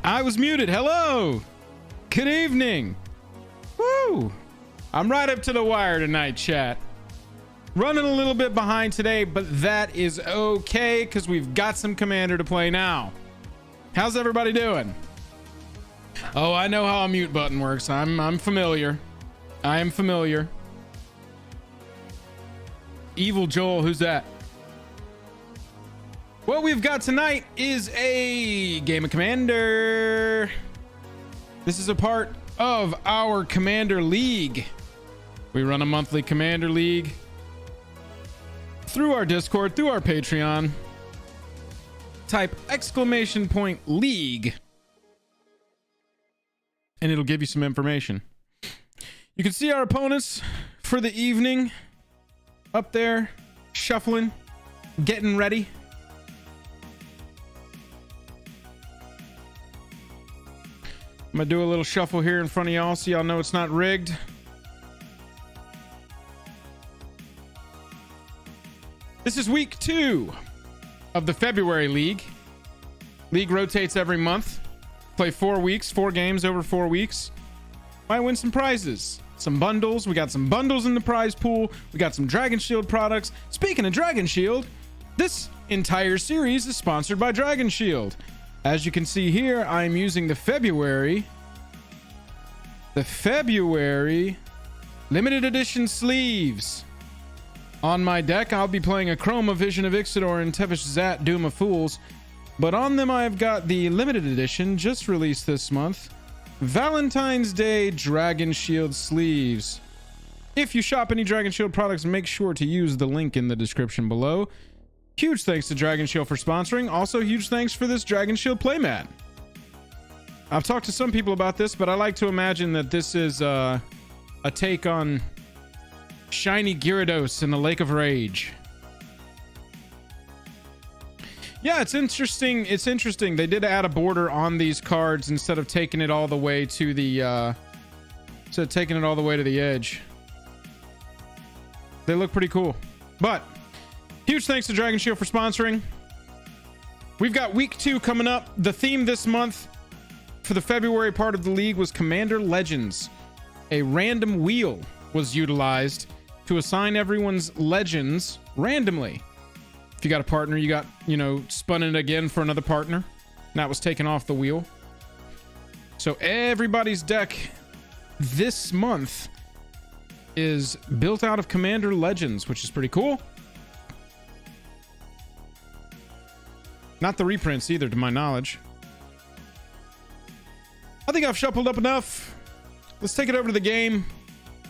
I was muted. Hello. Good evening. Woo. I'm right up to the wire tonight, chat. Running a little bit behind today, but that is okay because we've got some Commander to play now. How's everybody doing? Oh, I know how a mute button works. I'm familiar. I am familiar. Evil Joel, who's that? What we've got tonight is a game of Commander. This is a part of our Commander League. We run a monthly Commander League through our Discord, through our Patreon. Type !League and it'll give you some information. You can see our opponents for the evening up there, shuffling, getting ready. I'm gonna do a little shuffle here in front of y'all so y'all know it's not rigged. This is week 2 of the February League. League rotates every month. Play 4 weeks, 4 games over 4 weeks. Might win some prizes, some bundles. We got some bundles in the prize pool. We got some Dragon Shield products. Speaking of Dragon Shield, this entire series is sponsored by Dragon Shield. As you can see here, I'm using the February limited edition sleeves. On my deck, I'll be playing Akroma, Vision of Ixidor, and Tevesh Zat, Doom of Fools. But on them, I've got the limited edition, just released this month, Valentine's Day Dragon Shield sleeves. If you shop any Dragon Shield products, make sure to use the link in the description below. Huge thanks to Dragon Shield for sponsoring. Also, huge thanks for this Dragon Shield playmat. I've talked to some people about this, but I like to imagine that this is a take on Shiny Gyarados in the Lake of Rage. Yeah, it's interesting. It's interesting. They did add a border on these cards instead of taking it all the way to the edge. They look pretty cool. But huge thanks to Dragon Shield for sponsoring. We've got week 2 coming up. The theme this month for the February part of the league was Commander Legends. A random wheel was utilized to assign everyone's legends randomly. If you got a partner, you got, spun it again for another partner. And that was taken off the wheel. So everybody's deck this month is built out of Commander Legends, which is pretty cool. Not the reprints either, to my knowledge. I think I've shuffled up enough. Let's take it over to the game.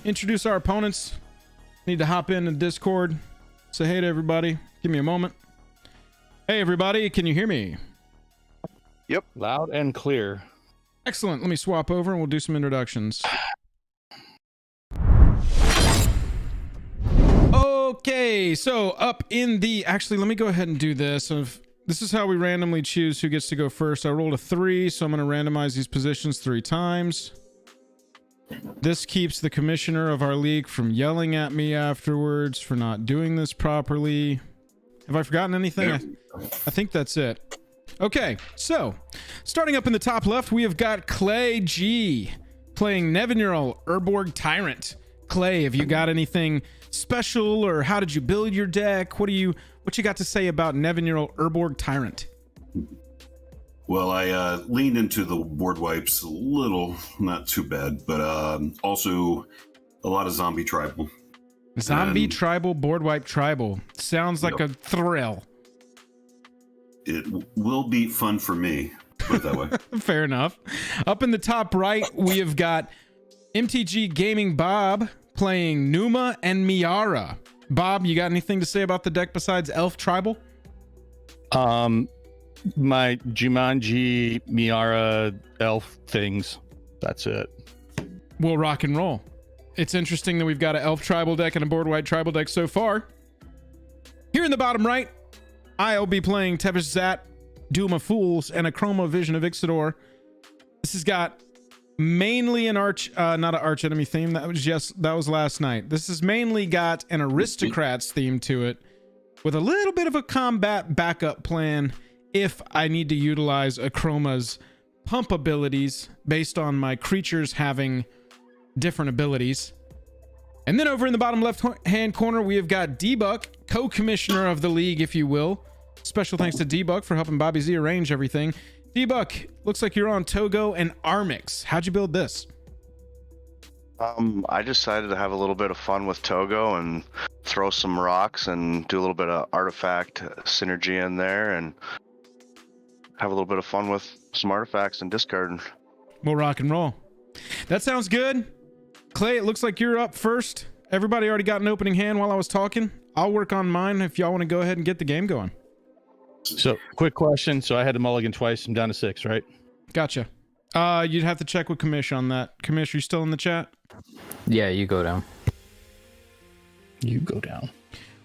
Introduce our opponents. Need to hop in the Discord. Say hey to everybody. Give me a moment. Hey everybody, can you hear me? Yep, loud and clear. Excellent. Let me swap over and we'll do some introductions. Okay, so up in the... Actually, let me go ahead and do this. This is how we randomly choose who gets to go first. I rolled a 3, so I'm going to randomize these positions 3 times. This keeps the commissioner of our league from yelling at me afterwards for not doing this properly. Have I forgotten anything? I think that's it. Okay, so starting up in the top left, we have got Clay G playing Nevinyrral Urborg Tyrant. Clay, have you got anything special, or how did you build your deck? What you got to say about Nevinyrral Urborg Tyrant? Well, I leaned into the board wipes a little, not too bad, but also a lot of zombie tribal. Zombie tribal, board wipe tribal. Sounds like a thrill. It will be fun for me, put it that way. Fair enough. Up in the top right, we have got MTG Gaming Bob playing Numa and Miara. Bob, you got anything to say about the deck besides Elf Tribal? My Jumanji Miara elf things. That's it. We'll rock and roll. It's interesting that we've got an Elf Tribal deck and a Board White Tribal deck so far. Here in the bottom right, I'll be playing Tevesh Zat, Doom of Fools, and Akroma, Vision of Ixidor. This has got mainly an not an arch enemy theme. That was last night. This has mainly got an aristocrats theme to it, with a little bit of a combat backup plan if I need to utilize Akroma's pump abilities based on my creatures having different abilities. And then over in the bottom left hand corner, we have got D-Buck, co-commissioner of the league, if you will. Special thanks to D-Buck for helping Bobby Z arrange everything. D-Buck, looks like you're on Toggo and Armix. How'd you build this? I decided to have a little bit of fun with Toggo and throw some rocks and do a little bit of artifact synergy in there and have a little bit of fun with some artifacts and discard. We'll rock and roll. That sounds good. Clay, it looks like you're up first. Everybody already got an opening hand while I was talking. I'll work on mine if y'all want to go ahead and get the game going. So, quick question. So I had to mulligan twice. I'm down to 6, right? Gotcha. You'd have to check with Commish on that. Commish, you still in the chat? Yeah, you go down. You go down.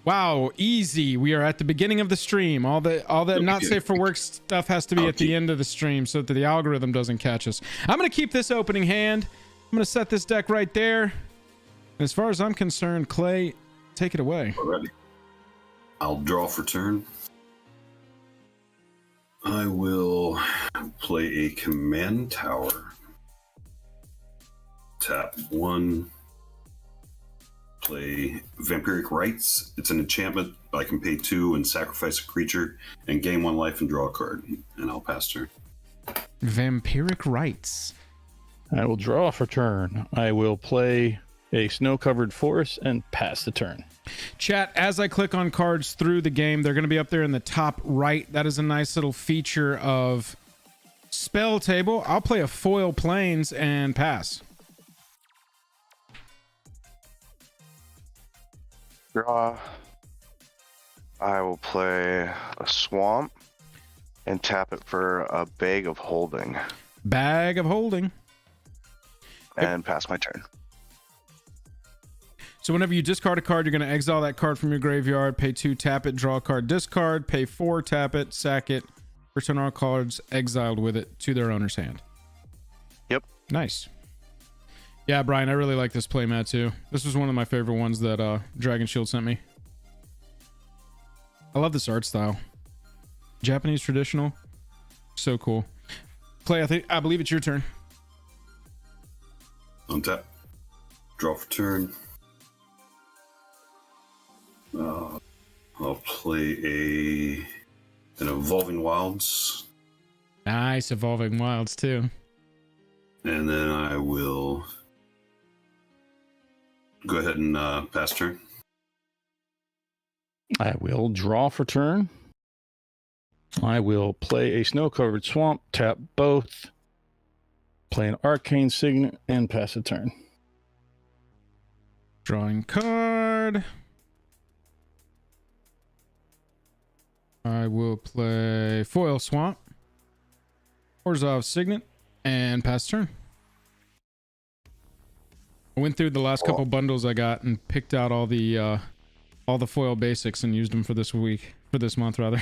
Wow, easy. We are at the beginning of the stream. All that not safe for work stuff has to be at the end of the stream so that the algorithm doesn't catch us. I'm going to keep this opening hand. I'm going to set this deck right there. As far as I'm concerned, Clay, take it away. Alrighty. I'll draw for turn. I will play a command tower. Tap 1. Play Vampiric Rites. It's an enchantment. I can pay 2 and sacrifice a creature and gain 1 life and draw a card. And I'll pass turn. Vampiric Rites. I will draw for turn. I will play a snow-covered forest and pass the turn. Chat, as I click on cards through the game, they're going to be up there in the top right. That is a nice little feature of Spelltable. I'll play a foil plains and pass. Draw. I will play a swamp and tap it for a bag of holding. Bag of holding. And pass my turn. So whenever you discard a card, you're going to exile that card from your graveyard, pay 2, tap it, draw a card, discard, pay 4, tap it, sack it, return all cards exiled with it to their owner's hand. Yep. Nice. Yeah, Brian, I really like this playmat too. This was one of my favorite ones that Dragon Shield sent me. I love this art style. Japanese traditional. So cool. Clay, I believe it's your turn. Untap. Draw for turn. I'll play an Evolving Wilds. Nice Evolving Wilds too. And then I will go ahead and pass turn. I will draw for turn. I will play a snow-covered swamp, tap both, play an arcane signet, and pass the turn. Drawing card. I will play Foil Swamp, Orzhov Signet, and pass turn. I went through the last couple bundles I got and picked out all the foil basics and used them for this month rather.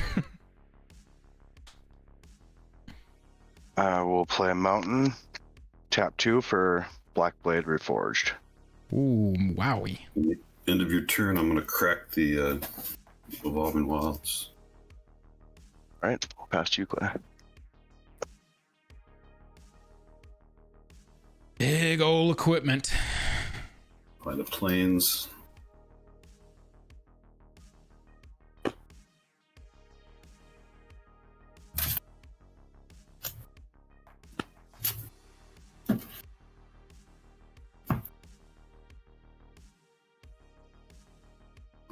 I will play a mountain, tap 2 for Blackblade Reforged. Ooh, wowie. End of your turn, I'm going to crack the Evolving Wilds. All right, I'll pass to you, Clay. Big old equipment. By the plains.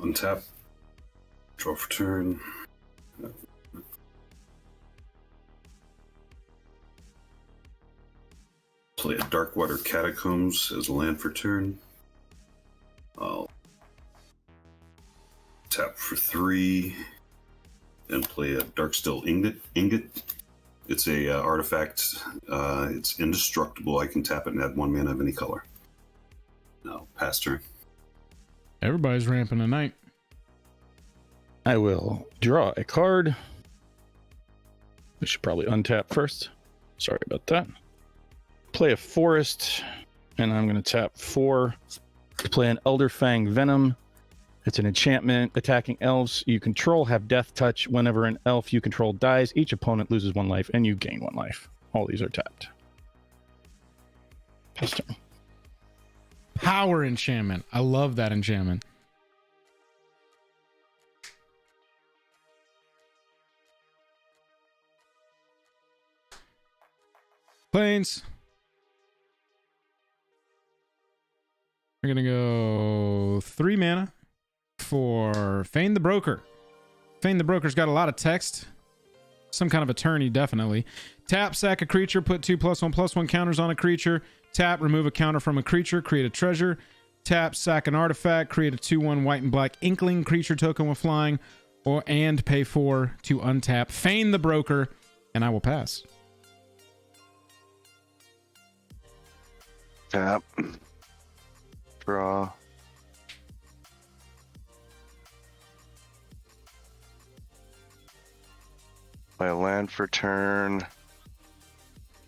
Untap. Draw for turn. Play a Darkwater Catacombs as a land for turn. I'll tap for 3 and play a Darksteel Ingot. It's a artifact. It's indestructible. I can tap it and add 1 mana of any color. Now, pass turn. Everybody's ramping tonight. I will draw a card. We should probably untap first. Sorry about that. Play a forest, and I'm going to tap 4 to play an Elderfang Venom. It's an enchantment. Attacking elves you control have death touch. Whenever an elf you control dies, each opponent loses 1 life, and you gain 1 life. All these are tapped. Pass turn. Power enchantment. I love that enchantment. Planes. We're gonna go 3 mana for Feign the Broker. Feign the Broker's got a lot of text. Some kind of attorney, definitely. Tap, sack a creature, put 2+1/+1 counters on a creature. Tap, remove a counter from a creature, create a treasure. Tap, sack an artifact, create a 2/1 white and black inkling creature token with flying, and pay 4 to untap Feign the Broker, and I will pass. Tap. Draw. Play a land for turn.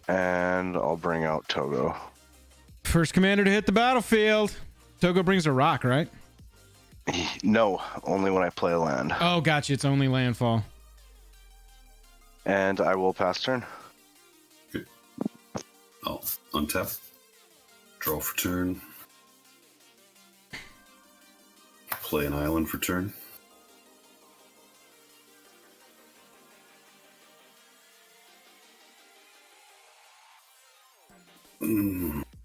And I'll bring out Toggo. First commander to hit the battlefield. Toggo brings a rock, right? No, only when I play a land. Oh, gotcha. It's only landfall. And I will pass turn. Okay. I'll untap. Draw for turn. Play an island for turn.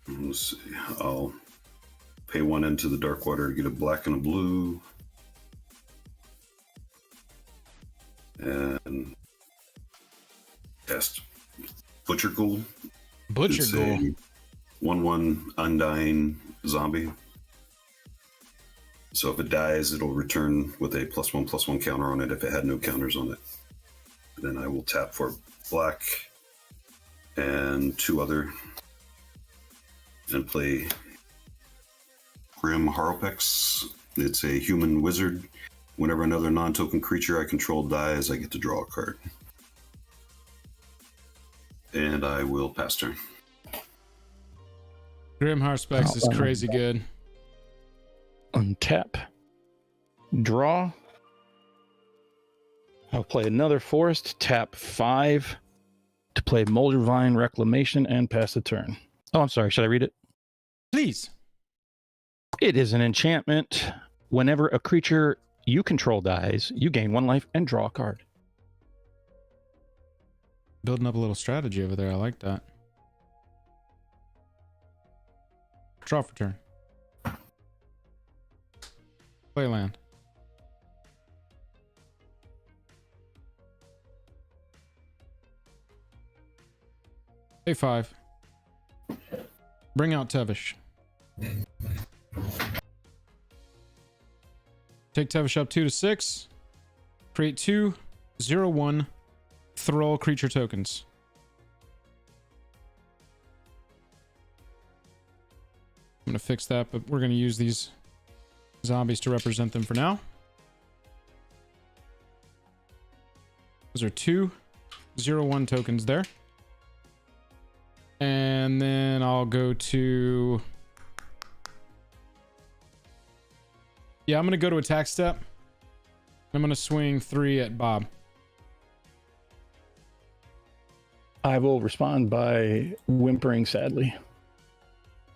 Let's see. I'll pay 1 into the dark water to get a black and a blue. And cast Butcher Ghoul. Butcher It's Ghoul. a 1/1 undying zombie. So if it dies, it'll return with a +1/+1 counter on it if it had no counters on it. And then I will tap for black and 2 other and play Grim Harlpex. It's a human wizard. Whenever another non-token creature I control dies, I get to draw a card. And I will pass turn. Grim Harlpex is crazy good. Untap. Draw. I'll play another forest. Tap 5 to play Moldervine Reclamation and pass the turn. Oh, I'm sorry. Should I read it? Please. It is an enchantment. Whenever a creature you control dies, you gain 1 life and draw a card. Building up a little strategy over there. I like that. Draw for turn. Play land. Pay 5. Bring out Tevesh. Take Tevesh up 2 to 6. Create 2 0/1 Thrall creature tokens. I'm gonna fix that, but we're gonna use these zombies to represent them for now. Those are 2 0/1 tokens there. And then I'll go to... Yeah, I'm going to go to attack step. I'm going to swing 3 at Bob. I will respond by whimpering sadly.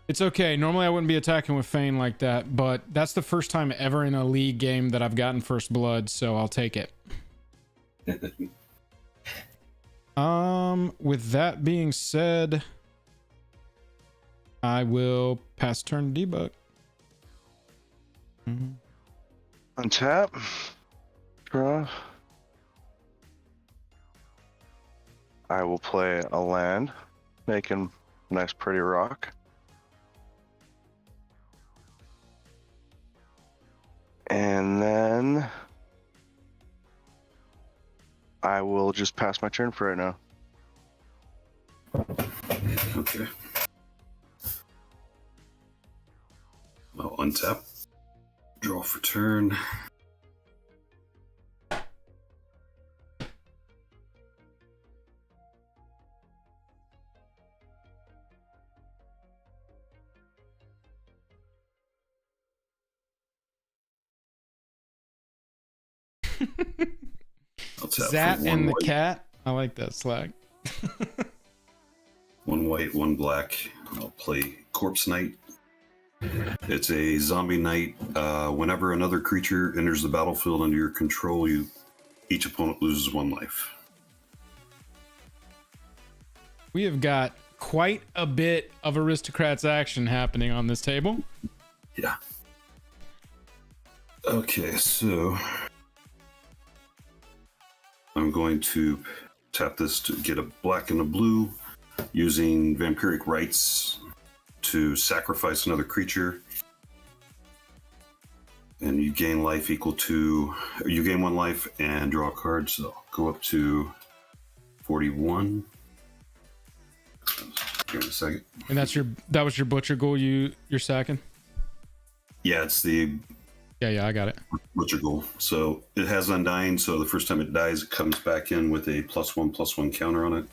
It's okay. Normally I wouldn't be attacking with Feign like that, but that's the first time ever in a league game that I've gotten first blood, so I'll take it. With that being said, I will pass turn to debug. Untap. Draw. I will play a land, making a nice pretty rock. And then I will just pass my turn for right now. Okay. I'll untap. Draw for turn. I'll tap Zat for 1 and the white. cat. I like that slag. 1 white, 1 black. I'll play Corpse Knight. It's a zombie knight. Whenever another creature enters the battlefield under your control, each opponent loses 1 life. We have got quite a bit of Aristocrats action happening on this table. Yeah. Okay, so I'm going to tap this to get a black and a blue, using Vampiric Rites to sacrifice another creature. And you gain life equal to, you gain 1 life and draw a card, so I'll go up to 41. Give me a second. And that was your butcher goal you're sacking? Yeah, it's the Yeah, I got it. butcher goal. So it has Undying, so the first time it dies, it comes back in with a +1/+1 counter on it.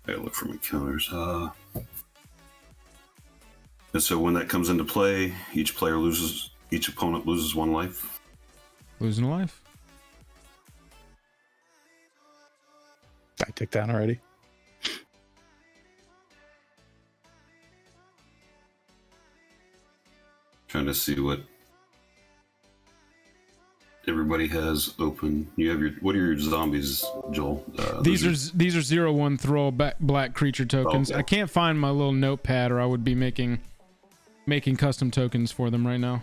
I gotta look for my counters. And so when that comes into play, each opponent loses 1 life. Losing a life. I took down already. Trying to see what everybody has open. You have what are your zombies, Joel? These are 0/1 throw black creature tokens. Okay. I can't find my little notepad, or I would be making custom tokens for them right now.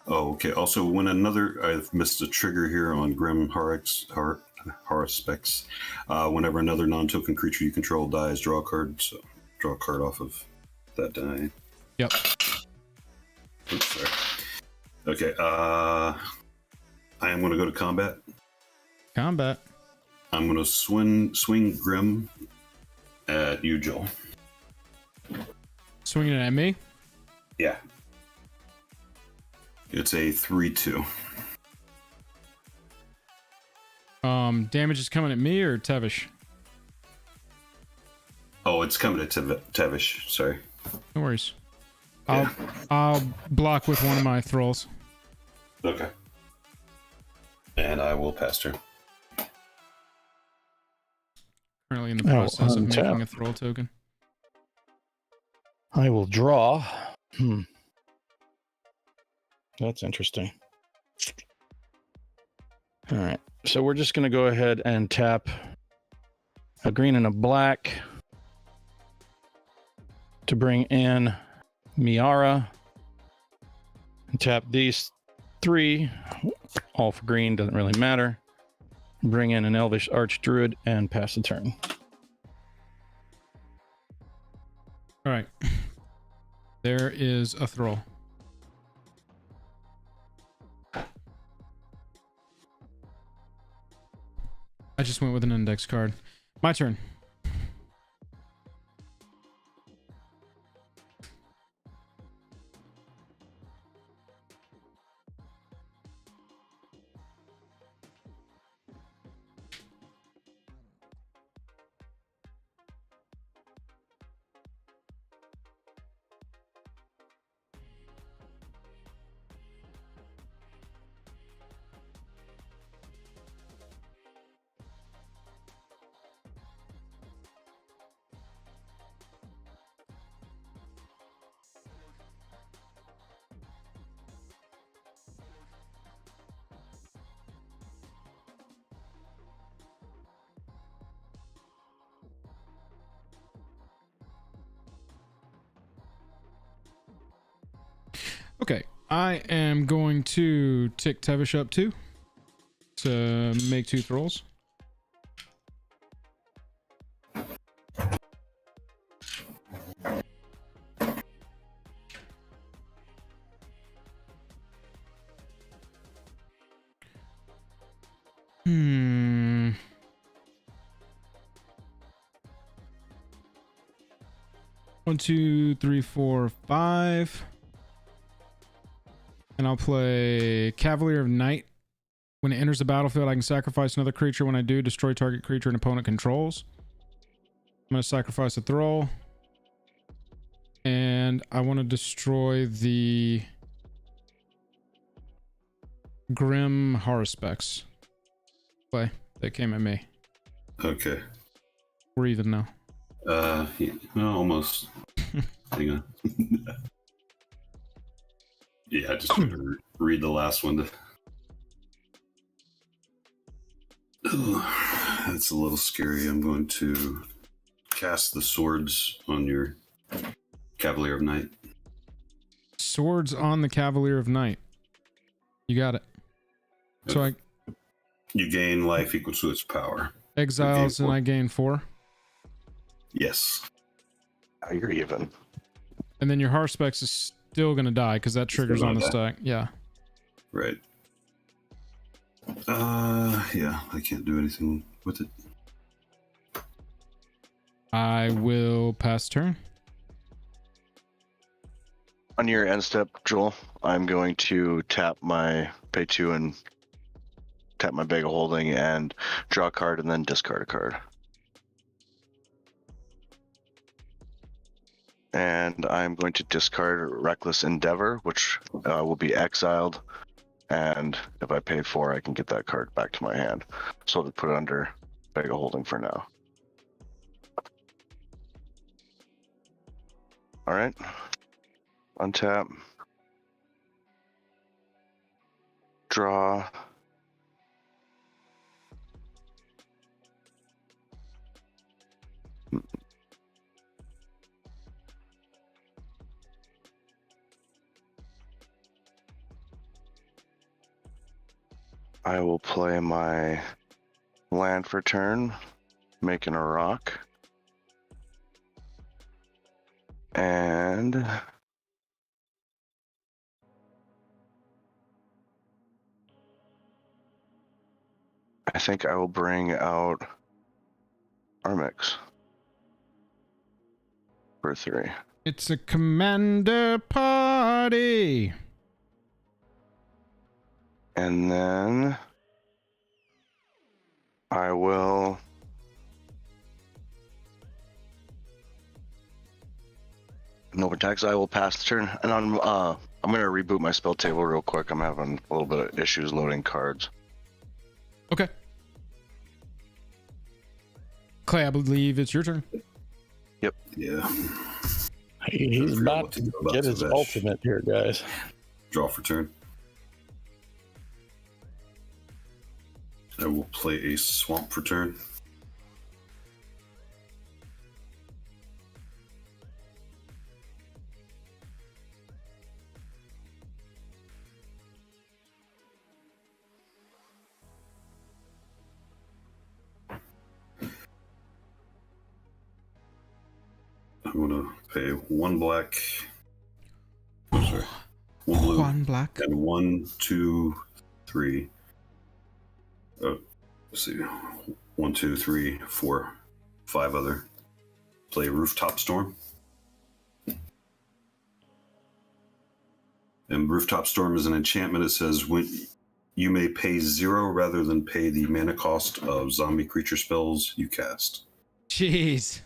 Oh, okay. Also, I've missed a trigger here on Grim Haruspex. Whenever another non-token creature you control dies, draw a card. So draw a card off of that die. Yep. Oops, sorry. Okay. I am going to go to combat. Combat. I'm going to swing Grim at you, Joel. Swinging it at me. Yeah. It's a 3/2. Damage is coming at me or Tevesh? Oh, it's coming at Tevesh. Sorry. No worries. Yeah. I'll block with one of my thralls. Okay. And I will pass turn. Currently in the process of untap. making a thrall token. I will draw. That's interesting. All right. So we're just going to go ahead and tap a green and a black to bring in Miara. And tap these 3. All for green, doesn't really matter. Bring in an Elvish Archdruid and pass the turn. All right. There is a thrall. I just went with an index card. My turn. Okay, I am going to tick Tevesh up 2 to make 2 thralls. One, 2, 3, 4, 5. And I'll play Cavalier of Night. When it enters the battlefield, I can sacrifice another creature. When I do, destroy target creature an opponent controls. I'm going to sacrifice a thrall. And I want to destroy the Grim Haruspex. Play. That came at me. Okay. We're even now. Yeah, well, almost. Hang on. Yeah, I just want to read the last one. That's a little scary. I'm going to cast the swords on your Cavalier of Night. Swords on the Cavalier of Night. You got it. So You gain life equal to its power. exiles and I gain 4. Yes. Now you're even. And then your Harspex is still going to die because that triggers on the stack. Yeah. Right. Yeah, I can't do anything with it. I will pass turn. On your end step, Joel, I'm going to tap my pay 2 and tap my bag of holding and draw a card and then discard a card. And I'm going to discard Reckless Endeavor, which will be exiled. And if I pay 4, I can get that card back to my hand. So I'll put it under bag of holding for now. All right. Untap. Draw. I will play my land for turn, making a rock. And I think I will bring out Armix for 3. It's a commander party. And then I will no attacks. I will pass the turn, and I'm gonna reboot my spell table real quick. I'm having a little bit of issues loading cards. Okay. Clay, I believe it's your turn. Yeah. He's about to get his Tevesh. ultimate here, guys. Draw for turn. I will play a swamp for turn. I'm going to pay 1 black. Oh, sorry. 1 blue. 1 black. And 1, 2, 3. Let's see. 1, 2, 3, 4, 5 other. Play Rooftop Storm. And Rooftop Storm is an enchantment. It says when you may pay 0 rather than pay the mana cost of zombie creature spells you cast. Jeez.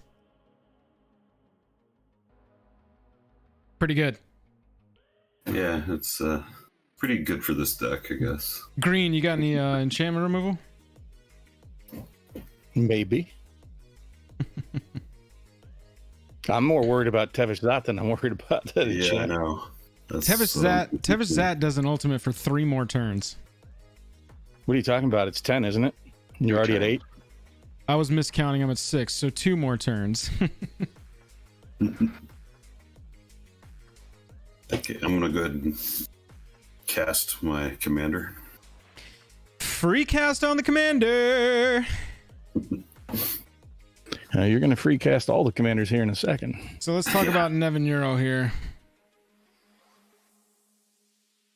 Pretty good. Yeah, it's pretty good for this deck, I guess. Green, you got any enchantment removal? Maybe. I'm more worried about Tevesh Zat than I'm worried about that. Yeah, I know. Tevesh Zat does an ultimate for 3 more turns. What are you talking about? It's 10, isn't it? You're already at 8? I was miscounting him at 6, so 2 more turns. Okay, I'm gonna go ahead and cast my commander. Free cast on the commander. You're going to free cast all the commanders here in a second. So let's talk about Nevinyrral here.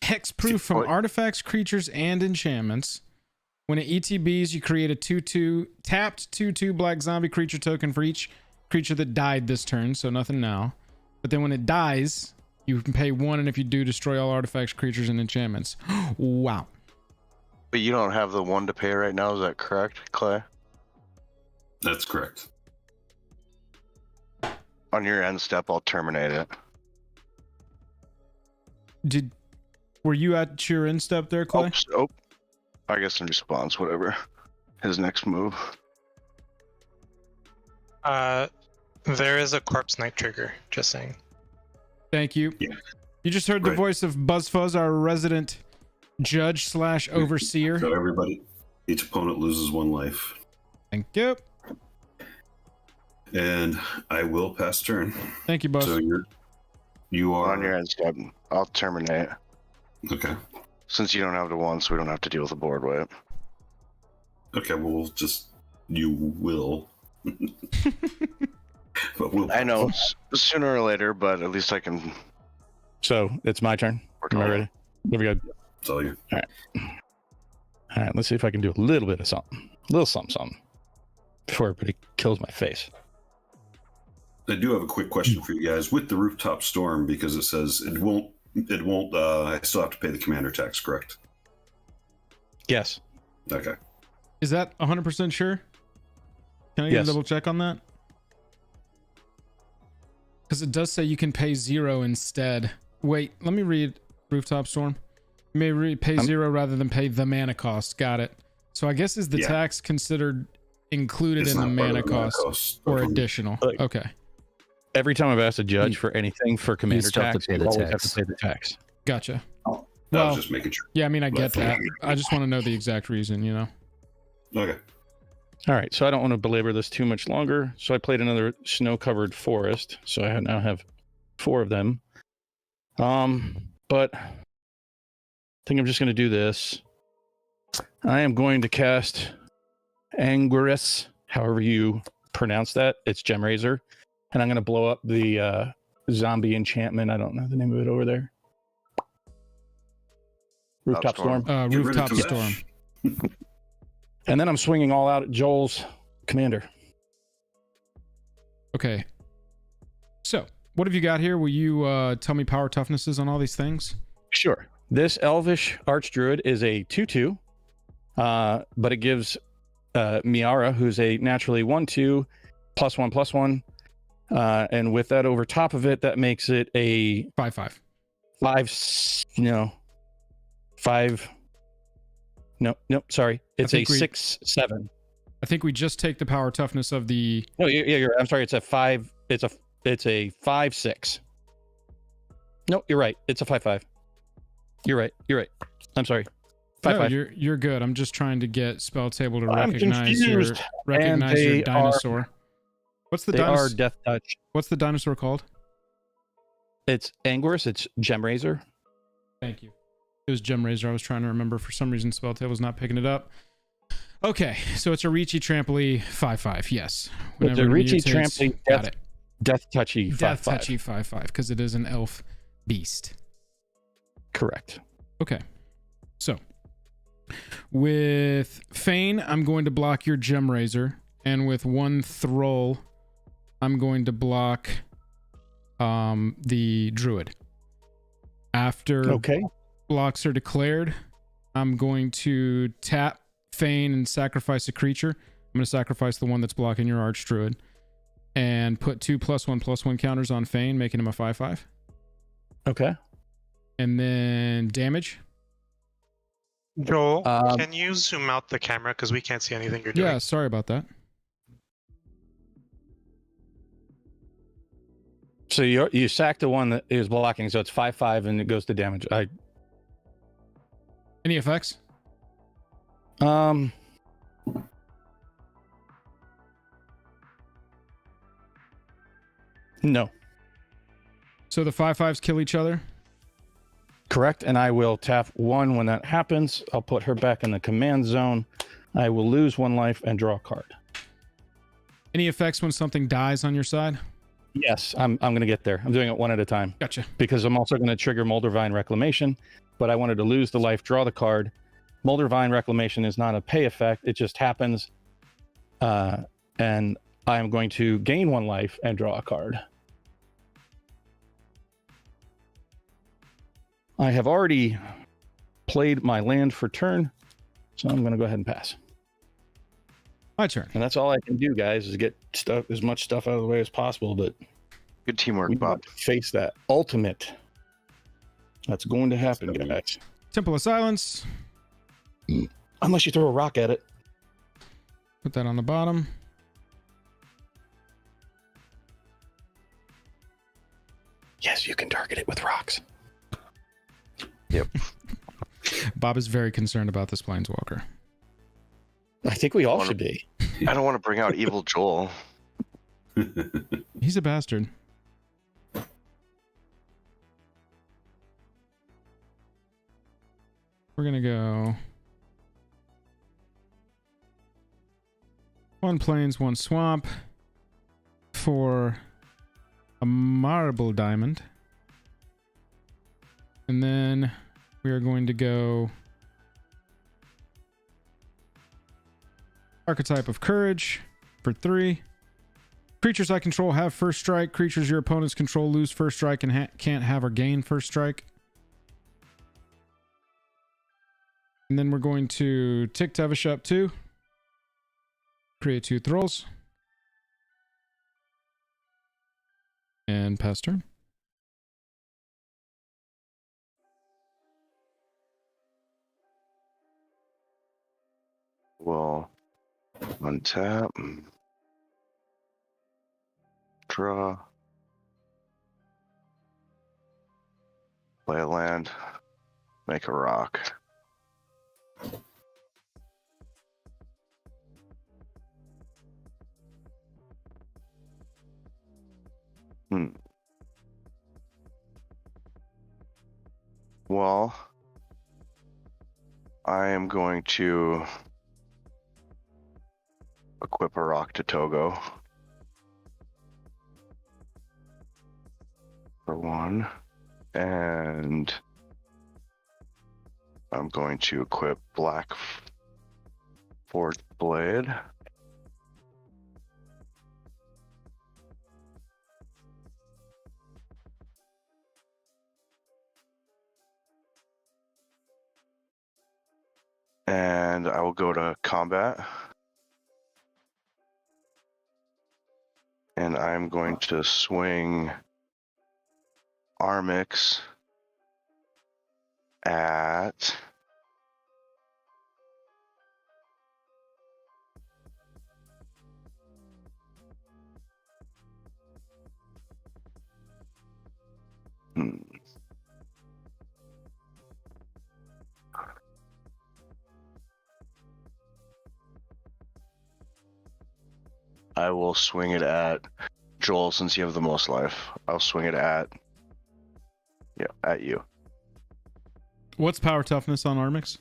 Hexproof from artifacts, creatures, and enchantments. When it ETBs, you create a 2/2 tapped 2/2 black zombie creature token for each creature that died this turn, so nothing now. But then when it dies, you can pay 1, and if you do, destroy all artifacts, creatures, and enchantments. Wow. But you don't have the 1 to pay right now, is that correct, Clay? That's correct. On your end step, I'll terminate it. Were you at your end step there, Clay? Oh, I guess in response, whatever. His next move. There is a Corpse Knight trigger, just saying. Thank you. Yeah. You just heard the Right. voice of BuzzFuzz, our resident judge / overseer. So everybody, each opponent loses 1 life. Thank you. And I will pass turn. Thank you, Buzz. So you are On your end, Step. I'll terminate. Okay. Since you don't have the one, so we don't have to deal with the board wipe. Okay, well, we'll just you will. But we'll. I know sooner or later, but at least I can. So it's my turn. Am I ready? What we got? It's all you. All right, let's see if I can do a little bit of something. A little something. Before everybody kills my face. I do have a quick question for you guys with the Rooftop Storm, because it says it won't. I still have to pay the commander tax, correct? Yes. Okay. Is that 100% sure? Can I get a double check on that? Because it does say you can pay 0 instead. Wait, let me read Rooftop Storm. You may pay 0 rather than pay the mana cost. Got it. So I guess is the tax considered included It's in the not part mana of the mana cost cost. or Okay. additional? Like- Okay, Every time I've asked a judge for anything for commander still have to tax, pay you the always tax. have to pay the tax. gotcha. I Well, was just making sure. yeah, I mean, I get But- that. I just want to know the exact reason, you know? Okay. All right, so I don't want to belabor this too much longer. So I played another snow-covered forest. So I now have 4 of them. But I think I'm just going to do this. I am going to cast Anguirus, however you pronounce that. It's Gem Razor. And I'm going to blow up the zombie enchantment. I don't know the name of it over there. Rooftop Storm. Storm. Get rid Rooftop of Storm. Tevesh. And then I'm swinging all out at Joel's commander. Okay. So, what have you got here? Will you tell me power toughnesses on all these things? Sure. This Elvish Archdruid is a 2/2, but it gives Miara, who's a naturally 1/2, +1/+1. And with that over top of it, that makes it a 5/5. 5. Nope, sorry. It's a think we- 6/7. I think we just take the power toughness of the. No, I'm sorry. It's a 5. It's a 5/6. No, you're right. It's a 5/5. You're right. I'm sorry. 5/5. No, you're good. I'm just trying to get Spelltable to I'm recognize your confused. And they dinosaur. What's the They are dinosaur? Death Touch. What's the dinosaur called? It's Anguirus. It's Gem Razor. Thank you. It was Gem Razor. I was trying to remember. For some reason, Spelltable was not picking it up. Okay, so it's a Reachy Trampoly 5/5. Yes. It's a it Reachy mutates- Trampoly Got it. Death Touchy 5/5. Death Touchy 5/5 because it is an elf beast. Correct. Okay. So with Fane, I'm going to block your Gem Razor, and with one Thrall, I'm going to block the Druid. After Okay. blocks are declared, I'm going to tap Fane and sacrifice a creature. I'm going to sacrifice the one that's blocking your Archdruid and put 2 +1/+1 counters on Fane, making him a 5/5. Okay. And then damage. Joel, Um, can you zoom out the camera because we can't see anything you're doing? Yeah, sorry about that. So you sack the one that is blocking, so it's 5/5, and it goes to damage. Any effects? No. So the 5/5s kill each other. Correct. And I will tap 1 when that happens. I'll put her back in the command zone. I will lose 1 life and draw a card. Any effects when something dies on your side? Yes, I'm going to get there. I'm doing it one at a time Gotcha. because I'm also going to trigger Moldervine Reclamation, but I wanted to lose the life, draw the card. Moldervine Reclamation is not a pay effect. It just happens. And I am going to gain 1 life and draw a card. I have already played my land for turn, so I'm going to go ahead and pass. My turn. And that's all I can do, guys, is get as much stuff out of the way as possible, but Good teamwork, we Bob. got to face that ultimate. That's going to happen, guys. Temple of Silence. Unless you throw a rock at it. Put that on the bottom. Yes, you can target it with rocks. Bob is very concerned about this planeswalker. I think we all should be. I don't want to bring out Evil Joel. He's a bastard. We're gonna go 1 plains, 1 swamp for a marble diamond. And then we are going to go archetype of courage for 3. Creatures I control have first strike. Creatures your opponents control lose first strike and can't have or gain first strike. And then we're going to tick Tevesh up 2. Create 2 thralls. And pass turn. We'll untap. Draw. Play a land. Make a rock. Well, I am going to equip a rock to Toggo for 1, and I'm going to equip Black Forged Blade. And I will go to combat. And I'm going to swing Armix at I will swing it at Joel since you have the most life. I'll swing it at you. What's power toughness on Armix?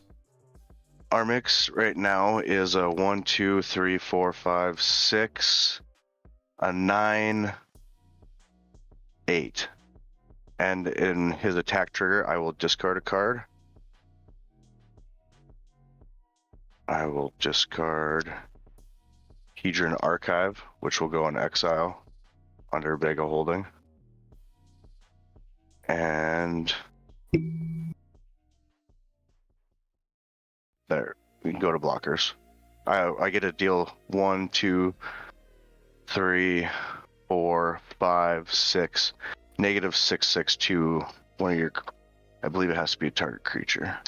Armix right now is a 1, 2, 3, 4, 5, 6, a 9, 8. And in his attack trigger, I will discard a card. I will discard Hedron Archive, which will go on exile under Bega Holding. And there, we can go to blockers. I get to deal 1, 2, 3, 4, 5, 6, -6/6 to one of your, I believe it has to be a target creature.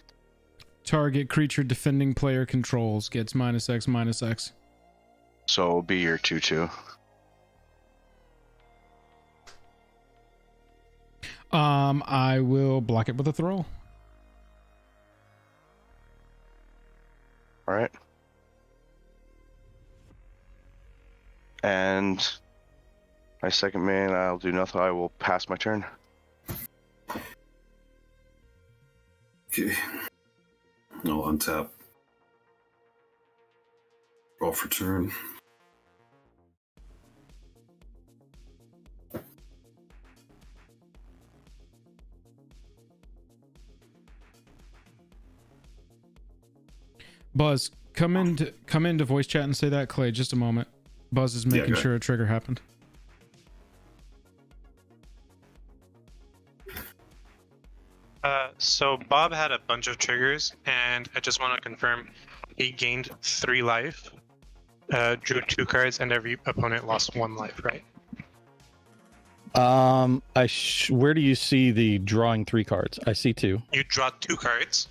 Target creature defending player controls gets -X/-X. So it'll be your 2/2. I will block it with a throw. All right. And my second main, I'll do nothing. I will pass my turn. Okay. No, untap. Roll for turn. Buzz, come into voice chat and say that, Clay. Just a moment. Buzz is making sure a trigger happened. So Bob had a bunch of triggers, and I just want to confirm he gained 3 life, drew 2 cards, and every opponent lost 1 life, right? Where do you see the drawing 3 cards? I see 2. You draw 2 cards,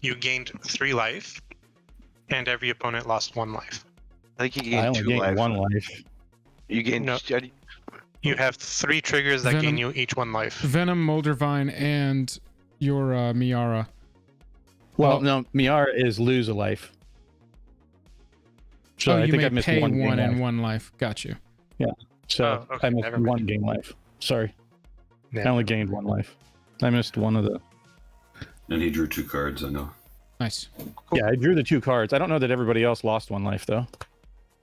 you gained 3 life, and every opponent lost 1 life. I think you gained I only 2 gained life. 1 life. You gained. No. You have 3 triggers that Venom. gain you each 1 life. Venom, Moldervine, and your Miara. Well, Oh. no, Miara is lose a life. So I you think may I missed pay one game and life. 1 life. Got you. So Oh, okay, I missed never mind. 1 game life. Sorry. Yeah. I only gained 1 life. I missed one of the... And he drew 2 cards, I know. Nice. Yeah, I drew the 2 cards. I don't know that everybody else lost 1 life, though.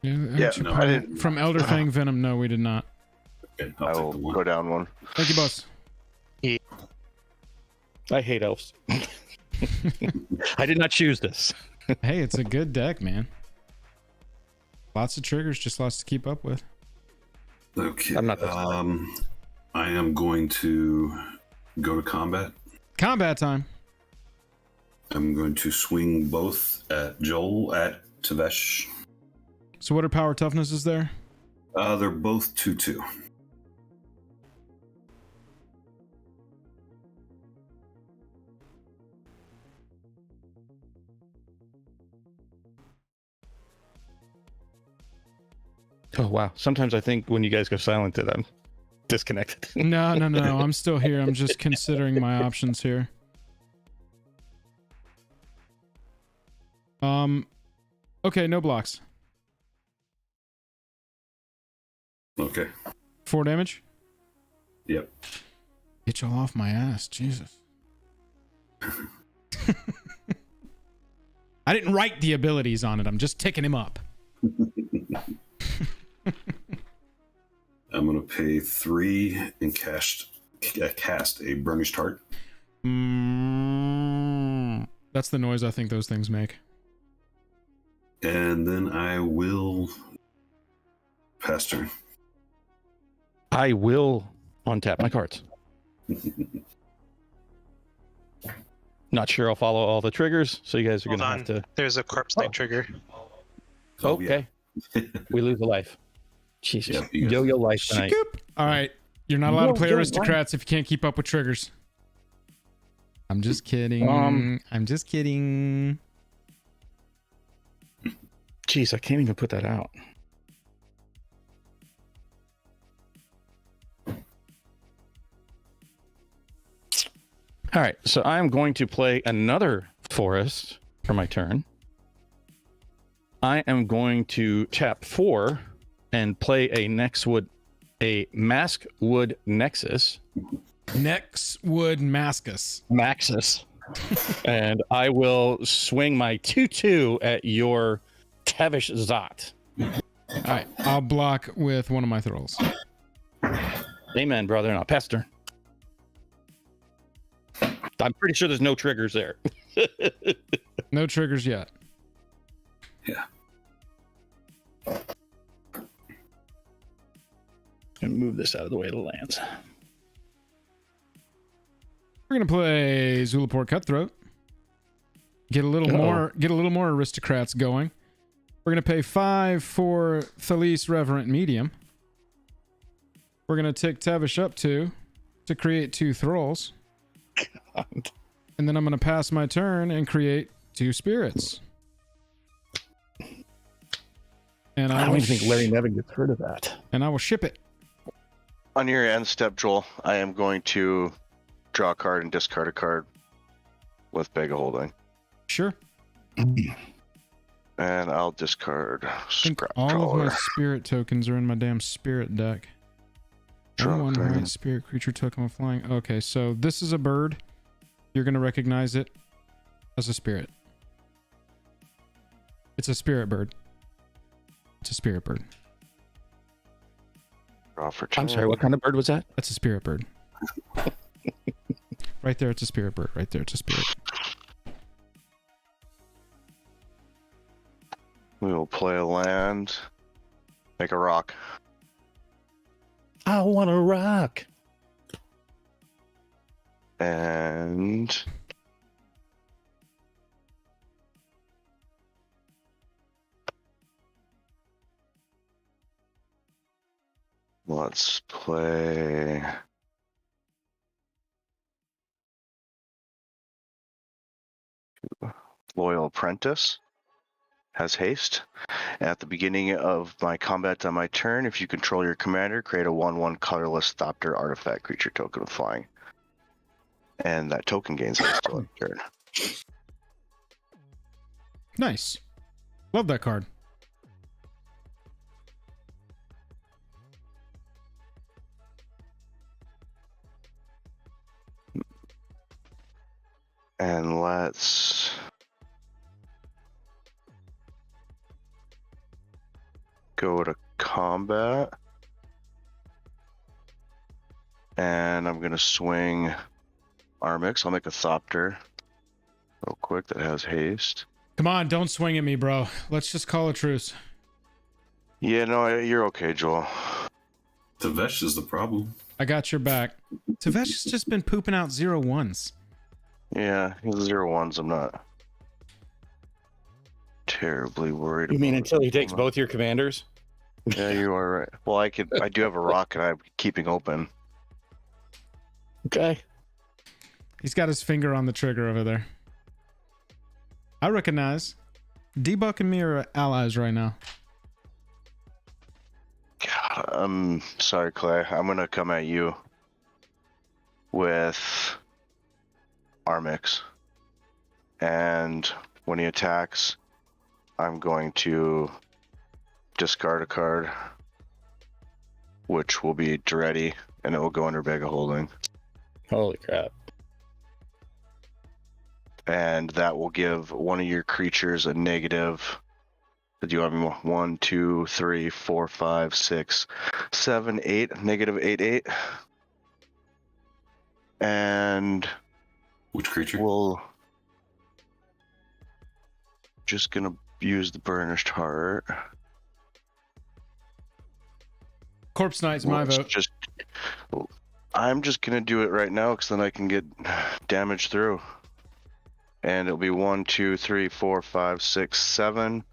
Yeah, no, I didn't. From Elderfang Venom, no, we did not. Okay, I I'll will take the 1. go down 1. Thank you, boss. I hate elves. I did not choose this. Hey, it's a good deck, man. Lots of triggers, just lots to keep up with. Okay. I'm not I am going to go to combat. Combat time. I'm going to swing both at Joel, at Tevesh. So what are power toughnesses there? They're both 2/2. Oh, wow. Sometimes I think when you guys go silent that I'm disconnected. No. I'm still here. I'm just considering my options here. Okay, no blocks. Okay. 4 damage. Yep. Get y'all off my ass, Jesus. I didn't write the abilities on it. I'm just ticking him up. I'm going to pay 3 and cast a Burnished Heart. That's the noise I think those things make. And then I will pass turn. I will untap my cards. Not sure I'll follow all the triggers, so you guys are going Hold to on. have to... There's a corpse night trigger. Oh, yeah. Okay. We lose a life. Jesus. Yeah, you guys- Yo-yo life tonight. All right. You're not allowed to play Yo, aristocrats if you can't keep up with triggers. I'm just kidding. I'm just kidding. Jeez, I can't even put that out. All right, so I'm going to play another forest for my turn. I am going to tap 4 and play a Maskwood Nexus. Nextwood Mascus. Maxus. And I will swing my 2/2 at your Tevesh Zot. All right. I'll block with one of my thralls. Amen, brother. And I'll pass turn. I'm pretty sure there's no triggers there. No triggers yet. Yeah. And move this out of the way of the lands. We're gonna play Zulaport Cutthroat. Get a little more aristocrats going. We're gonna pay 5 for Thalis Reverent Medium. We're gonna tick Tevesh up to create 2 thralls. God. And then I'm gonna pass my turn and create 2 spirits. And I don't even think Larry Nevin gets heard of that. And I will ship it. On your end step, Joel, I am going to draw a card and discard a card with Bag of Holding. Sure. And I'll discard I think Scrap all of my Trawler. spirit tokens are in my damn spirit deck. Draw One card. white spirit creature token of flying. Okay, so this is a bird. You're gonna recognize it as a spirit. It's a spirit bird. It's a spirit bird. Draw for I'm turn. sorry, what kind of bird was that? That's a spirit bird. Right there, it's a spirit bird. Right there, it's a spirit. We will play a land. Make a rock. I want to rock. And let's play Loyal Apprentice. has haste. At the beginning of my combat on my turn, if you control your commander, create a 1/1 colorless Thopter artifact creature token with flying. And that token gains haste till end of turn. Nice. Love that card. And let's go to combat. And I'm going to swing Armix. I'll make a Thopter real quick that has haste. Come on, don't swing at me, bro. Let's just call a truce. Yeah, no, you're okay, Joel. Tevesh is the problem. I got your back. Tevesh has just been pooping out 0/1s. Yeah, he's 0/1s. I'm not terribly worried. You mean about until he takes him. both your commanders? Yeah, you are right. Well, I do have a rock and I'm keeping open. Okay. He's got his finger on the trigger over there. I recognize. D-Buck and me are allies right now. God, I'm sorry, Clay. I'm gonna come at you with Armix, and when he attacks, I'm going to discard a card, which will be Dready, and it will go under Bag of Holding. Holy crap. And that will give one of your creatures a negative. Do you have any more? 1, 2, 3, 4, 5, 6, 7, 8. Negative 8, 8. And Which creature? we'll just gonna use the Burnished Heart. Corpse Knight's my Let's vote. I'm just gonna do it right now because then I can get damage through. And it'll be 1, 2, 3, 4, 5, 6, 7.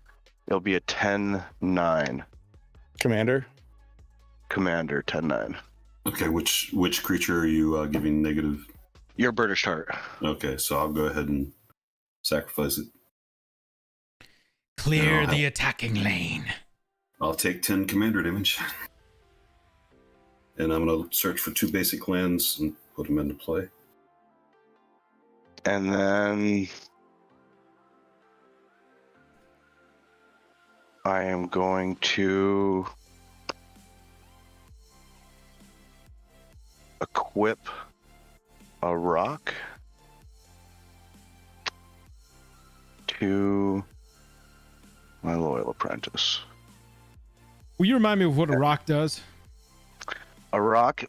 It'll be a 10-9. Commander? Commander 10-9. Okay, which creature are you giving negative? Your Burnished Heart. Okay, so I'll go ahead and sacrifice it. Clear No, the attacking lane. I'll take 10 commander damage. And I'm going to search for 2 basic lands and put them into play. And then I am going to equip a rock to my loyal apprentice. Will you remind me of what a rock does? A rock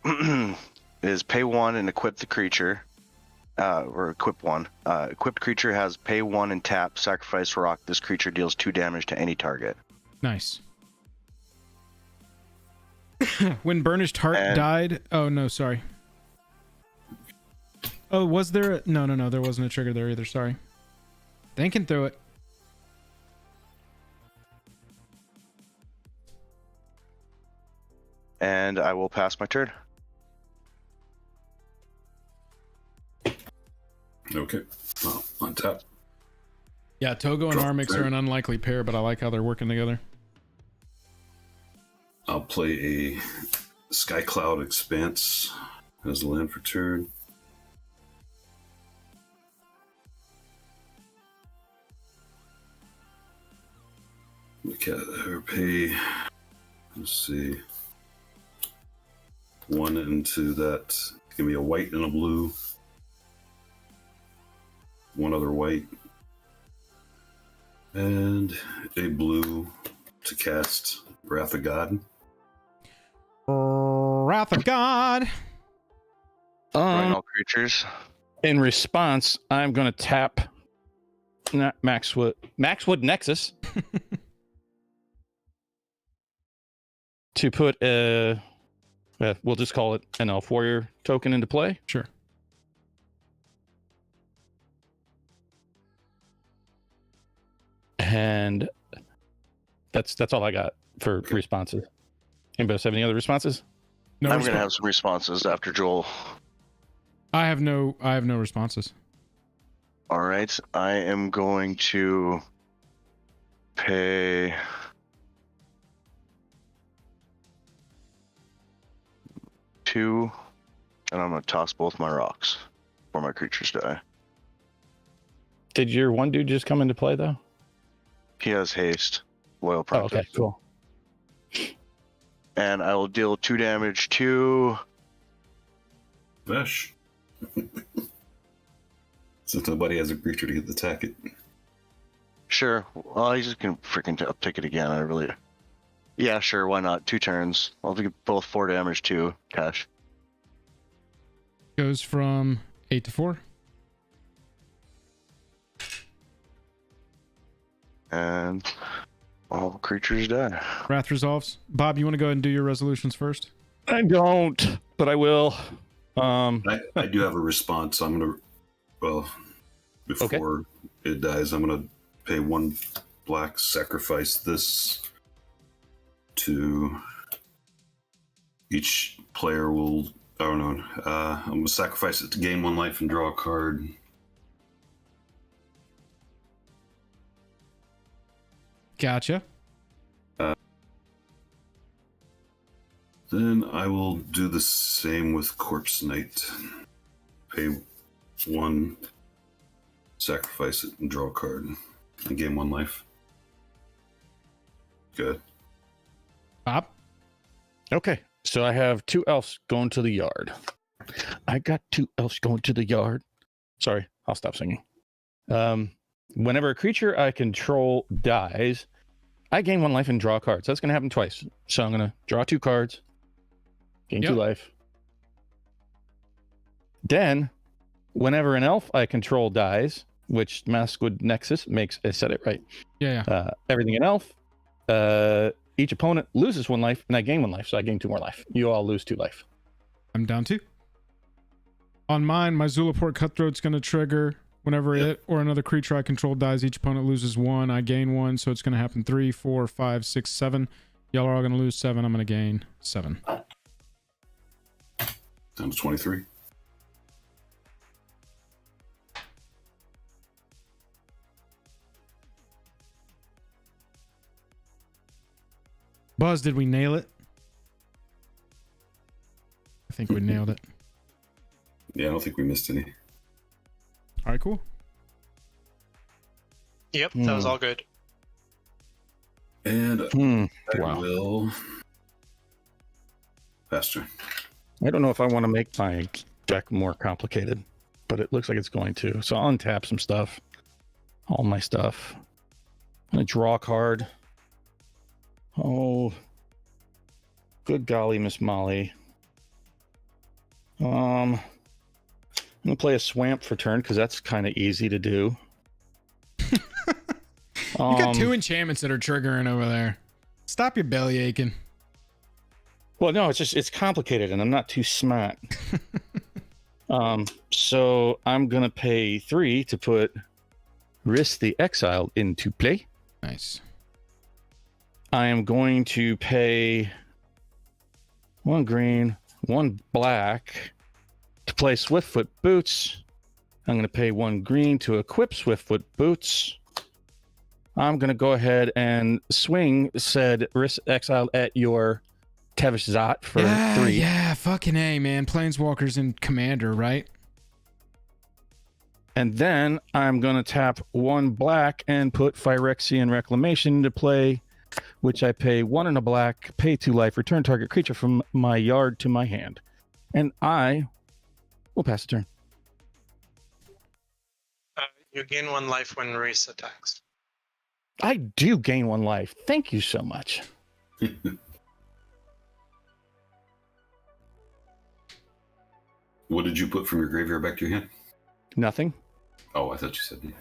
is pay 1 and equip the creature. Or equip 1. Equipped creature has pay 1 and tap, sacrifice rock. This creature deals 2 damage to any target. Nice. When Burnished Heart died... Oh, no, sorry. Oh, was there... No, there wasn't a trigger there either, sorry. Thinking through it. And I will pass my turn. Okay. Well, on top. Yeah, Toggo and Drop Armix are third. an unlikely pair, but I like how they're working together. I'll play a Sky Cloud Expanse as a land for turn. Look at her pay. Let's see. 1 into that. Give me a white and a blue. 1 other white. And a blue to cast Wrath of God. Wrath of God. Drawing all creatures. In response, I'm going to tap Maxwood Nexus to put a, we'll just call it an Elf Warrior token into play. Sure. And that's all I got for responses. Anybody else have any other responses? No I'm going to response. have some responses after Joel. I have no responses. All right. I am going to pay 2, and I'm gonna toss both my rocks before my creatures die. Did your one dude just come into play though? He has haste, Loyal Oh, Apprentice. okay, cool. And I will deal 2 damage to Tevesh. Since nobody has a creature to attack it. Sure. Well, he's just gonna freaking uptick it again. Yeah, sure. Why not? 2 turns. I'll give both 4 damage to Cash. Goes from 8 to 4. And all creatures die. Wrath resolves. Bob, you want to go ahead and do your resolutions first? I don't, but I will. I do have a response. I'm gonna, well, before it dies, I'm gonna pay 1 black, sacrifice this to each player will. I don't know. I'm gonna sacrifice it to gain 1 life and draw a card. Gotcha. Then I will do the same with Corpse Knight. Pay 1, sacrifice it, and draw a card. And gain 1 life. Good. Bob? Okay, so I have 2 elves going to the yard. I got 2 elves going to the yard. Sorry, I'll stop singing. Whenever a creature I control dies, I gain 1 life and draw cards. That's going to happen twice. So I'm going to draw 2 cards, gain 2 life. Then, whenever an elf I control dies, which Maskwood Nexus makes, I said it right. Yeah. Everything an elf, each opponent loses 1 life, and I gain 1 life, so I gain 2 more life. You all lose 2 life. I'm down 2. On mine, my Zulaport Cutthroat's going to trigger. Whenever it or another creature I control dies, each opponent loses 1. I gain 1, so it's going to happen 3, 4, 5, 6, 7. Y'all are all going to lose 7. I'm going to gain 7. Down to 23. Buzz, did we nail it? I think we nailed it. Yeah, I don't think we missed any. All right, cool. Yep, that was all good. And I Wow. will... Faster. I don't know if I want to make my deck more complicated, but it looks like it's going to. So I'll untap some stuff. All my stuff. I'm going to draw a card. Oh, good golly, Miss Molly. I'm going to play a Swamp for turn because that's kind of easy to do. You got 2 enchantments that are triggering over there. Stop your belly aching. Well, no, it's complicated and I'm not too smart. So I'm going to pay 3 to put Risk the Exile into play. Nice. I am going to pay 1 green, 1 black to play Swiftfoot Boots. I'm going to pay 1 green to equip Swiftfoot Boots. I'm going to go ahead and swing said Risk Exile at your Tevesh Zot for 3. Yeah, fucking A, man. Planeswalkers and Commander, right? And then I'm going to tap 1 black and put Phyrexian Reclamation into play, which I pay 1 and a black, pay 2 life, return target creature from my yard to my hand. And I will pass the turn. You gain 1 life when Reese attacks. I do gain 1 life. Thank you so much. What did you put from your graveyard back to your hand? Nothing. Oh, I thought you said...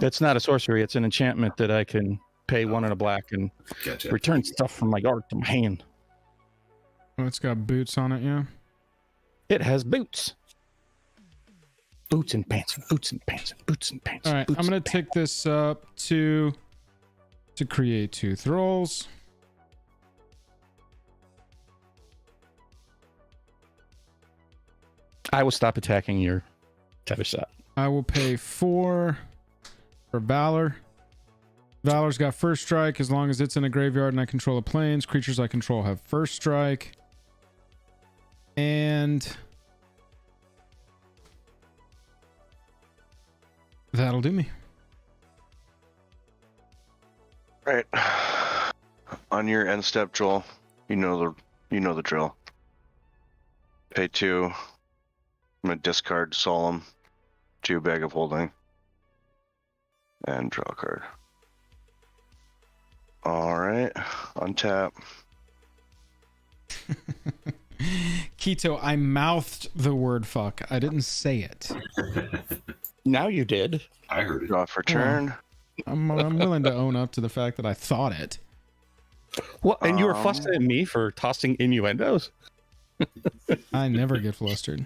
It's not a sorcery. It's an enchantment that I can pay 1 and a black and Gotcha. return stuff from my yard to my hand. Oh, it's got boots on it, yeah. It has boots. Boots and pants and boots and pants and boots and pants. All right, I'm going to take this up to create 2 thralls. I will stop attacking your Tevesh Zot. I will pay 4 for Valor. Valor's got first strike as long as it's in a graveyard and I control the planes. Creatures I control have first strike. And that'll do me. Right. On your end step, Joel, you know the drill. Pay 2. I'm gonna discard Solemn, 2 Bag of Holding, and draw a card. All right, untap. Keto, I mouthed the word fuck. I didn't say it. Now you did. I heard it. Draw for turn. I'm willing to own up to the fact that I thought it. What? And you were fussing at me for tossing innuendos? I never get flustered.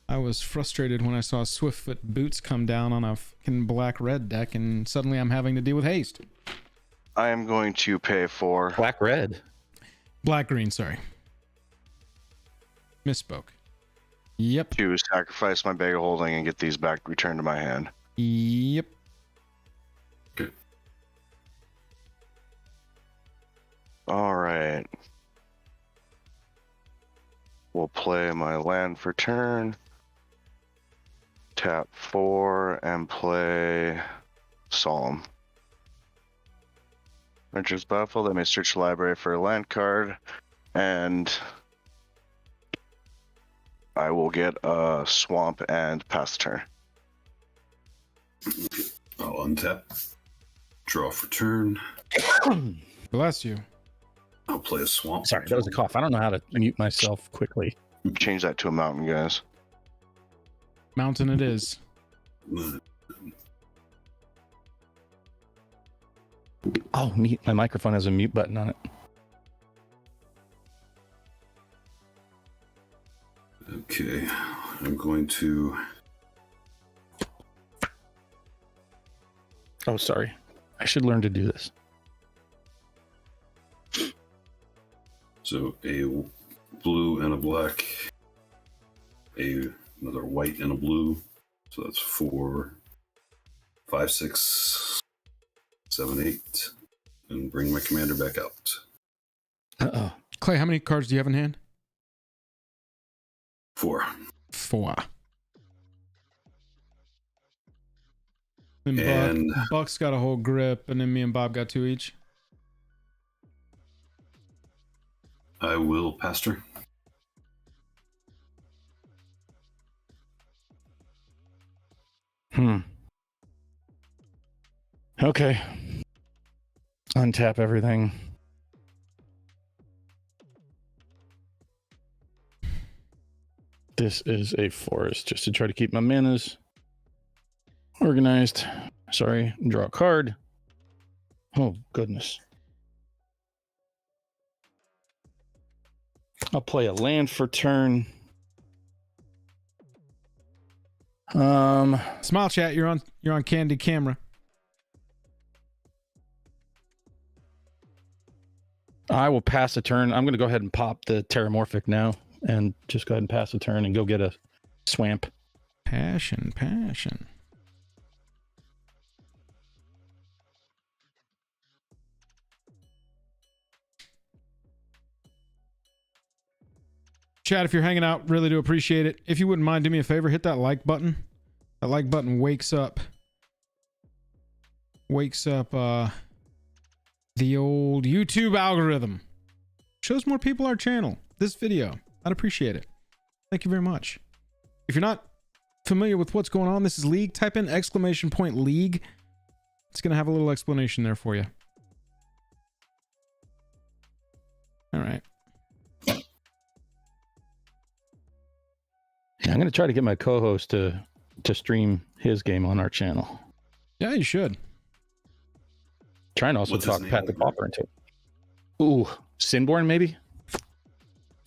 I was frustrated when I saw Swiftfoot Boots come down on a fucking black-red deck, and suddenly I'm having to deal with haste. I am going to pay 4. Black-red. Black-green, sorry. Misspoke. Yep. To sacrifice my Bag of Holding and get these back returned to my hand. Yep. Okay. All right. We'll play my land for turn. Tap 4 and play Solemn. Enters battlefield. I may search the library for a land card, and I will get a swamp and pass the turn. I'll untap. Draw for turn. Bless you. I'll play a swamp. Sorry, that was a cough. I don't know how to mute myself quickly. Change that to a mountain, guys. Mountain it is. Oh, neat. My microphone has a mute button on it. Okay, I'm going to. Oh, sorry. I should learn to do this. So a blue and a black, another white and a blue. So that's 4, 5, 6, 7, 8, and bring my commander back out. Uh-oh. Clay, how many cards do you have in hand? 4. 4. And And- Buck's got a whole grip, and then me and Bob got 2 each. I will pass turn. Okay. Untap everything. This is a forest, just to try to keep my manas organized. Sorry, draw a card. Oh, goodness. I'll play a land for turn. Smile chat, you're on Candy camera. I will pass a turn. I'm going to go ahead and pop the Terramorphic now and just go ahead and pass a turn and go get a swamp. Passion. Chat, if you're hanging out, really do appreciate it. If you wouldn't mind, do me a favor, hit that like button. That like button wakes up the old YouTube algorithm. Shows more people our channel. This video. I'd appreciate it. Thank you very much. If you're not familiar with what's going on, this is League. Type in !League. It's going to have a little explanation there for you. All right. Yeah, I'm going to try to get my co-host to stream his game on our channel. Yeah, you should. Trying to also What's his talk name? Pat the Pauper into it. Ooh, Sinborn maybe?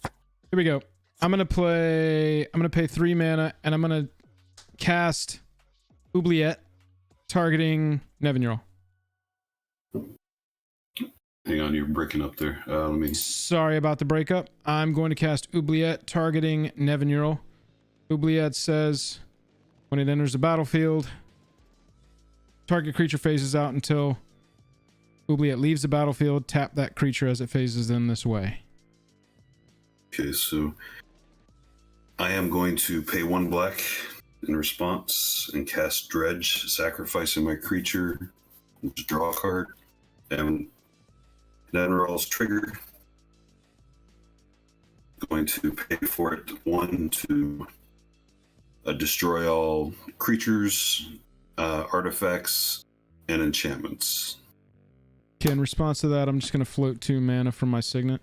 Here we go. I'm going to pay 3 mana and I'm going to cast Oubliette targeting Nevinyrral. Hang on, you're breaking up there. Let me. Sorry about the breakup. I'm going to cast Oubliette targeting Nevinyrral. Oubliette says when it enters the battlefield, Target creature phases out until Oubliette leaves the battlefield. Tap that creature as it phases in this way. Okay, so I am going to pay 1 black in response and cast Dredge, sacrificing my creature, just draw a card, and Nevinyrral's trigger. Going to pay for it 1 to destroy all creatures, artifacts, and enchantments. Okay, in response to that, I'm just going to float 2 mana from my signet.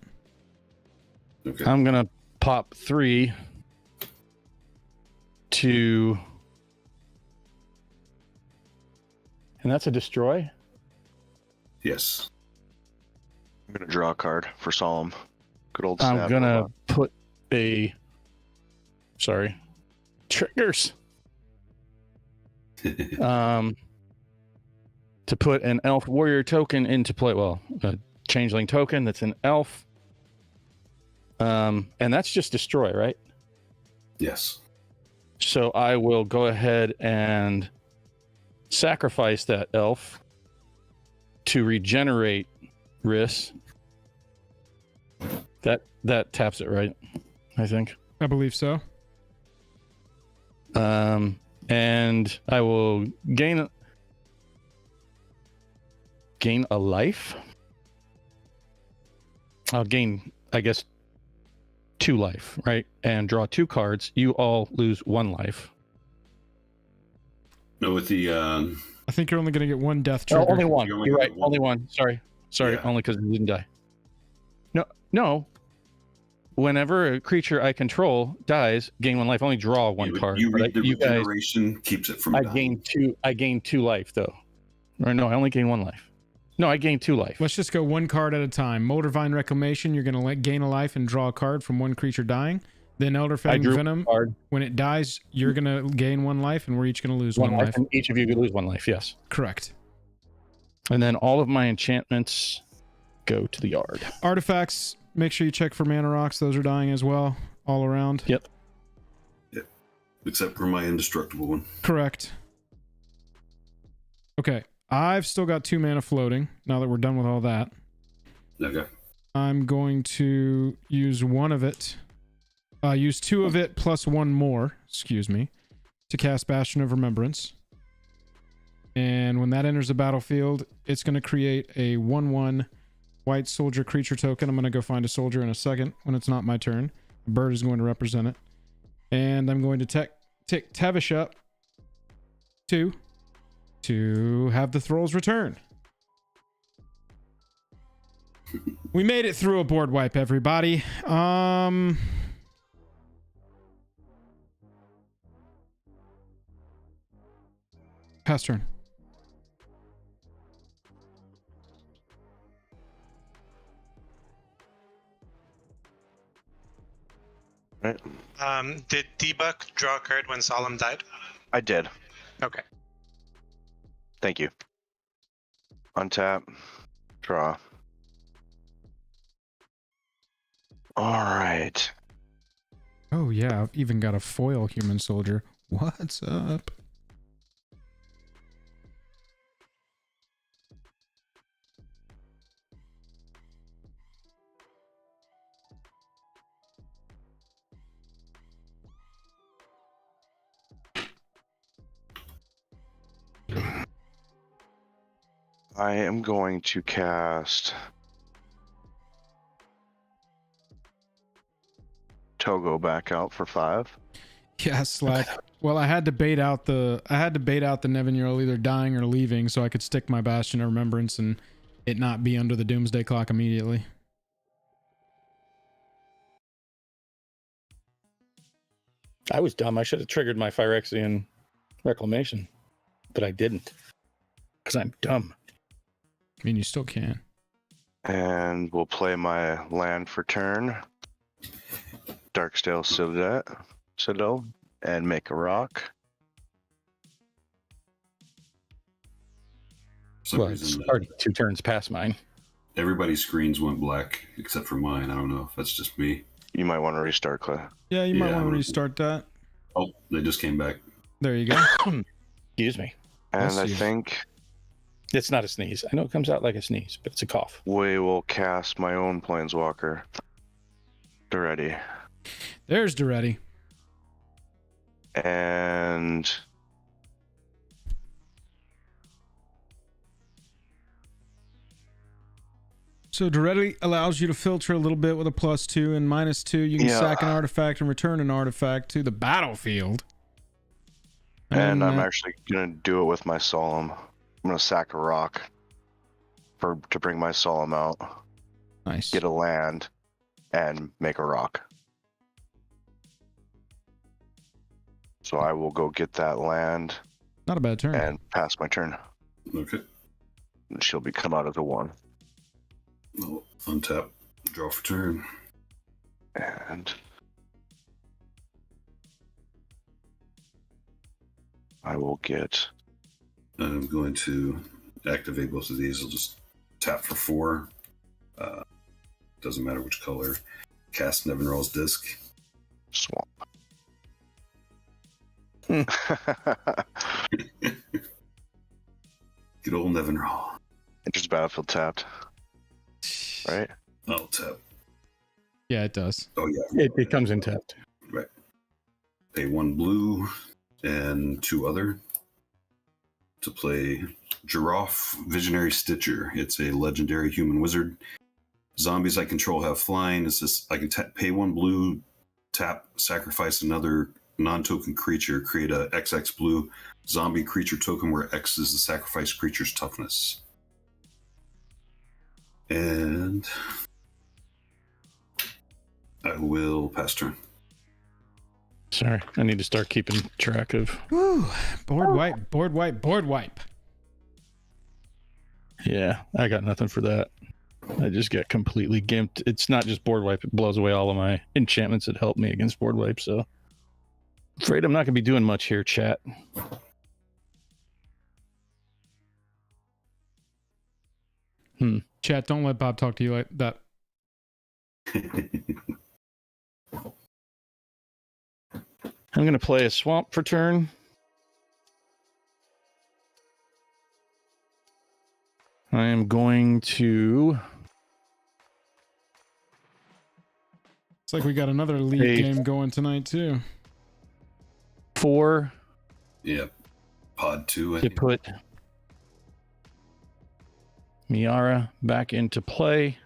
Okay. I'm gonna pop 3 to, and that's a destroy. Yes. I'm gonna draw a card for Solemn. Good old I'm snap. gonna put a, sorry, triggers. To put an elf warrior token into play. Well, a changeling token that's an elf. And that's just destroy, right? Yes. So I will go ahead and sacrifice that elf to regenerate Riss. That taps it, right? I think. I believe so. And I will gain a life. I'll gain, I guess, 2 life, right? And draw 2 cards. You all lose 1 life. No, with the I think you're only going to get 1 death Oh, trigger. only 1. You only You're get right. one. Only 1. Sorry, Yeah. only because he didn't die. No. Whenever a creature I control dies, gain 1 life. Only draw 1 card. You But read the you guys, regeneration keeps it from I dying. gain 2 life though. Or no, I only gain 1 life. No, I gain 2 life. Let's just go 1 card at a time. Moldervine Reclamation, you're going to gain a life and draw a card from 1 creature dying. Then Elderfang I drew Venom, a card. when it dies, you're going to gain 1 life, and we're each going to lose 1 life. And each of you could lose 1 life. Yes. Correct. And then all of my enchantments go to the yard. Artifacts, make sure you check for mana rocks. Those are dying as well, all around. Yep. Except for my indestructible one. Correct. Okay. I've still got 2 mana floating now that we're done with all that. Okay. I'm going to use 1 of it. Use 2 of it plus 1 more, excuse me, to cast Bastion of Remembrance. And when that enters the battlefield, it's going to create a 1/1 white soldier creature token. I'm going to go find a soldier in a second when it's not my turn. The bird is going to represent it. And I'm going to tick Tevesh up to have the Thralls return. We made it through a board wipe, everybody. Pass turn. Right. Did Debug draw a card when Solemn died? I did. Okay. Thank you. Untap. Draw. All right. Oh yeah, I've even got a foil human soldier. What's up? I am going to cast Toggo back out for 5. Yeah, Slack. Well, I had to bait out the Nevinyrral either dying or leaving so I could stick my Bastion of Remembrance and it not be under the Doomsday Clock immediately. I was dumb. I should have triggered my Phyrexian Reclamation, but I didn't because I'm dumb. I mean, you still can. And we'll play my land for turn. Darkstale Citadel, and make a rock. For some Well, it's reason, already 2 turns past mine. everybody's screens went black except for mine. I don't know if that's just me. You might want to restart, Clay. Yeah, you might Yeah, want to I'm- restart that. Oh, they just came back. There you go. Excuse me. And Bless I you. think It's not a sneeze. I know it comes out like a sneeze, but it's a cough. We will cast my own Planeswalker. They're ready. There's Duretti. And So Duretti allows you to filter a little bit with a +2 and -2. You can sack an artifact and return an artifact to the battlefield. And I'm actually going to do it with my Solemn. I'm going to sack a rock to bring my Solemn out. Nice. Get a land and make a rock. So I will go get that land Not a bad turn. and pass my turn. Okay. And she'll come out as a 1. I'll untap, draw for turn. And I will get... I'm going to activate both of these. I'll just tap for 4. Doesn't matter which color. Cast Nevinyrral's Disc. Swamp. Good old Nevinyrral. Enters battlefield tapped. Right? I'll tap. Yeah, it does. Oh, yeah. It comes in tapped. Right. Pay 1 blue and 2 other to play Giraffe Visionary Stitcher. It's a legendary human wizard. Zombies I control have flying. It's just I can pay 1 blue, tap, sacrifice another non-token creature, create a XX blue zombie creature token where X is the sacrificed creature's toughness. And I will pass turn. Sorry, I need to start keeping track of. Woo. Board wipe, board wipe, board wipe. Yeah, I got nothing for that. I just get completely gimped. It's not just board wipe, it blows away all of my enchantments that help me against board wipe, so afraid I'm not gonna be doing much here, chat. Chat, don't let Bob talk to you like that. I'm gonna play a swamp for turn. I am going to It's like we got another league Hey. game going tonight too. 4 Yep. Pod 2. I to think. put Miara back into play.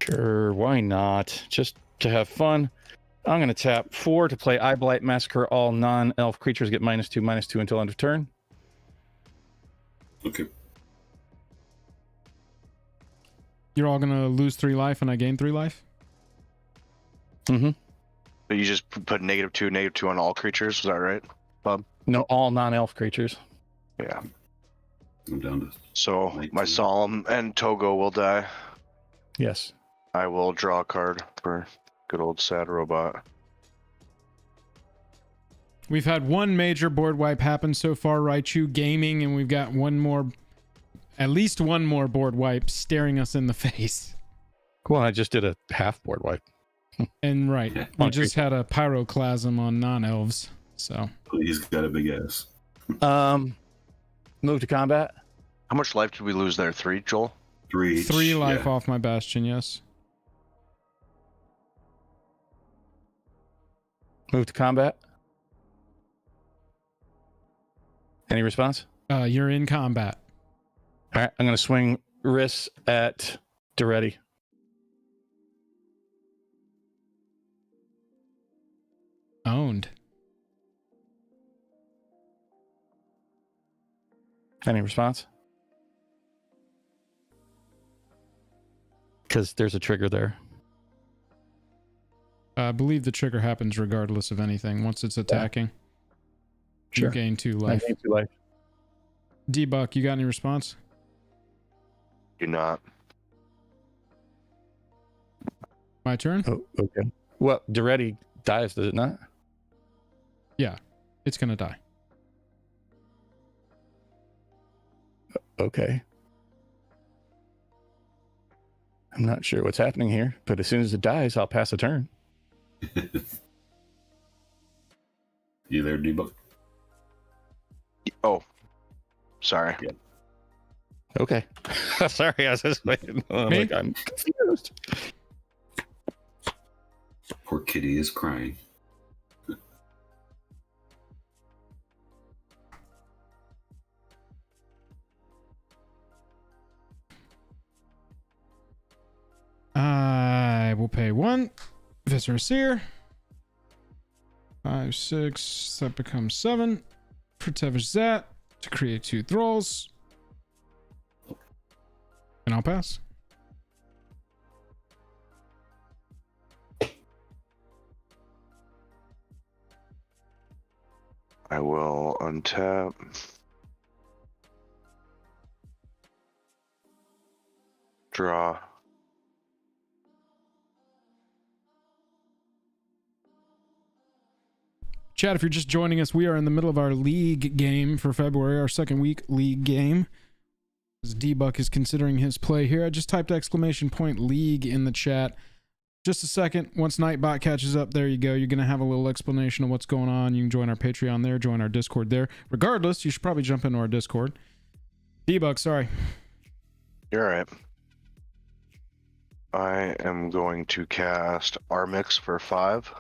Sure, why not? Just to have fun. I'm going to tap 4 to play Eye Blight Massacre. All non-elf creatures get -2/-2 until end of turn. Okay. You're all gonna lose 3 life and I gain 3 life? Mm-hmm. But you just put -2/-2 on all creatures, is that right, Bob? No, all non-elf creatures. Yeah. I'm down to So 19. my Solemn and Toggo will die. Yes. I will draw a card for good old sad robot. We've had one major board wipe happen so far, Raichu Gaming, and we've got at least one more board wipe staring us in the face. Well, I just did a half board wipe. And right, we just had a pyroclasm on non-elves, so. He's got a big ass. Move to combat. How much life did we lose there? 3, Joel? 3 each. 3 life Yeah. off my Bastion, yes. Move to combat. Any response? You're in combat. All right, I'm going to swing Riss at Duretti. Owned. Any response? Because there's a trigger there. I believe the trigger happens regardless of anything. Once it's attacking, Sure. you gain 2 I life. gain 2 life. D-Buck, you got any response? Do not. My turn? Oh, okay. Well, Duretti dies, does it not? Yeah, it's gonna die. okay. I'm not sure what's happening here, but as soon as it dies, I'll pass a turn. You there, Debug? Oh, sorry. Yeah. Okay. Sorry, I was just waiting. I'm confused. Poor kitty is crying. I will pay 1. Viscera Seer. 5, 6. That becomes 7. For Tevesh Zat to create 2 thralls. And I'll pass. I will untap. Draw. Chat, if you're just joining us, we are in the middle of our league game for February, our second week league game. As D-Buck is considering his play here, I just typed !league in the chat. Just a second. Once Nightbot catches up, there you go. You're going to have a little explanation of what's going on. You can join our Patreon there, join our Discord there. Regardless, you should probably jump into our Discord. D-Buck, sorry. You're all right. I am going to cast Armix for 5.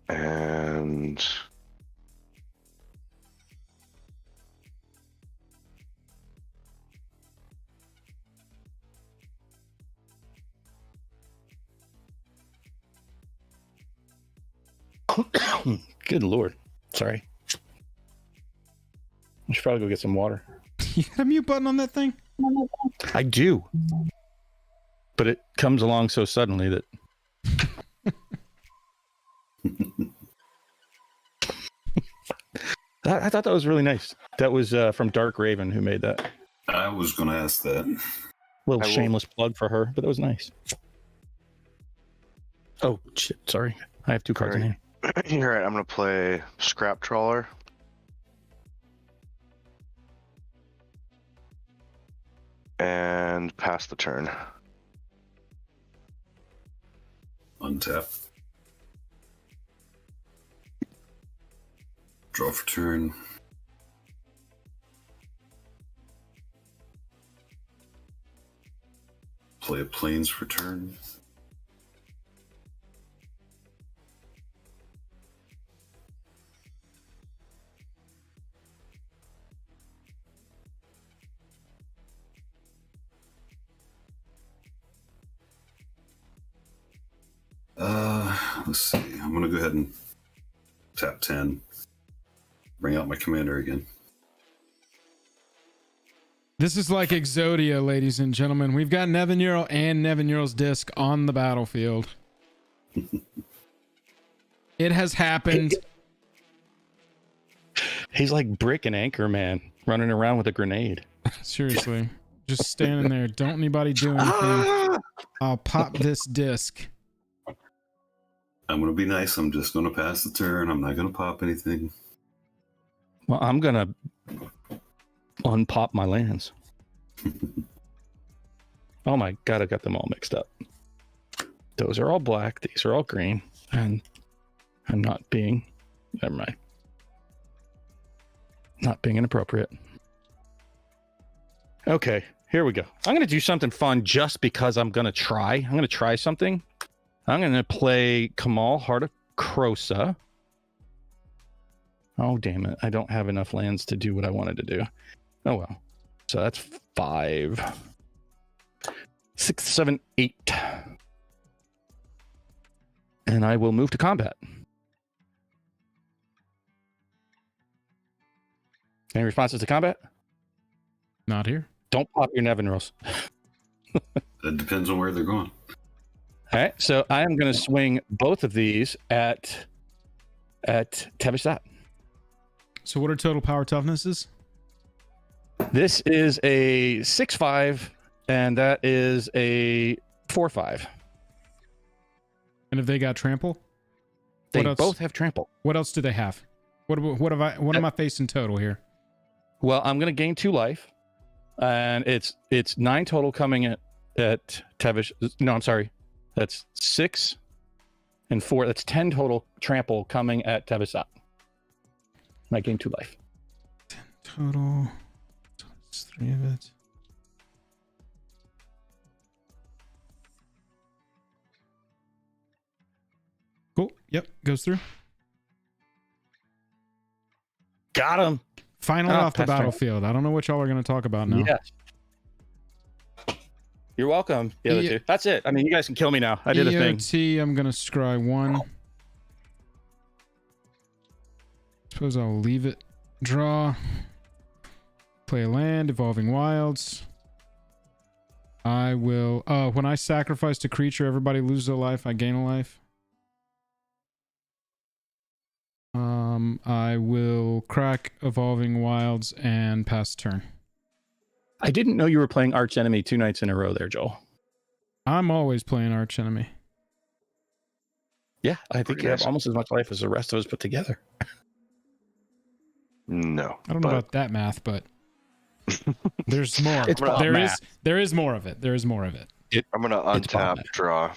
And Good Lord. Sorry. I should probably go get some water. You got a mute button on that thing? I do. But it comes along so suddenly that... I thought that was really nice. That was from Dark Raven who made that. I was going to ask that. Little shameless plug for her, but that was nice. Oh, shit. Sorry. I have 2 cards in hand. you're right. I'm going to play Scrap Trawler. And pass the turn. Untap. Draw for turn. Play a plains for turn. Let's see. I'm going to go ahead and tap 10. Bring out my commander again. This is like Exodia, ladies and gentlemen. We've got Nevinyrral and Nevinyrral's disc on the battlefield. It has happened. He's like Brick and Anchorman running around with a grenade. Seriously. Just standing there. Don't anybody do anything. I'll pop this disc. I'm going to be nice. I'm just going to pass the turn. I'm not going to pop anything. Well, I'm going to unpop my lands. Oh my God, I got them all mixed up. Those are all black. These are all green. And I'm not being... Never mind. Not being inappropriate. Okay, here we go. I'm going to do something fun just because I'm going to try. I'm going to try something. I'm going to play Kamal, Heart of Krosa. Oh, damn it. I don't have enough lands to do what I wanted to do. Oh, well. So that's 5, 6, 7, 8. And I will move to combat. Any responses to combat? Not here. Don't pop your Nevinyrrals. It depends on where they're going. All right, so I am going to swing both of these at Tevesh Zat. So what are total power toughnesses? This is a 6/5, and that is a 4/5. And if they got trample? They What else? both have trample. What else do they have? What am I facing total here? Well, I'm going to gain 2 life, and it's 9 total coming at Tevesh. No, I'm sorry, that's 6 and 4. That's 10 total trample coming at Tevesh. And I gain 2 life. 10 total. It's 3 of it. Cool. Yep, goes through. Got him. Finally Oh, off the pass turn. battlefield. I don't know what y'all are going to talk about now. Yes. You're welcome. The other 2. That's it. I mean, you guys can kill me now. I did a thing. EOT, I'm going to scry 1. Suppose I'll leave it. Draw. Play a land, Evolving Wilds. I will... when I sacrifice a creature, everybody loses a life. I gain a life. I will crack Evolving Wilds and pass turn. I didn't know you were playing Arch Enemy 2 nights in a row there, Joel. I'm always playing Arch Enemy. Yeah, I think Pretty you have nice. almost as much life as the rest of us put together. No. I don't know about that math, but there's more. It's about math. There is more of it. There is more of it. I'm going to It's untap, fine. draw.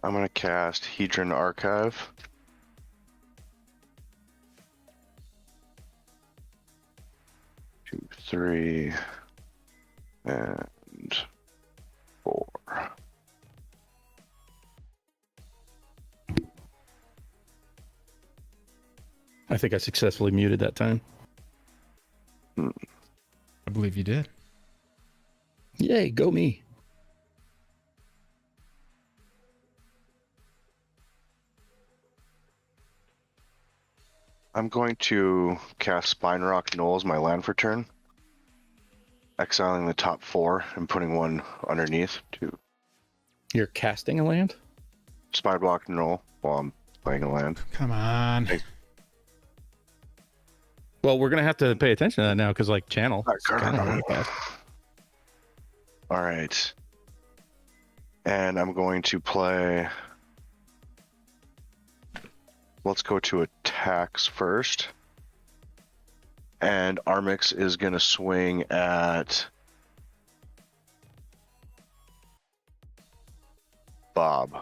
I'm going to cast Hedron Archive. Two, 3, and 4. I think I successfully muted that time. I believe you did. Yay, go me. I'm going to cast Spine Rock Knolls, my land for turn. Exiling the top 4 and putting 1 underneath to You're casting a land? Spine Block Knoll while I'm playing a land. Come on. Hey. Well, we're going to have to pay attention to that now because, like, channel. It's kinda hard to cast. All right. And I'm going to play... Let's go to attacks first. And Armix is going to swing at Bob.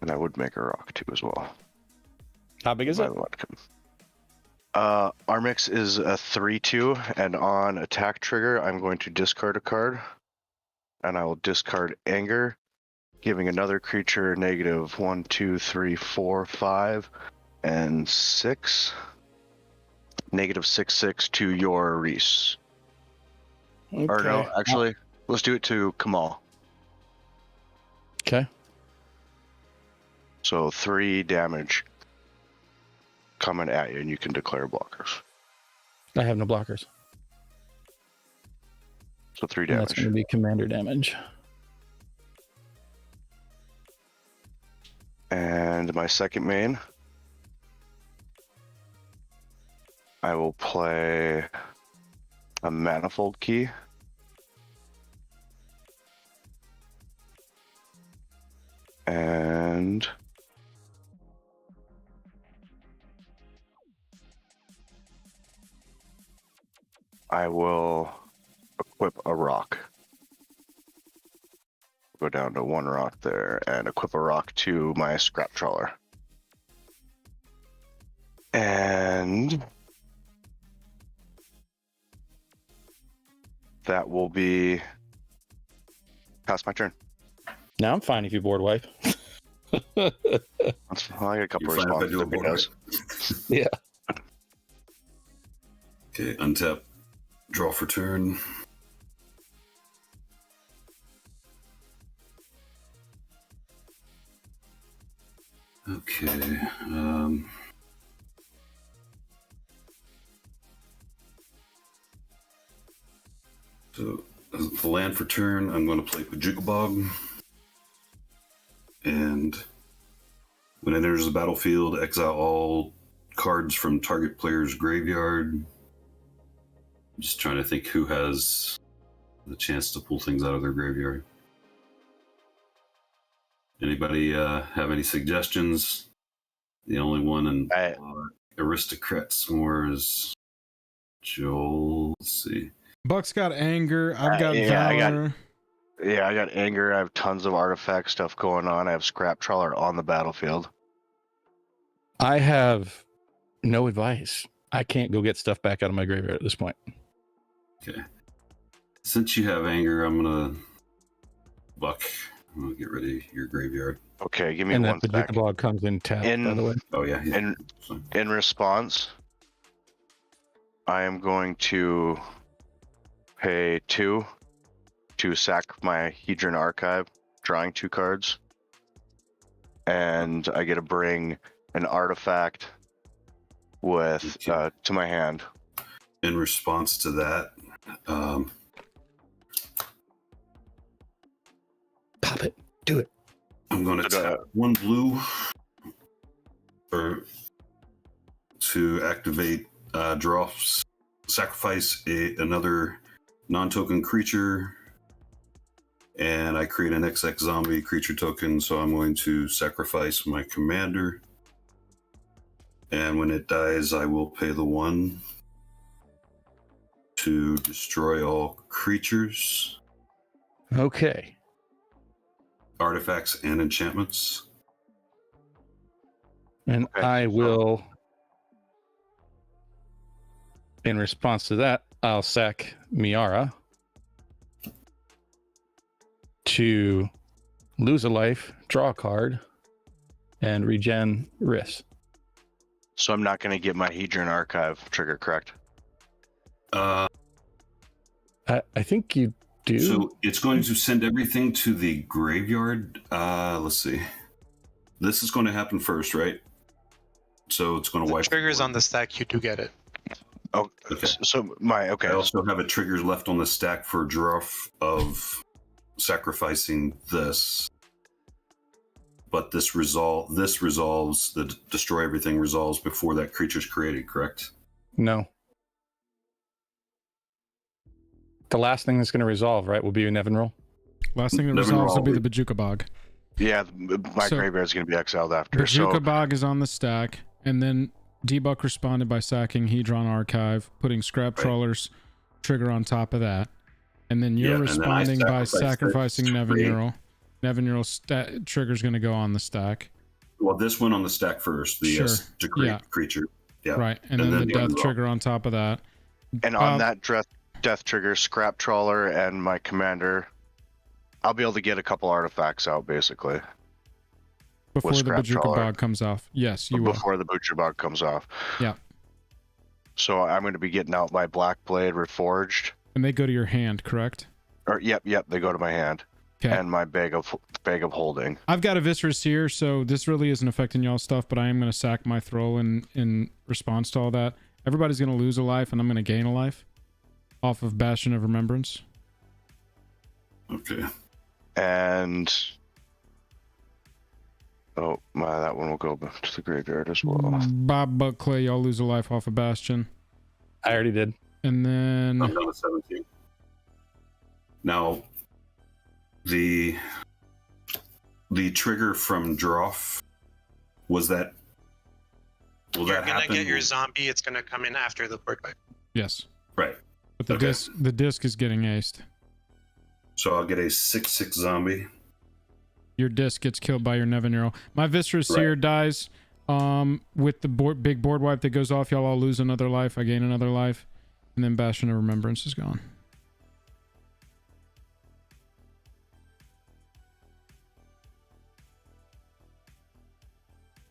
And I would make a rock too as well. How big is it? Armix is a 3/2, and on attack trigger, I'm going to discard a card. And I will discard Anger, giving another creature negative 1, 2, 3, 4, 5, and 6. Negative 6, 6 to your Reese. Or no, actually, let's do it to Kamal. Okay. So 3 damage coming at you, and you can declare blockers. I have no blockers. So 3 And that's damage. going to be commander damage. And my second main, I will play a Manifold Key. And I will equip a rock. Go down to 1 rock there and equip a rock to my scrap trawler. And that will be past my turn. Now I'm fine if you board wipe. That's, I got a couple You're fine if I responses. do a If he board does. Yeah. Okay, untap, draw for turn. Okay. So, the land for turn, I'm going to play Pajuka Bog. And when it enters the battlefield, exile all cards from target player's graveyard. I'm just trying to think who has the chance to pull things out of their graveyard. Anybody have any suggestions? The only one in Aristocrats more is Joel. Let's see. Buck's got anger. I've got yeah, valor. I got anger. I have tons of artifact stuff going on. I have scrap trawler on the battlefield. I have no advice. I can't go get stuff back out of my graveyard at this point. Okay. Since you have anger, I'm gonna get rid of your graveyard. Okay, give me And one that second. Pajuka Bog comes in tapped, by the way. Oh yeah. In response, I am going to pay 2 to sack my Hedron Archive, drawing 2 cards. And I get to bring an artifact with to my hand. In response to that, Pop it. Do it. I'm going to tap 1 blue to activate sacrifice another non-token creature, and I create an XX zombie creature token, so I'm going to sacrifice my commander, and when it dies, I will pay the 1 to destroy all creatures, Okay. artifacts, and enchantments. And Okay, I will, in response to that, I'll sack Miara to lose a life, draw a card, and regen Riss. So I'm not going to get my Hedron Archive trigger, correct? Uh, I think you do. So it's going to send everything to the graveyard. Let's see. This is going to happen first, right? So it's going to The wipe. triggers on the stack, you do get it. Oh, Okay. So I also have a triggers left on the stack for draw of sacrificing this. But this resolves the destroy everything resolves before that creature's created, correct? No. The last thing that's going to resolve, right, will be a Nevinyrral. Last thing that Nevinyrral resolves will be will- the Bajuka Bog. yeah, my So- graveyard's going to be exiled after. Bajuka So Bog is on the stack, and then Debuck responded by sacking Hedron Archive, putting Scrap Right. Trawler's trigger on top of that, and then you're Yeah, and then I responding by sacrifice sacrificing this to create- Nevinyrral. Nevinyrral trigger's going to go on the stack, Well, this went on the stack first. The Sure. to create Yeah. creature. Yeah. right? And And then then the the death resolve. trigger on top of that. and on Bob- that death trigger, scrap trawler and my commander, I'll be able to get a couple artifacts out basically Before the Scrap Bajuka Trawler. Bog comes off. Yes, you will. before the Butcher Bog comes off. Yeah. So I'm going to be getting out my Black Blade Reforged. And they go to your hand, correct? Or yep, they go to my hand. Okay. And my bag of holding. I've got a Viscerous here, so this really isn't affecting y'all's stuff, but I am going to sack my Thrall in response to all that. Everybody's going to lose a life, and I'm going to gain a life off of Bastion of Remembrance. Okay. And that one will go back to the graveyard as well. Bob, Buck, Clay, y'all lose a life off of Bastion. I already did. And then... I'm down to 17. Now, the trigger from Droff, was that... Will You're that gonna happen? get your zombie. It's gonna come in after the board wipe. Yes. Right. But the Okay. disc is getting aced. So I'll get a 6/6 zombie. Your disc gets killed by your Nevinyrral. My Viscerous Right. Seer dies with the big board wipe that goes off. Y'all all lose another life. I gain another life. And then Bastion of Remembrance is gone.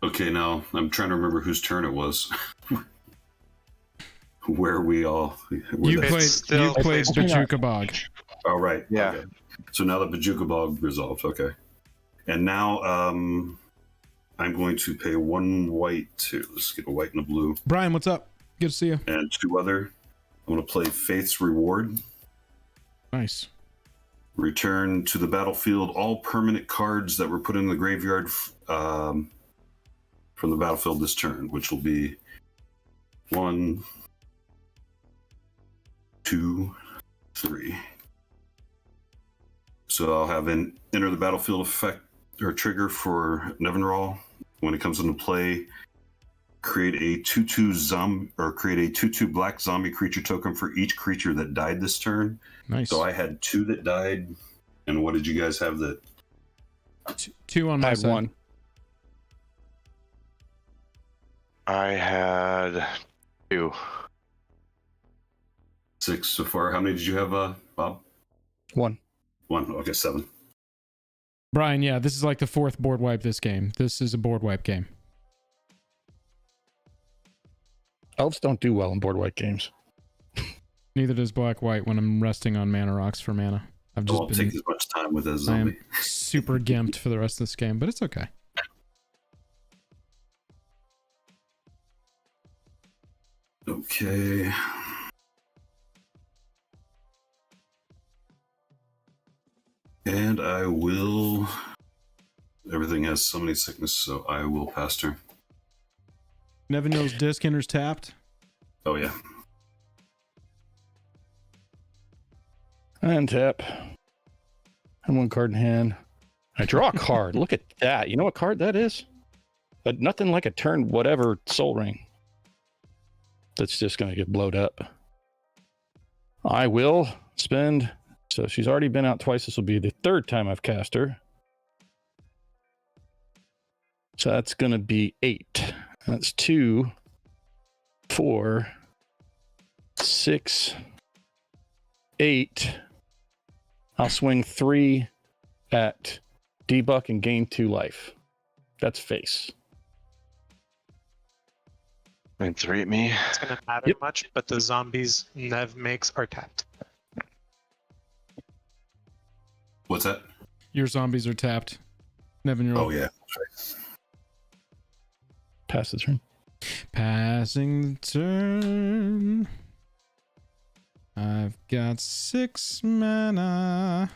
Okay, now I'm trying to remember whose turn it was. Where we all... where You that- played Bajuka Bog. Oh, right. Yeah. Okay. So now the Bajuka Bog resolved. Okay. And now I'm going to pay 1 white to... Let's get a white and a blue. Brian, what's up? Good to see you. And 2 other. I'm going to play Faith's Reward. Nice. Return to the battlefield all permanent cards that were put in the graveyard from the battlefield this turn, which will be 1, 2, 3. So I'll have an enter the battlefield effect or trigger for Nevinyrral. When it comes into play, create a 2/2 zombie or create a 2/2 black zombie creature token for each creature that died this turn. Nice. So I had 2 that died. And what did you guys have that? 2 on my I had side. 1. I had 2. 6 so far. How many did you have, Bob? 1. 1. Okay, 7. Brian, yeah, this is like the 4th board wipe this game. This is a board wipe game. Elves don't do well in board wipe games. Neither does black white when I'm resting on mana rocks for mana. I've I just won't been take as much time with as I zombie. am super gimped for the rest of this game, but it's okay. Okay. And I will. Everything has summoning sickness, so I will pass turn. Nevinyrral's disc enters tapped. Oh, yeah. And tap. And 1 card in hand. I draw a card. Look at that. You know what card that is? But nothing like a turn whatever Soul Ring. That's just going to get blowed up. I will spend. So she's already been out twice. This will be the 3rd time I've cast her. So that's going to be 8. That's 2, 4, 6, 8. I'll swing 3 at debuck and gain 2 life. That's face. And 3 at me. It's gonna matter Yep. much, but the zombies Nev makes are tapped. What's that? Your zombies are tapped. Nevinyrral. Oh, yeah. Pass the turn. Passing the turn. I've got 6 mana.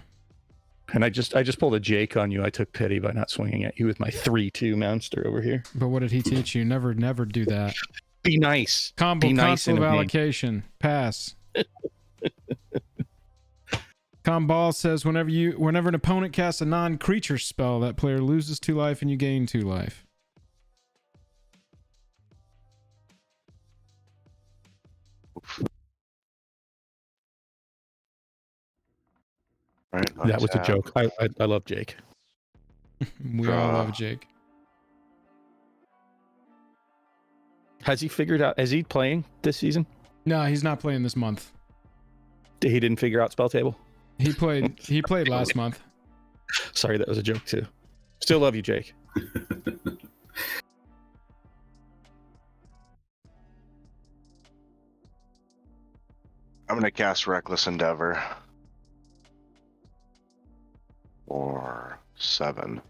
And I just pulled a Jake on you. I took pity by not swinging at you with my 3/2 monster over here. But what did he teach you? Never do that. Be nice. Combo Be nice console in of a game. allocation. Pass. Comball says whenever an opponent casts a non-creature spell, that player loses 2 life and you gain 2 life. Right, That was a untap. joke. I love Jake. We all love Jake. Has he figured out? Is he playing this season? No, he's not playing this month. He didn't figure out Spelltable? He played last month. Sorry, that was a joke too. Still love you, Jake. I'm gonna cast Reckless Endeavor. 4, 7.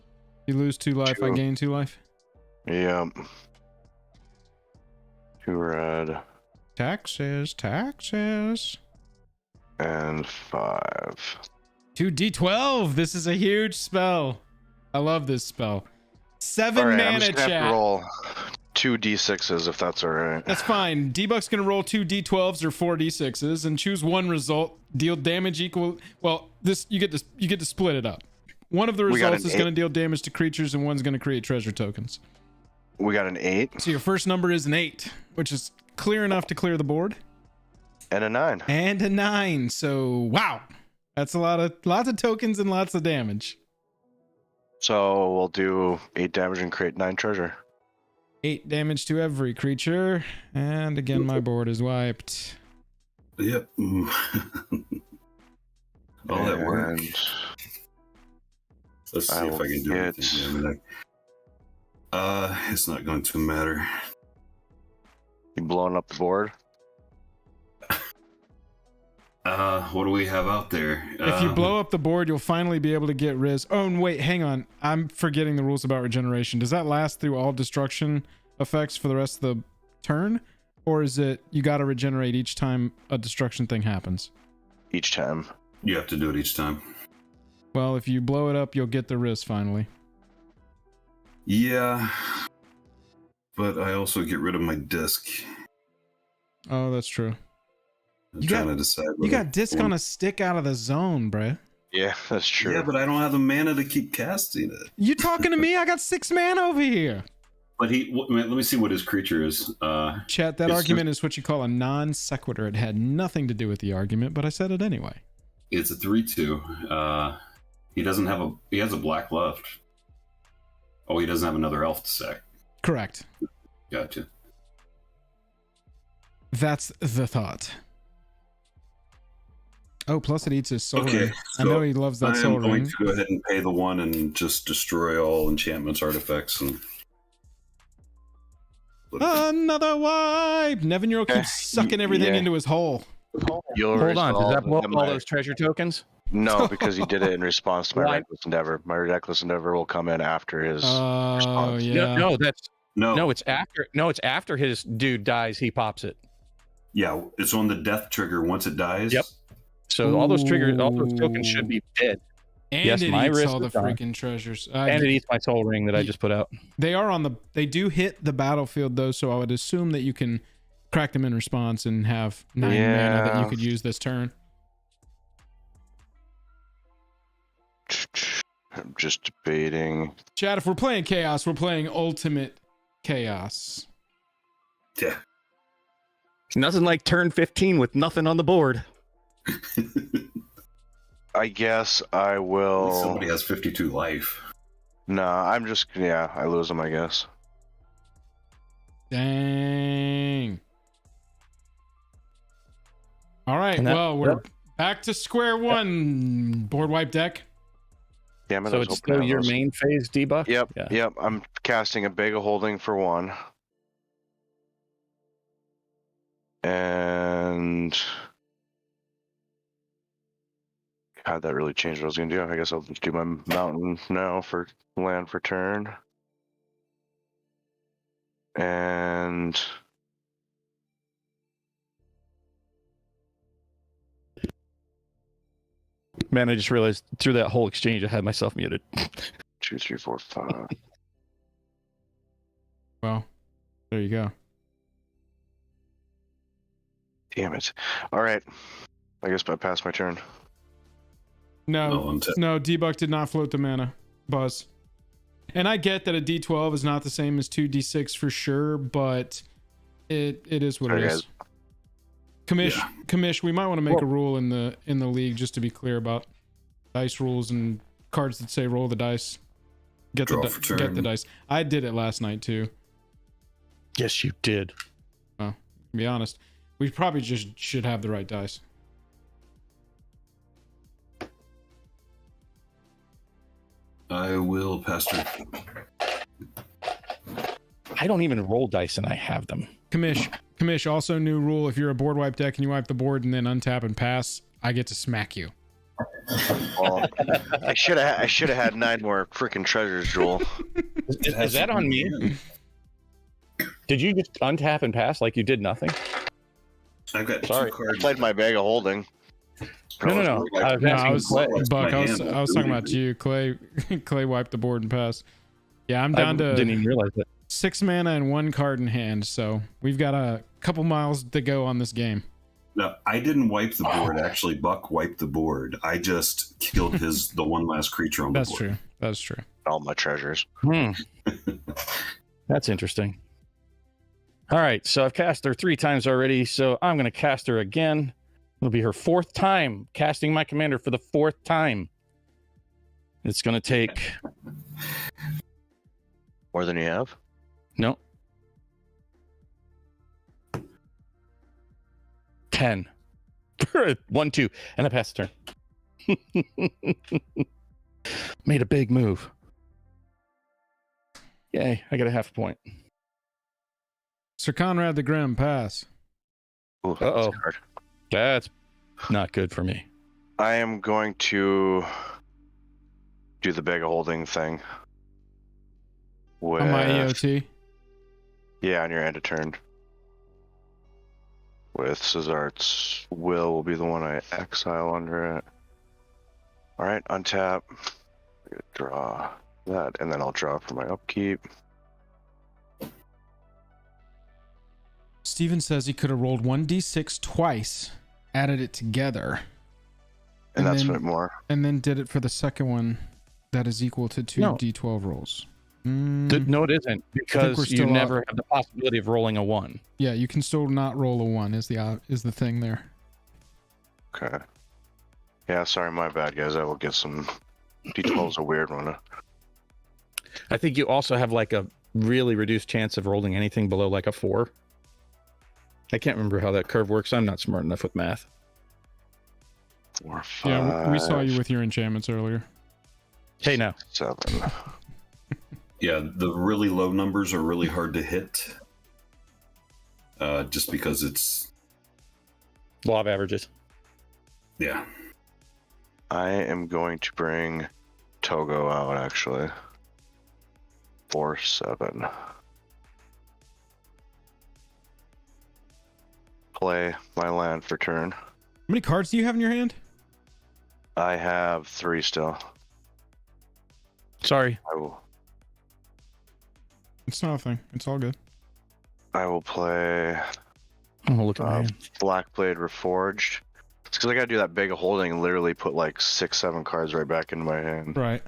You lose 2 life, I 2. gain 2 life. Yep. 2 red Taxes. and 5. 2d12. This is a huge spell. I love this spell. 7 All right, I'm mana, just gonna have chat. to roll 2 d6s if that's all right. That's fine. D-Buck's gonna roll 2 d12s or 4 d6s and choose one result. Deal damage equal. Well, this you get to split it up. One of the We got results an is gonna deal damage to creatures, and one's gonna create treasure tokens. We got an 8 So your first number is an 8, which is clear enough to clear the board, and a 9. and a 9. So wow, that's lots of tokens and lots of damage. So we'll do 8 damage and create 9 treasure. 8 damage to every creature, and again my board is wiped. Yep. All that work. And Let's see I if I will can do get- anything. Yeah, it's not going to matter. you blowing up the board? What do we have out there? If you blow up the board, you'll finally be able to get Riz. Oh, and wait, hang on. I'm forgetting the rules about regeneration. Does that last through all destruction effects for the rest of the turn? Or is it you got to regenerate each time a destruction thing happens? Each time. You have to do it each time. Well, if you blow it up, you'll get the wrist finally. Yeah. But I also get rid of my disc. Oh, that's true. I'm You trying got- to decide. You whether- got disc on a stick out of the zone, bruh. Yeah, that's true. Yeah, but I don't have the mana to keep casting it. You talking to me? I got 6 mana over here. But let me see what his creature is. Chat, that It's argument is what you call a non sequitur. It had nothing to do with the argument, but I said it anyway. It's a 3/2. He doesn't have he has a black left. Oh, he doesn't have another elf to sack. Correct. Gotcha. That's the thought. Oh, plus it eats his soul Okay, ring. I know he loves that I soul am going ring. to go ahead and pay the 1 and just destroy all enchantments, artifacts, and. Another wipe! Nevinyrral keeps sucking everything Yeah. into his hole. You'll Hold on, does resolve that blow up them all by- those treasure tokens? No, because he did it in response to my Why? reckless endeavor. My reckless endeavor will come in after his Oh, response. yeah. No, that's No, no, it's after. No, it's after his dude dies. He pops it. yeah, it's on the death trigger once it dies. Yep. So all those triggers, all those tokens should be dead. And Yes, it my eats wrist all the is gone. freaking treasures. And it eats my soul ring that I just put out. They do hit the battlefield though, so I would assume that you can crack them in response and have 9 mana that you Yeah. could use this turn. I'm just debating. Chad, if we're playing chaos, we're playing ultimate chaos. Yeah. Nothing like turn 15 with nothing on the board. I guess I will. Somebody has 52 life. Nah, I'm just. Yeah, I lose him, I guess. Dang. All right, And that- well, we're back to square one. Board wipe deck. Damn it. I So was it's hoping to still have your those. main phase debuff? Yep, Yeah. yep. I'm casting a bag of holding for 1. And God, that really changed what I was gonna do. I guess I'll just do my mountain now for land for turn. And Man, I just realized through that whole exchange I had myself muted. 2, 3, 4, 5. Well, there you go. Damn it. All right. I guess I passed my turn. No, Debuck did not float the mana. Buzz. And I get that a D12 is not the same as 2D6 for sure, but it is what it Okay. is. Commish, we might want to make a rule in the league just to be clear about dice rules and cards that say roll the dice. Get Draw for the turn. dice. I did it last night too. Yes, you did. To be honest, we probably just should have the right dice. I will pass turn. I don't even roll dice and I have them. Commish, also new rule: if you're a board wipe deck and you wipe the board and then untap and pass, I get to smack you. Well, I should have had 9 more freaking treasures, Joel. Is that on me? Did you just untap and pass like you did nothing? I've got Sorry. 2 cards. Played my bag of holding. No. I was No, asking Clay. Buck. my I was hand. talking about you, Clay. Clay wiped the board and passed. Yeah, I'm down I didn't to even realize it. 6 mana and 1 card in hand, so we've got a couple miles to go on this game. No, I didn't wipe the board. Actually, Buck wiped the board. I just killed the one last creature on the That's board. true. That's true. All my treasures. That's interesting. All right, so I've cast her 3 times already, so I'm going to cast her again. It'll be her 4th time casting my commander for the 4th time. It's going to take More than you have? no 10. 1, 2, and I pass the turn. Made a big move. Yay, I got a half a point. Sir Conrad the Grim, pass. Ooh, Uh-oh. that's a card. That's not good for me. I am going to do the bag of holding thing. With, On my EOT. Yeah, on your end of turn. With Cesart's will be the one I exile under it. All right, untap. Draw that, and then I'll draw for my upkeep. Steven says he could have rolled 1d6 twice, added it together, And that's then- what more. and then did it for the second one. That is equal to 2 No. d12 rolls. No, it isn't, we're because you still never have the possibility of rolling a 1. Yeah, you can still not roll a 1 is the thing there. Okay. Yeah, sorry, my bad, guys. I will get some. D12's a weird one. I think you also have like a really reduced chance of rolling anything below like a 4. I can't remember how that curve works. I'm not smart enough with math. 4, 5. Yeah, we saw you with your enchantments earlier. Hey, now. 7. Yeah, the really low numbers are really hard to hit. Just because it's Law of averages. yeah. I am going to bring Toggo out actually. 4, 7. Play my land for turn. How many cards do you have in your hand? I have 3 still. Sorry. It's not a thing. It's all good. I will play Oh, look at my Blackblade Reforged. It's because I gotta do that big holding and literally put like 6, 7 cards right back into my hand. Right.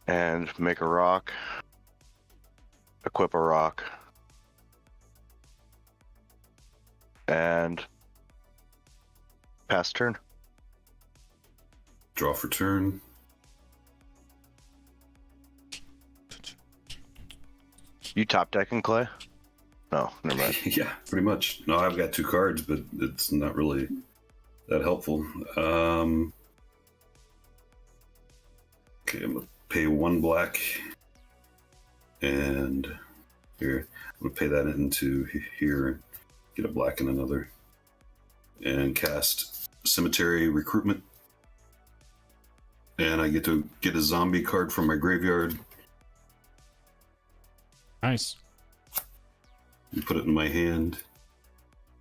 And make a rock. Equip a rock. And pass turn. Draw for turn. You top decking, Clay? No, never mind. Yeah, pretty much. No, I've got 2 cards, but it's not really that helpful. Okay, I'm gonna pay 1 black, and here I'm gonna pay that into here, get a black and another, and cast Cemetery Recruitment, and I get to get a zombie card from my graveyard. Nice. You put it in my hand,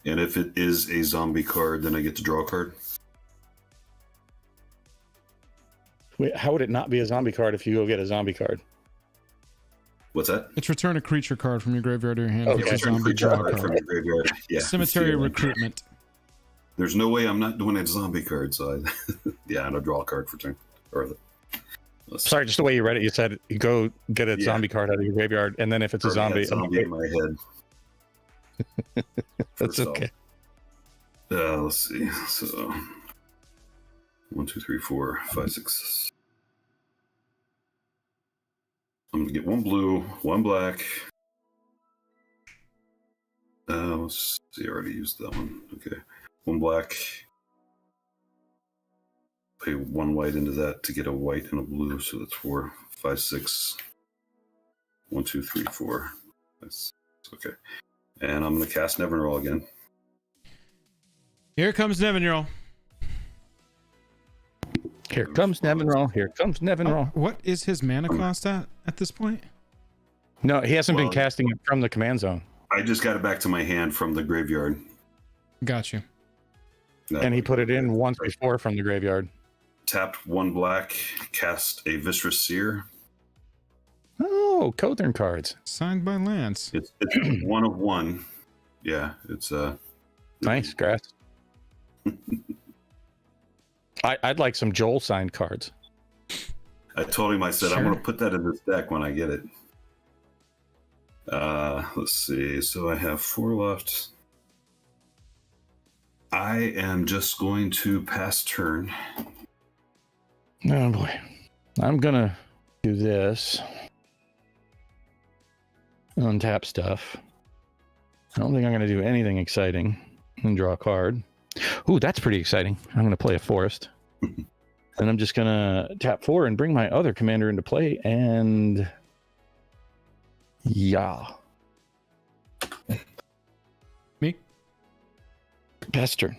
and if it is a zombie card, then I get to draw a card. Wait, how would it not be a zombie card if you go get a zombie card? What's that? It's return a creature card from your graveyard to your hand. Okay. If it's a zombie Creature draw card from card. the graveyard. Yeah. Cemetery Yeah. Recruitment. There's no way I'm not doing a zombie card, so I, yeah, and I'll draw a card for turn. Sorry, just the way you read it, you said you go get a Yeah. zombie card out of your graveyard, and then if it's a Already zombie, had zombie in my head. that's First okay. Let's see. So 1, 2, 3, 4, 5, 6. I'm gonna get 1 blue, 1 black. Let's see. I already used that one. Okay, 1 black. Pay 1 white into that to get a white and a blue, so that's 4, 5, 6. 1, 2, 3, 4. That's okay. And I'm gonna cast Nevinyrral again. Here comes Nevinyrral. Here comes Nevinyrral. Here comes Nevinyrral. What is his mana cost at this point? No, he hasn't been Well- casting it from the command zone, I just got it back to my hand from the graveyard. Got you. and he put it in once before from the graveyard. Tapped 1 black, cast a Viscerous Seer. Oh, Kothern cards. Signed by Lance. It's 1 of 1. Yeah, it's Nice, grass. I'd like some Joel signed cards. I told him, I said, I'm Sure. going to put that in this deck when I get it. Let's see. So I have 4 left. I am just going to pass turn. Oh boy. I'm gonna do this. Untap stuff. I don't think I'm gonna do anything exciting. And draw a card. Ooh, that's pretty exciting. I'm gonna play a forest. And I'm just gonna tap 4 and bring my other commander into play, and yeah. Me? Pass turn.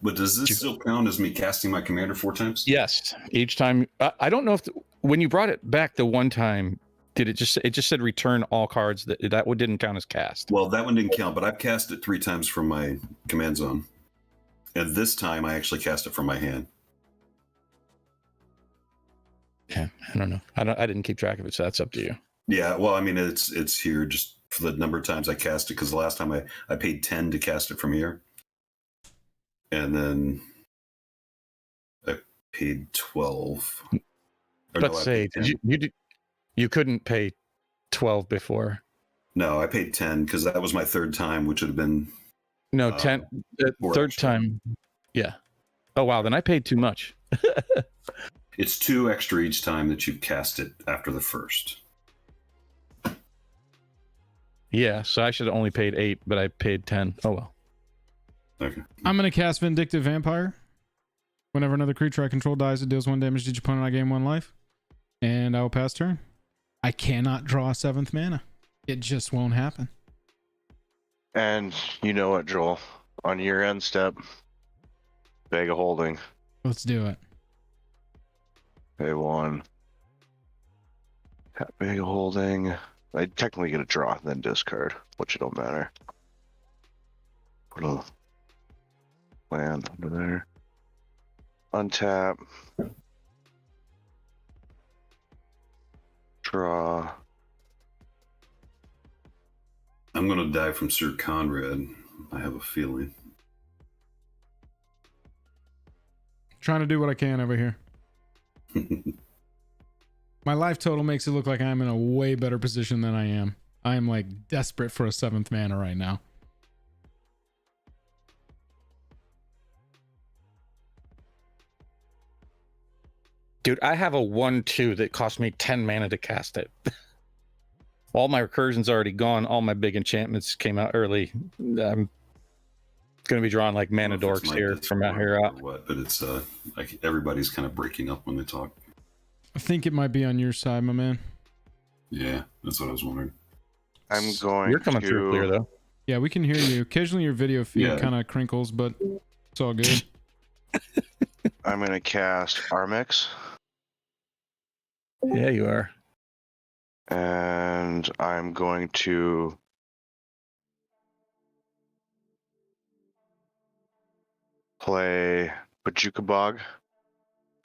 But does this still count as me casting my commander 4 times? Yes. Each time. I don't know if when you brought it back the one time, did it just said return all cards that didn't count as cast. Well, that one didn't count, but I've cast it 3 times from my command zone. And this time I actually cast it from my hand. Yeah, I don't know. I didn't keep track of it, so that's up to you. Yeah, well, I mean, it's here just for the number of times I cast it, because the last time I paid 10 to cast it from here. And then I paid 12. Let's say you couldn't pay 12 before. No, I paid 10 because that was my third time, which would have been 10. Third extra. time. Yeah. Oh wow, then I paid too much. It's 2 extra each time that you cast it after the first. Yeah, so I should have only paid 8, but I paid 10. Oh well. Okay. I'm going to cast Vindictive Vampire. Whenever another creature I control dies, it deals 1 damage to each opponent. I gain 1 life. And I will pass turn. I cannot draw a 7th mana. It just won't happen. And you know what, Joel? On your end step, bag of holding. Let's do it. Pay 1. Bag of holding. I technically get a draw, then discard, which it don't matter. Put a land under there. Untap. Draw. I'm going to die from Sir Conrad. I have a feeling. Trying to do what I can over here. My life total makes it look like I'm in a way better position than I am. I am like desperate for a 7th mana right now. Dude, I have a 1/2 that cost me 10 mana to cast it. All my recursion's already gone. All my big enchantments came out early. I'm going to be drawing like mana dorks here from out here out. What? But it's like everybody's kind of breaking up when they talk. I think it might be on your side, my man. Yeah, that's what I was wondering. I'm going You're coming through clear though. Yeah, we can hear you. Occasionally your video feed kind of crinkles, but it's all good. I'm going to cast Armix. Yeah, you are. And I'm going to play Bajuka Bog,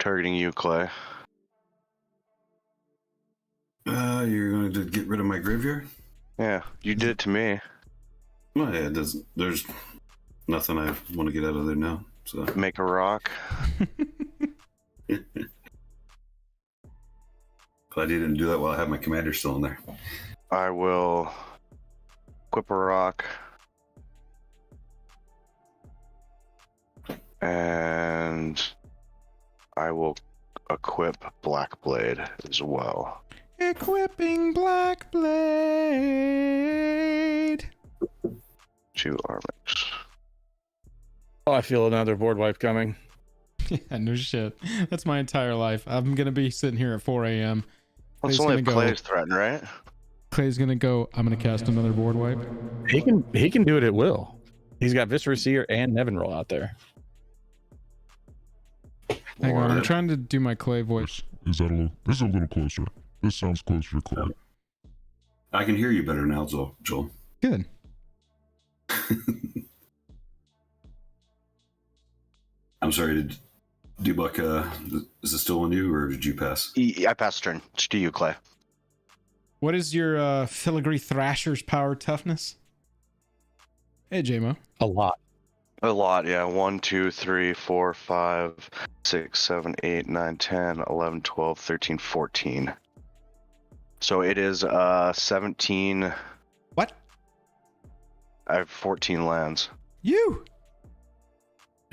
targeting you, Clay. You're going to get rid of my graveyard? Yeah, you did it to me. Well, yeah, it doesn't. There's nothing I want to get out of there now. So Make a rock. glad you didn't do that while I have my commander still in there. I will equip a rock. And I will equip Black Blade as well. Equipping Black Blade. 2 Armix. Oh, I feel another board wipe coming. Yeah, no shit. That's my entire life. I'm going to be sitting here at 4 a.m. It's only if Clay's threatened, right? Clay's going to go, I'm going to cast another board wipe. He can do it at will. He's got Viscera Seer and Nevinyrral out there. Hang on, I'm trying to do my Clay voice. Is that a little? This is a little closer. This sounds closer to Clay. I can hear you better now, Joel. Good. I'm sorry, did Debuck, is it still on you, or did you pass? I passed turn. It's to you, Clay. What is your Filigree Thrasher's power toughness? Hey, JMO. A lot. A lot, yeah. 1, 2, 3, 4, 5, 6, 7, 8, 9, 10, 11, 12, 13, 14. So it is 17. What? I have 14 lands. You!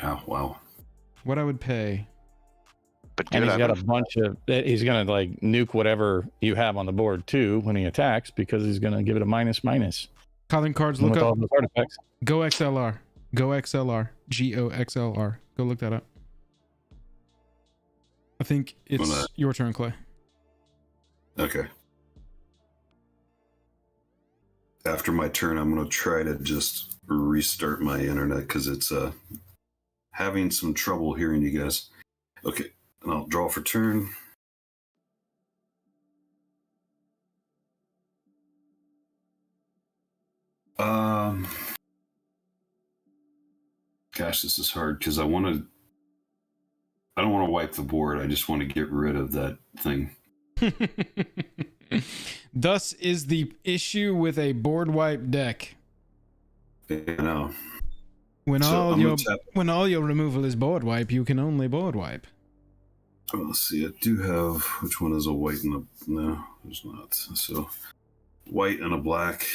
Oh, wow. What I would pay. But And dude, he's got a bunch of. He's gonna like nuke whatever you have on the board too when he attacks because he's gonna give it a minus. Calling cards, With look all up. those artifacts. Go XLR. Go XLR. GOXLR. Go look that up. I think it's your turn, Clay. Okay. After my turn, I'm going to try to just restart my internet because it's having some trouble hearing you guys. Okay, and I'll draw for turn. God, Gosh, this is hard because I don't want to wipe the board. I just want to get rid of that thing. Thus is the issue with a board wipe deck. You know. When So when all your removal is board wipe, you can only board wipe. Oh, let's see. I do have, which one is a white and a, no, there's not. So white and a black,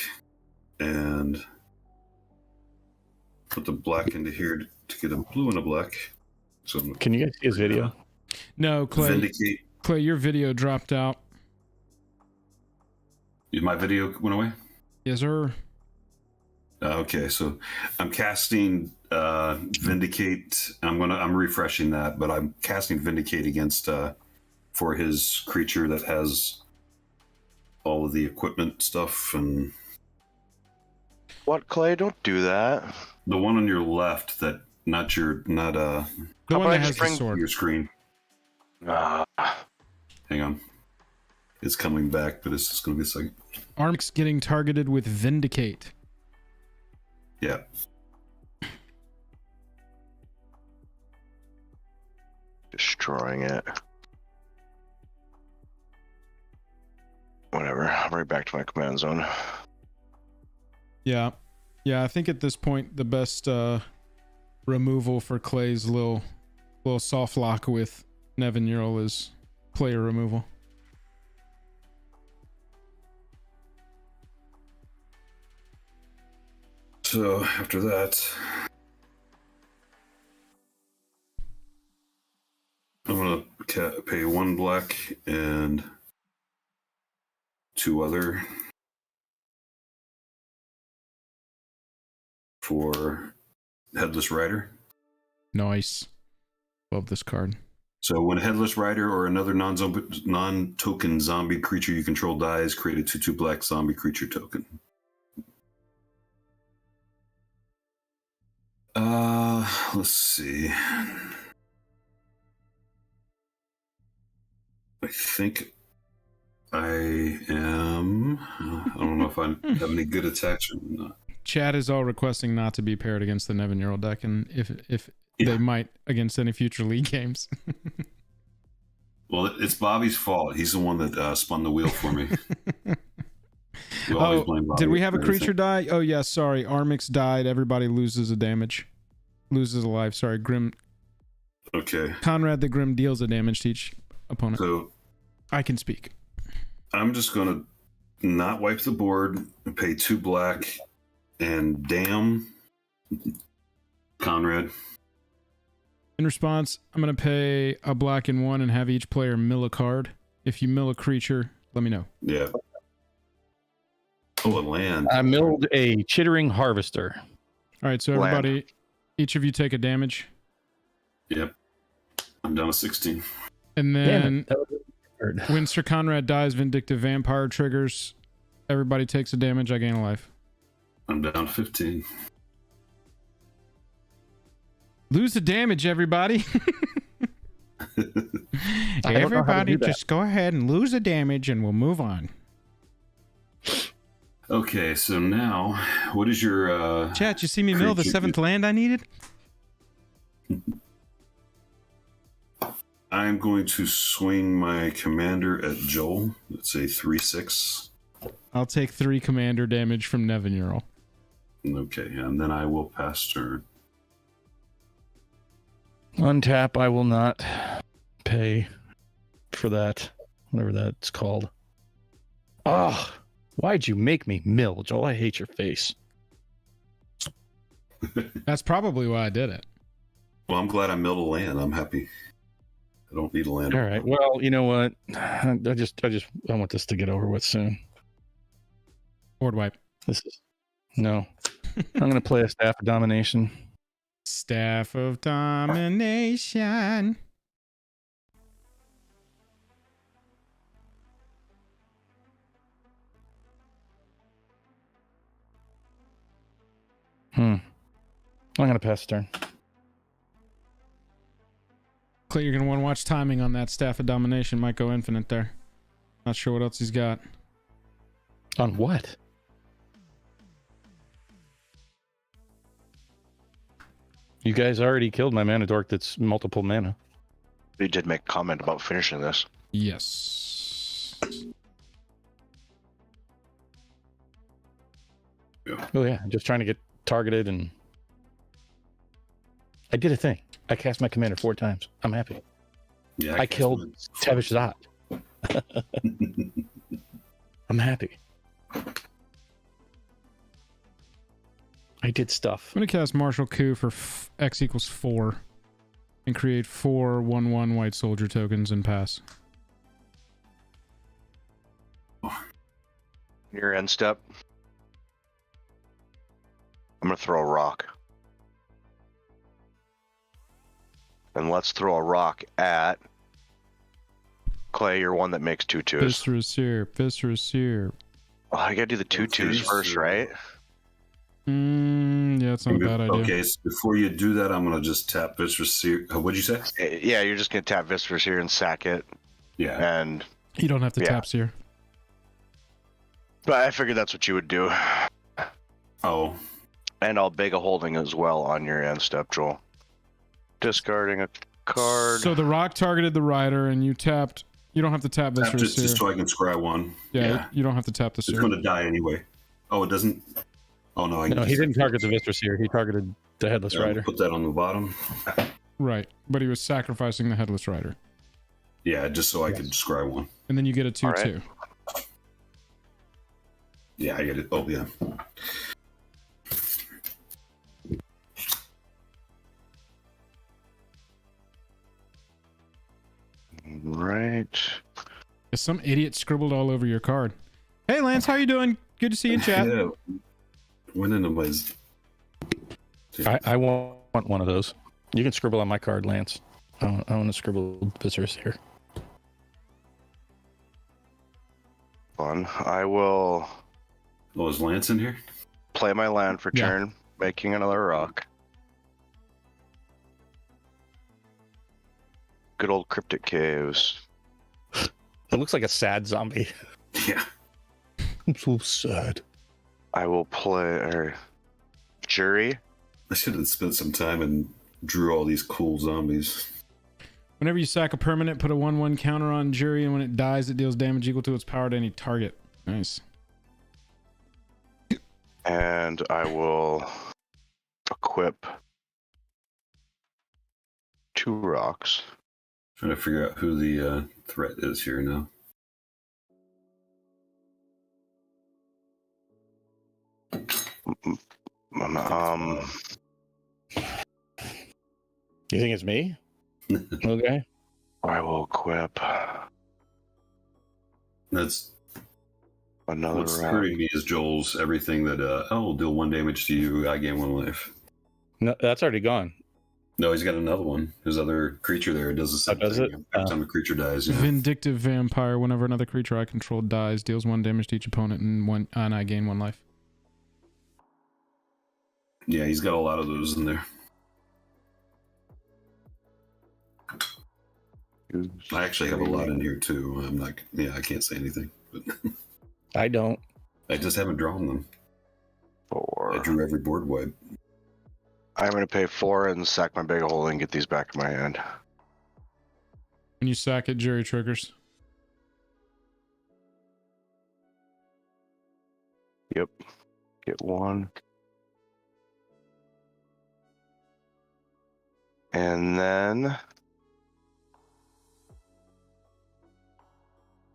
and put the black into here to get a blue and a black. So Can you guys see his video? No, Clay. Vindicate. Clay, your video dropped out. My video went away? Yes, sir. Okay, so I'm casting Vindicate. I'm refreshing that, but I'm casting Vindicate against for his creature that has all of the equipment stuff, and What, Clay? Don't do that. the one on your left that not The How one about that I has just the bring sword. your screen. Hang on, it's coming back, but it's just going to be a second. Armix getting targeted with Vindicate. Yeah. Destroying it. Whatever. I'm right back to my command zone. Yeah. Yeah, I think at this point the best removal for Clay's little soft lock with Nevinyrral is player removal. So after that, I'm gonna pay 1 black and 2 other for Headless Rider. Nice. Love this card. So when a Headless Rider or another non-token zombie creature you control dies, create a 2/2 black zombie creature token. Let's see. I think I am. I don't know if I have any good attacks or not. Chad is all requesting not to be paired against the Nevinyrral deck, and if Yeah. they might against any future league games. Well, it's Bobby's fault. He's the one that spun the wheel for me. You always blame Bobby did we have a for creature everything. die? Oh yeah, sorry. Armix died. Everybody loses a damage. Loses a life. Sorry, Grim. Okay. Conrad the Grim deals a damage to each opponent. So I can speak. I'm just going to not wipe the board and pay 2 black and damn Conrad. In response, I'm going to pay a black and 1 and have each player mill a card. If you mill a creature, let me know. Yeah. Oh, a land. I milled a Chittering Harvester. All right, so Land. everybody, each of you take a damage. Yep. I'm down to 16. And Damn then it, that was weird. when Sir Conrad dies, Vindictive Vampire triggers. Everybody takes a damage. I gain a life. I'm down to 15. Lose the damage, everybody. I don't know how to Everybody do that. just go ahead and lose the damage and we'll move on. Okay, so now, what is your... Chat, you see me mill the Creature- 7th land I needed? I'm going to swing my commander at Joel. It's a 3/6. I'll take 3 commander damage from Nevinyrral. Okay, and then I will pass turn. Untap, I will not pay for that. Whatever that's called. Oh, why'd you make me mill, Joel? I hate your face. That's probably why I did it. Well, I'm glad I milled a land. I'm happy. I don't need a land. All right. Well, you know what? I want this to get over with soon. Board wipe. This is no. I'm gonna play a Staff of Domination. Staff of Domination. I'm gonna pass the turn. Clay, you're going to want to watch timing on that Staff of Domination. Might go infinite there. Not sure what else he's got. On what? You guys already killed my mana dork that's multiple mana. We did make a comment about finishing this. Yes. Oh yeah, just trying to get targeted, and I did a thing. I cast my commander 4 times. I'm happy. Yeah, I killed Tevesh Zot. I'm happy. I did stuff. I'm gonna cast Martial Coup for X equals 4 and create 4 1/1 white soldier tokens and pass. Your end step. I'm gonna throw a rock. And let's throw a rock at Clay. You're one that makes 2/2s. Viscera Seer, Viscera Seer. Oh, I gotta do the 2/2s first, right? Yeah, that's not a bad idea. Okay, so before you do that, I'm gonna just tap Viscera Seer. What'd you say? Yeah, you're just gonna tap Viscera here and sack it. Yeah. And You don't have to Yeah. tap Seer. but I figured that's what you would do. Oh, And I'll beg a holding as well on your end step, Joel. Discarding a card. So the rock targeted the rider, and you tapped. You don't have to tap Viscera just Seer. so I can scry one. Yeah, you don't have to tap the It's Seer. going to die anyway. Oh, it doesn't. Oh no, I No, can he just didn't target the Viscera here. He targeted the Headless Rider. put that on the bottom. Right, but he was sacrificing the headless rider, Yeah, just so I could scry one. and then you get a 2/2. Yeah, I get it. Oh yeah. Right. Some idiot scribbled all over your card. Hey Lance, how you doing? Good to see you in chat. Yeah. Went into my. I want one of those. You can scribble on my card, Lance. I want to scribble Viscera here. Fun. I will Oh, is Lance in here? play my land for Yeah. turn, making another rock. Good old Cryptic Caves. It looks like a sad zombie. Yeah. I'm so sad. I will play Jury. I should have spent some time and drew all these cool zombies. Whenever you sack a permanent, put a 1/1 counter on Jury, and when it dies, it deals damage equal to its power to any target. Nice. And I will equip 2 rocks. Trying to figure out who the threat is here now. You think it's me? Okay. I will equip That's another what's rock. hurting me is Joel's everything that will deal 1 damage to you. I gain 1 life. No, that's already gone. No, he's got another one. His other creature there does the same does thing. it? Every time a creature dies. Yeah. Vindictive Vampire. Whenever another creature I control dies, deals 1 damage to each opponent, and I gain 1 life. Yeah, he's got a lot of those in there. I actually have a lot in here too. I'm not. Yeah, I can't say anything, but I don't. I just haven't drawn them. 4. I drew every board wipe. I'm going to pay 4 and sack my big hole and get these back in my hand. When you sack it, Jury triggers. Yep. Get 1. And then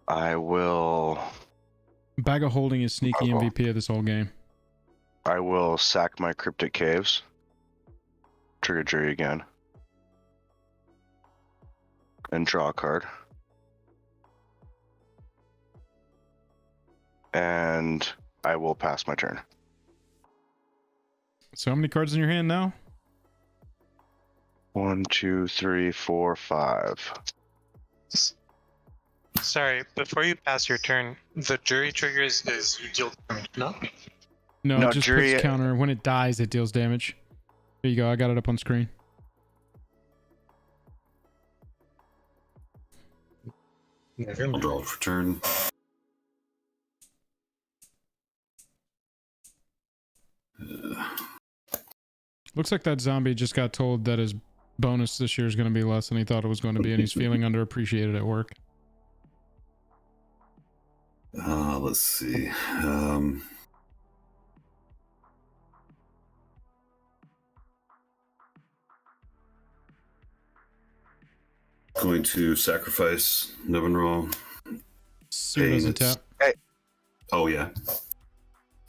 I will Bag of Holding is sneaky MVP of this whole game. sack my Cryptic Caves. Trigger Jury again. And draw a card. And I will pass my turn. So how many cards in your hand now? 1, 2, 3, 4, 5. Sorry, before you pass your turn, the jury triggers is you deal damage, no? No, No, it just Jury- puts counter. When it dies, it deals damage. There you go. I got it up on screen. I'll draw it for turn. Looks like that zombie just got told that his bonus this year is going to be less than he thought it was going to be, and he's feeling underappreciated at work. Let's see. Going to sacrifice Nevinyrral. Seer doesn't tap. Oh yeah.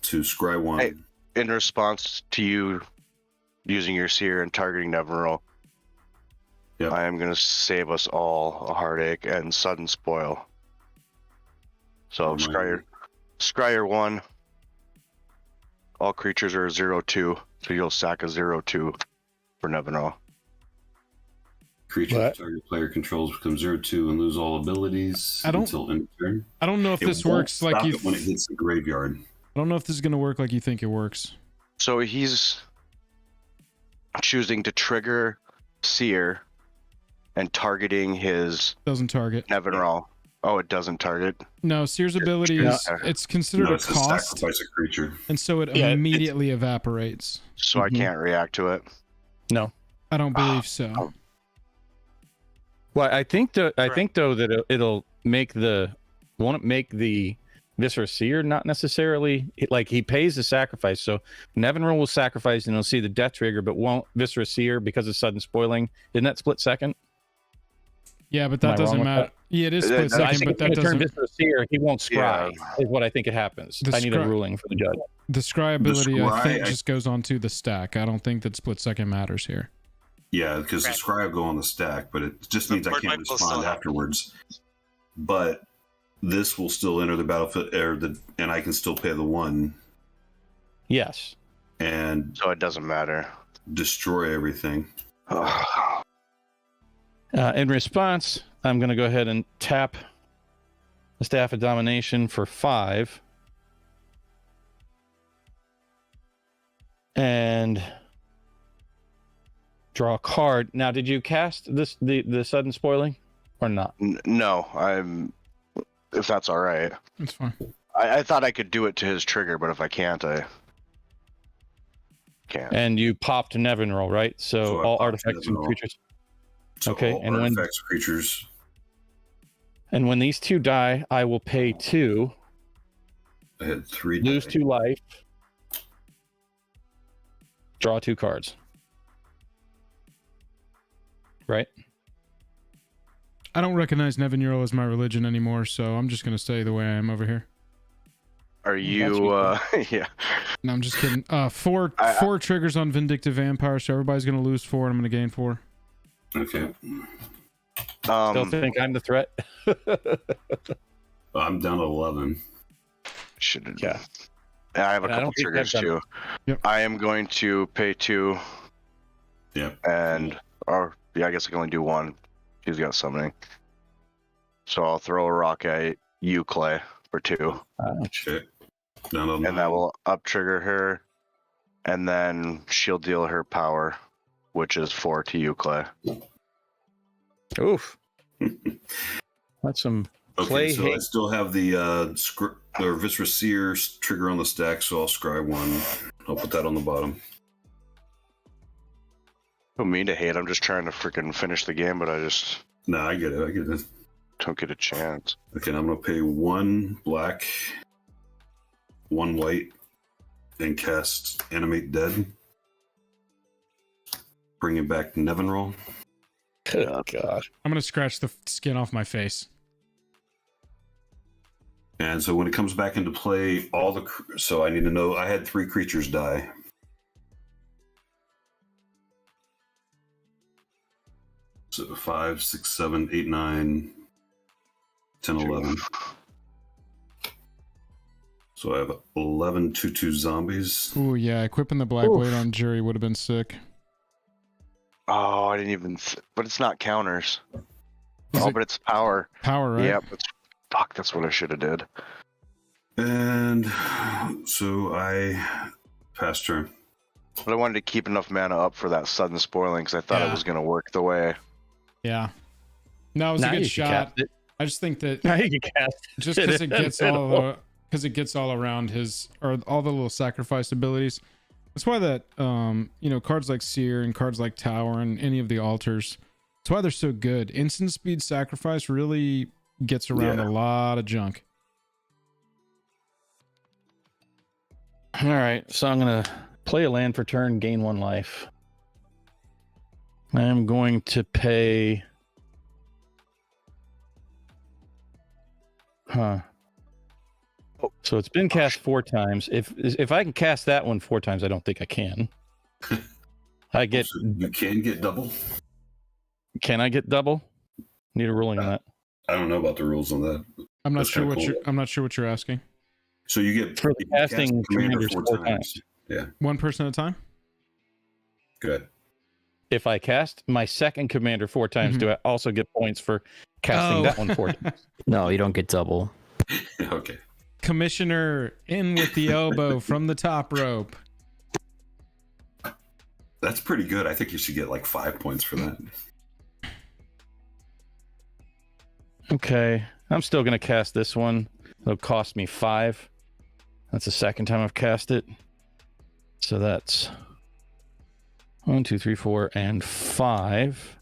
To scry 1. Hey. In response to you using your seer and targeting Nevinyrral, Yep. I am going to save us all a heartache and sudden spoil. So scryer 1. All creatures are 0/2, so you'll sack a 0/2 for Nevinyrral. Creature What? target player controls become 0/2 and lose all abilities until end of turn. I don't know if It this won't works like stop you. it when it hits the graveyard. I don't know if this is going to work like you think it works. So he's choosing to trigger Seer and targeting his Doesn't target. Nevinyrral. Oh, it doesn't target. No, Seer's ability is it's considered No, a it's a cost, sacrifice a creature. and so it Yeah, immediately evaporates. So I can't react to it. No. I don't believe so. Well, I think though that it'll make won't it make the Viscera Seer not necessarily like he pays the sacrifice. So Nevinyrral will sacrifice and he'll see the death trigger, but won't Viscera Seer because of sudden spoiling. Didn't that split second? Yeah, but Am that I doesn't wrong with matter. Yeah, it is split So I second, think but that if you turn doesn't. Viscera Seer, he won't scry. Yeah. Is what I think it happens. The I need a scry- ruling for the judge. The scry ability, I think, scry- just goes onto the stack. I don't think that split second matters here. Yeah, because the scry will go on the stack, but it just means I Board can't wipe will still respond happen. afterwards. But this will still enter the battlefield, and I can still pay the 1 Yes. and So it doesn't matter. destroy everything. In response, I'm going to go ahead and tap the Staff of Domination for 5. And draw a card. Now, did you cast the sudden spoiling or not? No, if that's all right. That's fine. I thought I could do it to his trigger, but if I can't, I can't. And you popped Nevinyrral, right? So So I all popped artifacts and Nevinyrral. creatures. So Okay, all and when- artifacts, creatures. And when these 2 die, I will pay 2, I had 3. lose die. 2 life, draw 2 cards. Right? I don't recognize Nevinyrral as my religion anymore, so I'm just going to stay the way I am over here. Are you? Yeah. No, I'm just kidding. Four triggers on Vindictive Vampire, so everybody's going to lose 4 and I'm going to gain 4. Okay. Still think I'm the threat? I'm down to 11. Should. Yeah. I have a And I couple don't think triggers I've too. Yep. I am going to pay 2, Yep. or yeah, I guess I can only do 1. She's got summoning. So I'll throw a rock at you, Clay, for 2. Okay. Down to And 9. that will up trigger her, and then she'll deal her power, which is 4 to you, Clay. Oof. That's some Okay, Clay so I hate. still have the Viscera Seer trigger on the stack, so I'll scry 1. I'll put that on the bottom. Don't mean to hate. I'm just trying to freaking finish the game, but I just No, I get it. I get it. don't get a chance. Okay, and I'm going to pay 1 black, 1 white, and cast Animate Dead. Bringing back Nevinyrral. Good God. I'm going to scratch the skin off my face. And so when it comes back into play, so I need to know, I had 3 creatures die. So 5, 6, 7, 8, 9, 10, 11. So I have 11 2/2 zombies. Ooh, yeah, equipping the Black Blade on Jury would have been sick. Oh, I didn't even. But it's not counters. Is Oh, it but it's power. power, right? Yeah, fuck. That's what I should have did. And so I passed turn. But I wanted to keep enough mana up for that sudden spoiling because I thought Yeah. it was gonna work the way. Yeah. No, it was Now a you good can shot. cast it. I just think that Now you can cast just because it gets all around his, or all the little sacrifice abilities, That's why that cards like Seer and cards like Tower and any of the altars, that's why they're so good. Instant speed sacrifice really gets around a lot of junk. All right, so I'm gonna play a land for turn, gain 1 life. I am going to pay. Huh. Oh, so it's been cast 4 times. If I can cast that one 4 times, I don't think I can. I get. You can get double. Can I get double? Need a ruling on that. I don't know about the rules on that. I'm not That's sure kinda what cool. I'm not sure what you're asking. So you get For the you cast casting commander commanders 4 4 times. Yeah, One person at a time? good. If I cast my second commander 4 times, do I also get points for casting that one 4 times? No, you don't get double. Okay. Commissioner in with the elbow from the top rope. That's pretty good. I think you should get like 5 points for that. Okay, I'm still gonna cast this one. It'll cost me 5. That's the second time I've cast it. So that's 1, 2, 3, 4, and 5.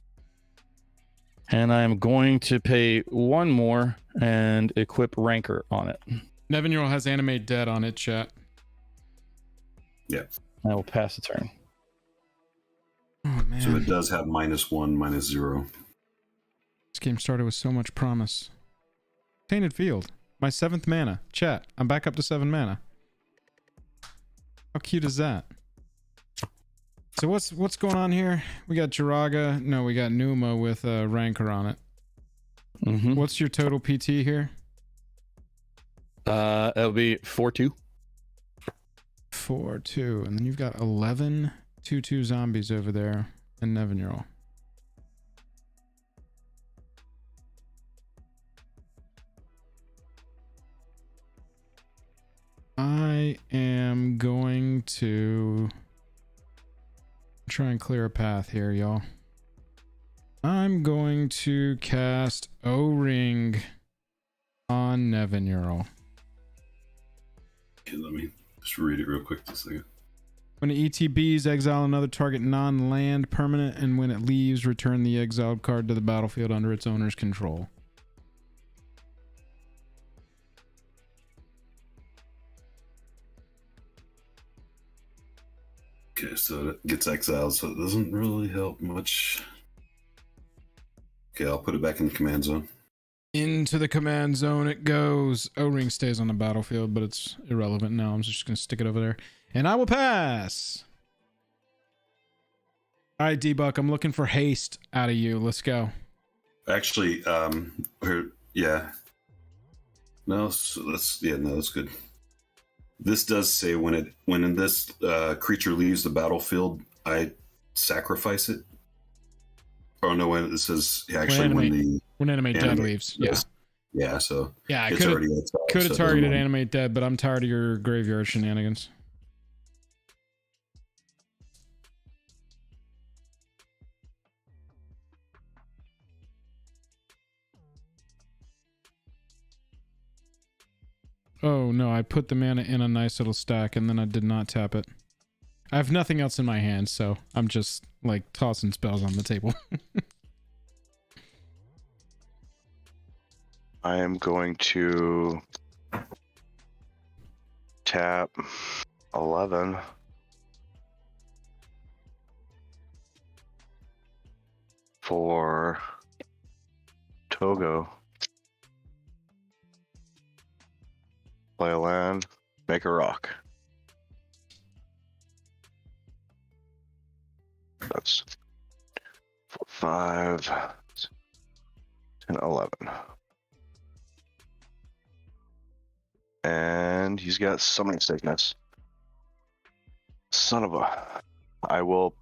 And I'm going to pay 1 more and equip Rancor on it. Nevinyrral has Animate Dead on it, chat. Yeah. I will pass the turn. Oh man. So it does have -1, -0. This game started with so much promise. Tainted Field. My 7th mana. Chat, I'm back up to 7 mana. How cute is that? So what's going on here? We got Jiraga. No, we got Numa with Rancor on it. Mm-hmm. What's your total PT here? It'll be 4/2. 4/2. And then you've got 11 2/2 zombies over there in Nevinyrral. I am going to try and clear a path here, y'all. I'm going to cast O-Ring on Nevinyrral. Okay, let me just read it real quick just a second. When it ETBs, exile another target non-land permanent, and when it leaves, return the exiled card to the battlefield under its owner's control. Okay, so it gets exiled, so it doesn't really help much. Okay, I'll put it back in the command zone. Into the command zone it goes. O-Ring stays on the battlefield, but it's irrelevant now. I'm just going to stick it over there. And I will pass. All right, D-Buck, I'm looking for haste out of you. Let's go. Actually, yeah. No, so that's good. This does say when this creature leaves the battlefield, I sacrifice it. Oh no, when it says actually when Animate Dead leaves. Yeah. Yeah, so Yeah, I it's already could have targeted Animate Dead, but I'm tired of your graveyard shenanigans. Oh no, I put the mana in a nice little stack and then I did not tap it. I have nothing else in my hand, so I'm just like tossing spells on the table. I am going to tap 11. For Toggo. Play a land, make a rock. That's 4, 5, 10, 11. And he's got summoning sickness. Son of a... I will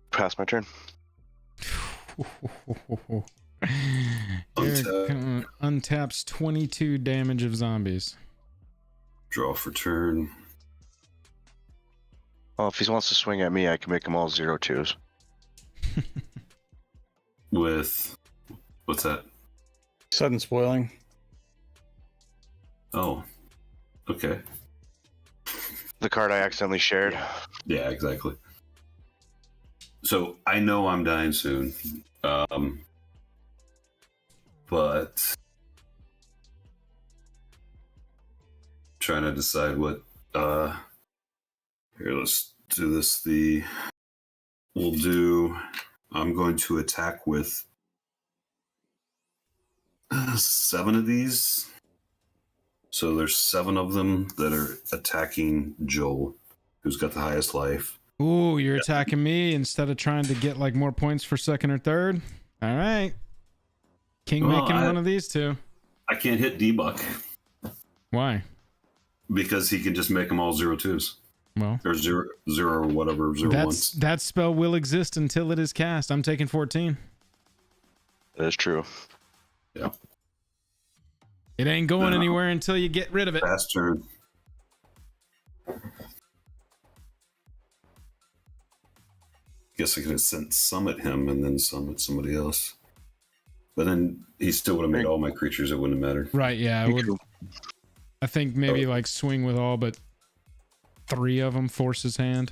pass my turn. Eric untaps 22 damage of zombies. Draw for turn. Well, if he wants to swing at me, I can make them all 0/2s. With what's that? Sudden spoiling. Oh, okay. The card I accidentally shared. Yeah, exactly. So I know I'm dying soon, but trying to decide what. Here, let's do this. I'm going to attack with 7 of these. So there's 7 of them that are attacking Joel, who's got the highest life. Ooh, you're attacking me instead of trying to get like more points for second or third. All right. King making one of these two. I can't hit D-Buck Why? because he can just make them all 0-2s. Well, Or 0 or whatever, 0-1s. that spell will exist until it is cast. I'm taking 14. That is true. Yeah. It ain't going anywhere until you get rid of it. Fast turn. Guess I could have sent some at him and then some at somebody else. But then he still would have made all my creatures. It wouldn't have mattered. Right, yeah. I think maybe like swing with all but 3 of them, force his hand.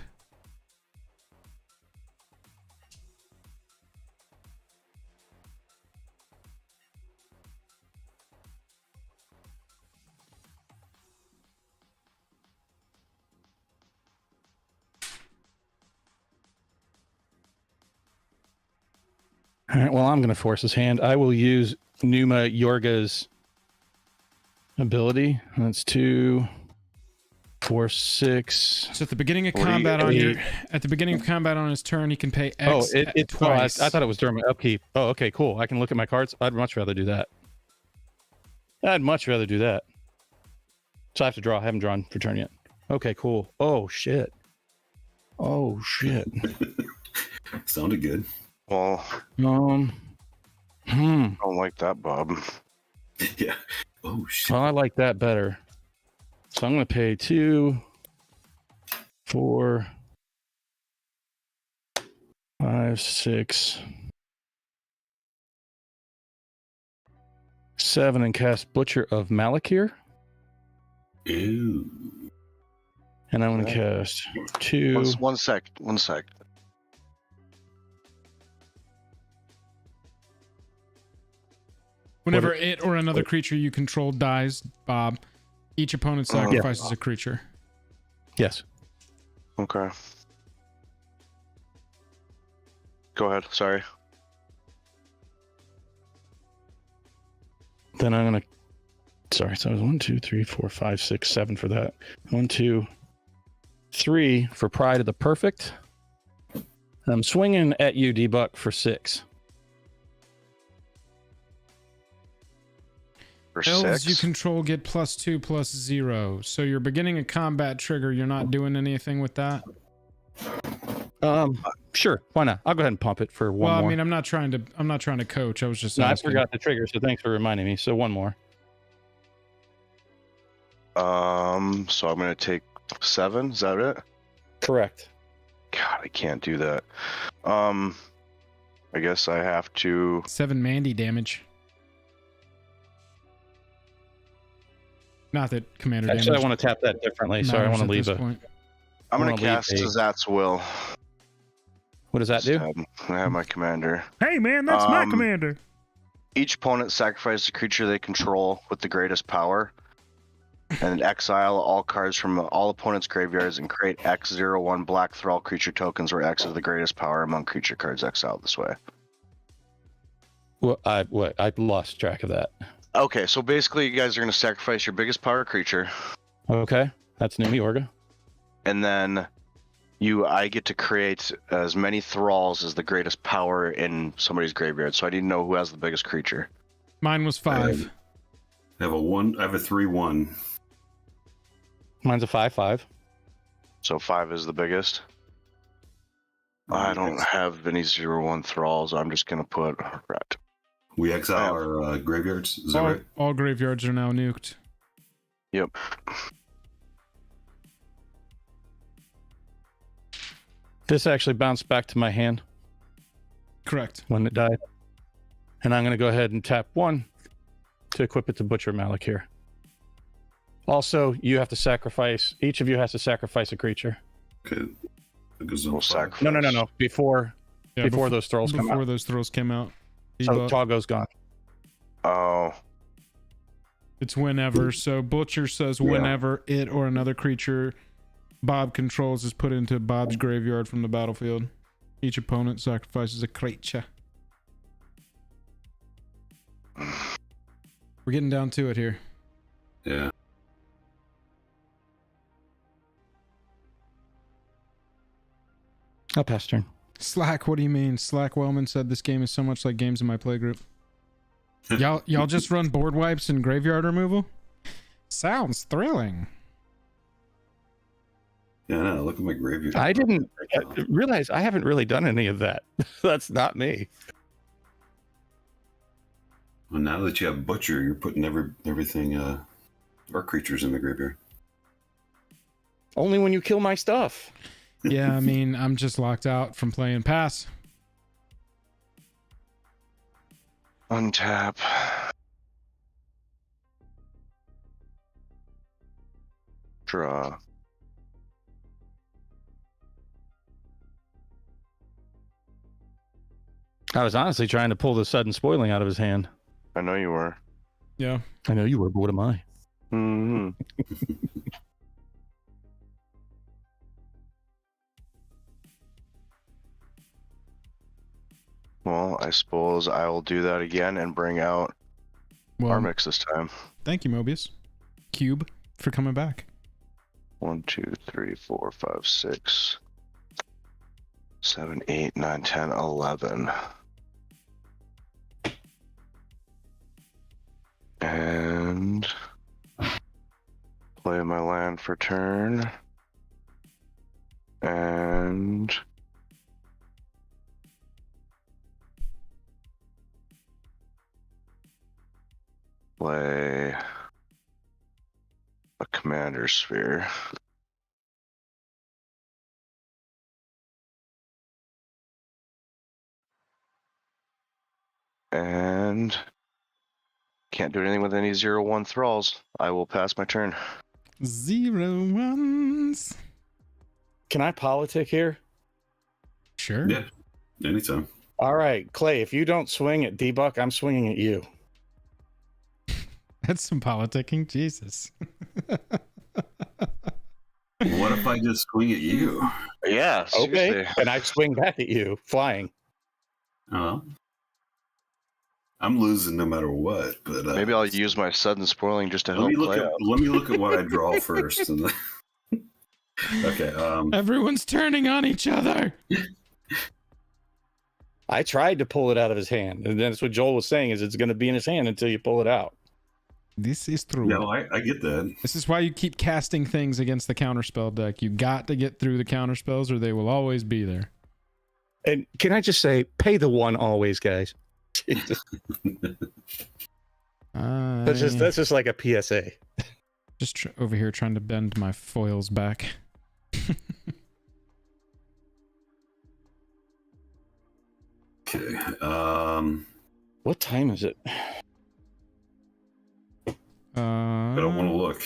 All right, well, I'm going to force his hand. I will use Numa Yorga's ability. That's 2, 4, 6. So at the beginning of 48. combat on his turn, he can pay X twice. twice. I thought it was during my upkeep. Oh, okay, cool. I can look at my cards. I'd much rather do that. So I have to draw. I haven't drawn for turn yet. Okay, cool. Oh shit. Sounded good. Well, I I don't like that, Bob. Yeah. Oh, shit. Well, I like that better. So I'm going to pay 2, 4, 5, 6, 7, and cast Butcher of Malakir. Ew. And I'm going to cast 2. One sec. Whenever it or another creature you control dies, Bob, each opponent sacrifices a creature. Yes. Okay. Go ahead. Sorry. Then I'm going to. Sorry. So it was 1, 2, 3, 4, 5, 6, 7 for that. 1, 2, 3 for Pride of the Perfect. I'm swinging at you, D-Buck, for 6. For Elves 6. you control get +2/+0. So your beginning of combat trigger, you're not doing anything with that? Sure. Why not? I'll go ahead and pump it for one more. Well, I mean, I'm not trying to coach. I was just No, I asking. forgot the trigger, so thanks for reminding me. So one more. So I'm gonna take 7. Is that it? Correct. God, I can't do that. I guess I have to. 7 Mandy damage. Not that commander damage. Actually, I want to tap that differently. Sorry, I want to leave a. Point. I'm I gonna wanna leave cast a- Zat's Will. What does that do? I have my commander. Hey man, that's my Um, commander. Each opponent sacrifices a creature they control with the greatest power, and exile all cards from all opponents' graveyards and create X01 black thrall creature tokens where X is the greatest power among creature cards exiled this way. Well, I lost track of that. Okay, so basically, you guys are gonna sacrifice your biggest power creature, Okay, that's Numa Yorga. and then I get to create as many thralls as the greatest power in somebody's graveyard. So I need to know who has the biggest creature. Mine was 5. I have a 3/1. Mine's a 5/5. So 5 is the biggest. I don't have any 0/1 thralls. I'm just gonna put rat. We exile our graveyards. Is that right? All graveyards are now nuked. Yep. This actually bounced back to my hand Correct. when it died. And I'm going to go ahead and tap 1 to equip it to Butcher Malakir. Also, you have to sacrifice. Each of you has to sacrifice a creature. Okay. A gazelle We'll five. sacrifice. No. Before Yeah, those trolls come before out. those throws came out. So Debug. Toggo's gone. Oh, It's whenever. So Butcher says Yeah. whenever it or another creature Bob controls is put into Bob's graveyard from the battlefield. Each opponent sacrifices a creature. We're getting down to it here. Yeah. I'll pass turn. Slack, what do you mean? Slack Wellman said this game is so much like games in my playgroup. Y'all just run board wipes and graveyard removal? Sounds thrilling. Yeah, no, look at my graveyard. I didn't realize I haven't really done any of that. That's not me. Well, now that you have Butcher, you're putting everything, our creatures in the graveyard. Only when you kill my stuff. Yeah, I mean, I'm just locked out from playing pass. untap. Draw. I was honestly trying to pull the sudden spoiling out of his hand. I know you were. Yeah. I know you were, but what am I? Hmm. Well, I suppose I will do that again and bring out Well, Armix this time. thank you, Mobius. Cube, for coming back. 1, 2, 3, 4, 5, 6, 7, 8, 9, 10, 11. And play my land for turn. And play a commander sphere. And can't do anything with any 0/1 thralls. I will pass my turn. 0-1s. Can I politic here? Sure. Yeah, anytime. All right, Clay, if you don't swing at D-Buck, I'm swinging at you. That's some politicking. Jesus. What if I just swing at you? Yeah, Okay, seriously. and I swing back at you, flying. Oh, I'm losing no matter what. But Maybe I'll use my sudden spoiling just to let help me look play at out. let me look at what I draw first. And okay. Everyone's turning on each other. I tried to pull it out of his hand, and that's what Joel was saying, is it's going to be in his hand until you pull it out. This is true. No, I get that. This is why you keep casting things against the counterspell deck. You got to get through the counterspells or they will always be there. And can I just say, pay the one always, guys. Jesus. That's just like a PSA. Just over here trying to bend my foils back. Okay. What time is it? I don't want to look.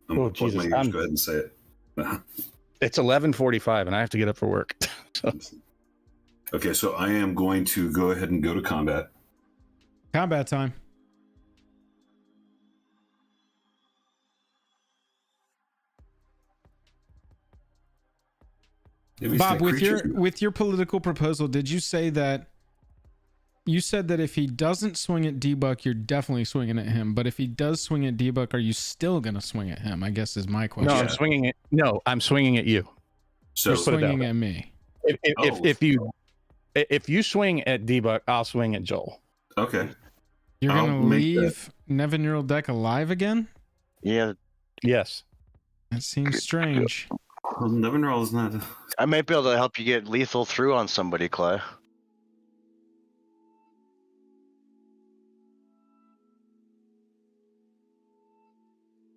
I'm Oh, gonna plug Jesus, my ears. Go ahead and say it. It's 11:45, and I have to get up for work. Okay, so I am going to go ahead and go to combat. Combat time. Maybe Bob, it's that creature. with your political proposal, did you say that you said that if he doesn't swing at D-Buck, you're definitely swinging at him, but if he does swing at D-Buck, are you still going to swing at him? I guess is my question. No, I'm swinging it. No, I'm swinging at you. So You're put it that swinging way. at me. If you swing at D-Buck, I'll swing at Joel. okay. You're I'll going to make leave Nevinyrral deck alive again? Yeah, Yes. That seems strange. Well, Nevinyrral is not. I might be able to help you get lethal through on somebody, Clay.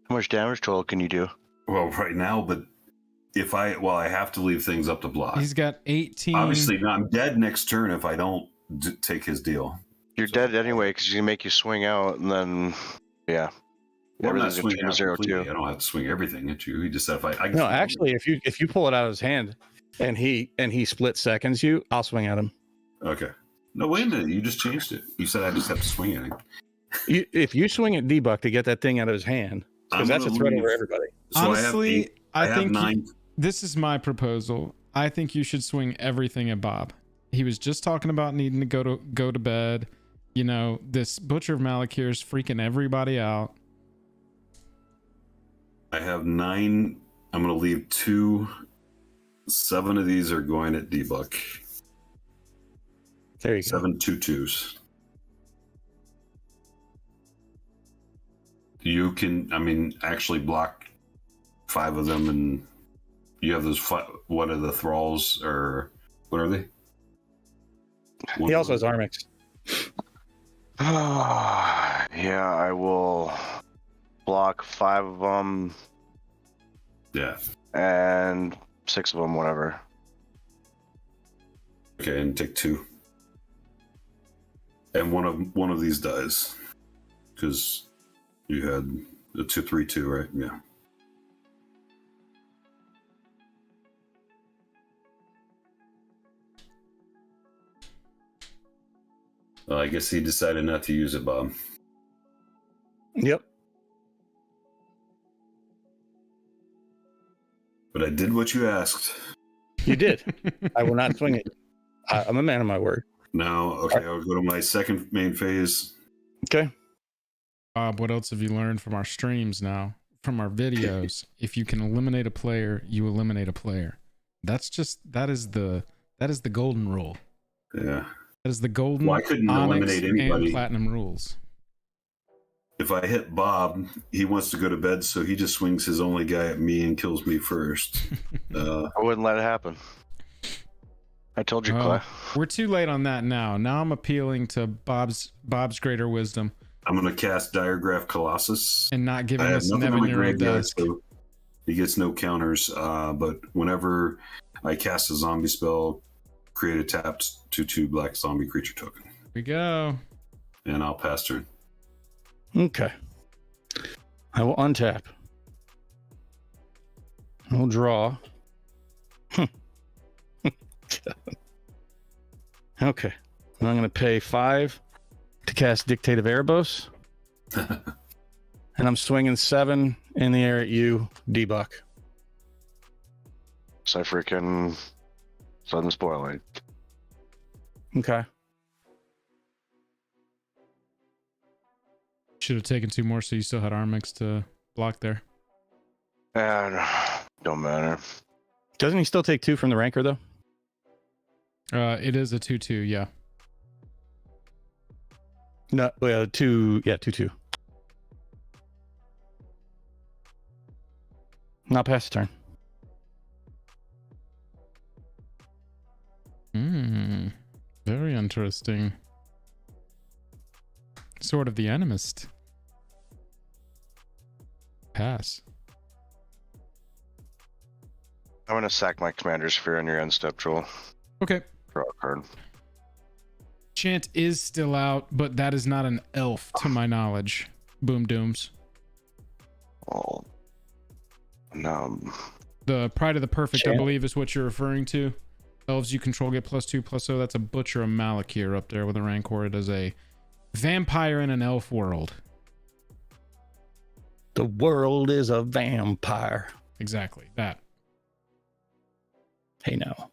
How much damage total can you do? Well, right now, but if I have to leave things up to block. He's got 18. Obviously, no, I'm dead next turn if I don't take his deal. You're dead anyway because he's gonna make you swing out, and then yeah. Well, I'm not Everything's swinging out 2-0 completely. too. I don't have to swing everything at you. He just said if I can No, swing actually, if you pull it out of his hand and he split seconds you, I'll swing at him. Okay. No, wait a minute. You just changed it. You said I just have to swing at him. If you swing at D-Buck to get that thing out of his hand, because that's a threat over everybody. So Honestly, I have think 9. this is my proposal. I think you should swing everything at Bob. He was just talking about needing to go to bed. You know, this Butcher of Malakir is freaking everybody out. I have 9. I'm going to leave 2. 7 of these are going at D-Buck. There you 7 2/2s. You can, actually block 5 of them, and you have those. What are the thralls, or what are they? go. He also has Armix. Yeah, I will block 5 of them Yeah. and 6 of them, whatever. Okay, and take 2. And one of these dies because you had the 2/3/2, right? Yeah. I guess he decided not to use it, Bob. Yep. But I did what you asked. You did. I will not swing it. I'm a man of my word. Now, okay, I'll go to my second main phase. Okay. Bob, what else have you learned from our streams now? From our videos? If you can eliminate a player, you eliminate a player. That is the golden rule. Yeah. That is the golden Well, I couldn't Onyx eliminate anybody. and platinum rules. If I hit Bob, he wants to go to bed, so he just swings his only guy at me and kills me first. I wouldn't let it happen. I told you, Clay. We're too late on that now. Now I'm appealing to Bob's greater wisdom I'm going to cast Diregraph Colossus. and not I giving have us nothing on my Nevinyrral graveyard, Dusk. so he gets no counters. But whenever I cast a zombie spell, create a tapped 2/2 black zombie creature token. Here we go. And I'll pass turn. Okay. I will untap. I'll draw. Okay. And I'm going to pay 5 to cast Dictate of Erebos. And I'm swinging 7 in the air at you, D-Buck. So I freaking sudden spoiling. Okay. Should have taken 2 more so you still had Armix to block there. And don't matter. Doesn't he still take 2 from the ranker, though? It is a 2/2, yeah. No, 2. Yeah, 2/2. Not past the turn. Very interesting. Sword of the Animist. Pass. I'm going to sack my Commander Sphere on your end step, Joel. Okay. Draw a card. Chant is still out, but that is not an elf to my knowledge. Boom dooms. Oh. No. The Pride of the Perfect, I Chant. believe, is what you're referring to. Elves you control get +2/+0. That's a Butcher of Malakir up there with a Rancor. It is a vampire in an elf world. The world is a vampire. Exactly. That. Hey, now.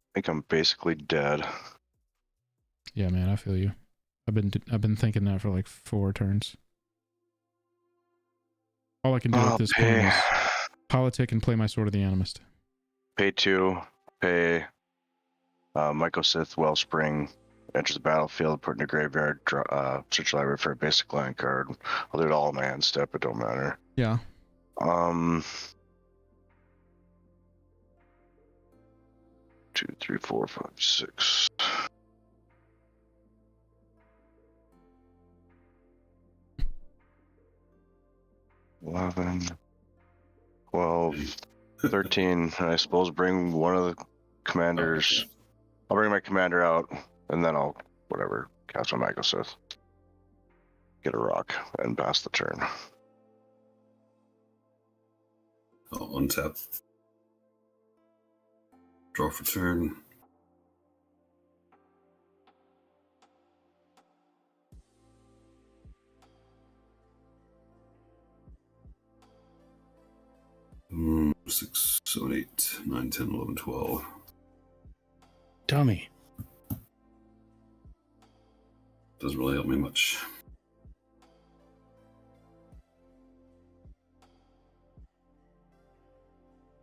I think I'm basically dead. Yeah, man, I feel you. I've been thinking that for like 4 turns. All I can do at this point is politic and play my Sword of the Animist. Pay 2. Pay Mycosith Wellspring. Enters the battlefield, put in a graveyard, draw, search library for a basic land card. I'll do it all in my hand step, it don't matter. Yeah. 2, 3, 4, 5, 6. $11, 12, 13. And I suppose bring one of the commanders. I'll bring my commander out and then I'll whatever cast my Magosith, get a rock, and pass the turn. I'll untap. Draw for turn. Mm, 6, 7, 8, 9, 10, 11, 12. Dummy. Doesn't really help me much.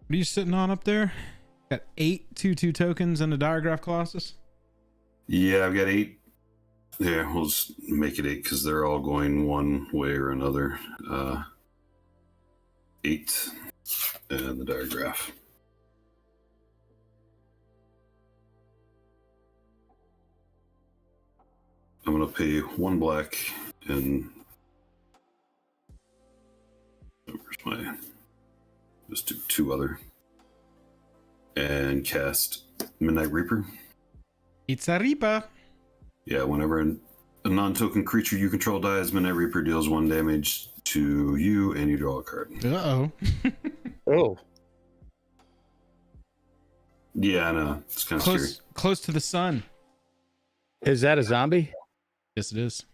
What are you sitting on up there? Got 8 2/2 tokens and a Diregraph Colossus? Yeah, I've got 8. Yeah, we'll just make it 8 because they're all going one way or another. 8 and the Diregraph. I'm going to pay 1 black and... Where's my... Just do 2 other. And cast Midnight Reaper. It's a Reaper. Yeah, whenever a non-token creature you control dies, Midnight Reaper deals 1 damage to you and you draw a card. Uh-oh. Oh. Yeah, I know. It's kind of scary. Close to the sun. Is that a zombie? Yes, it is.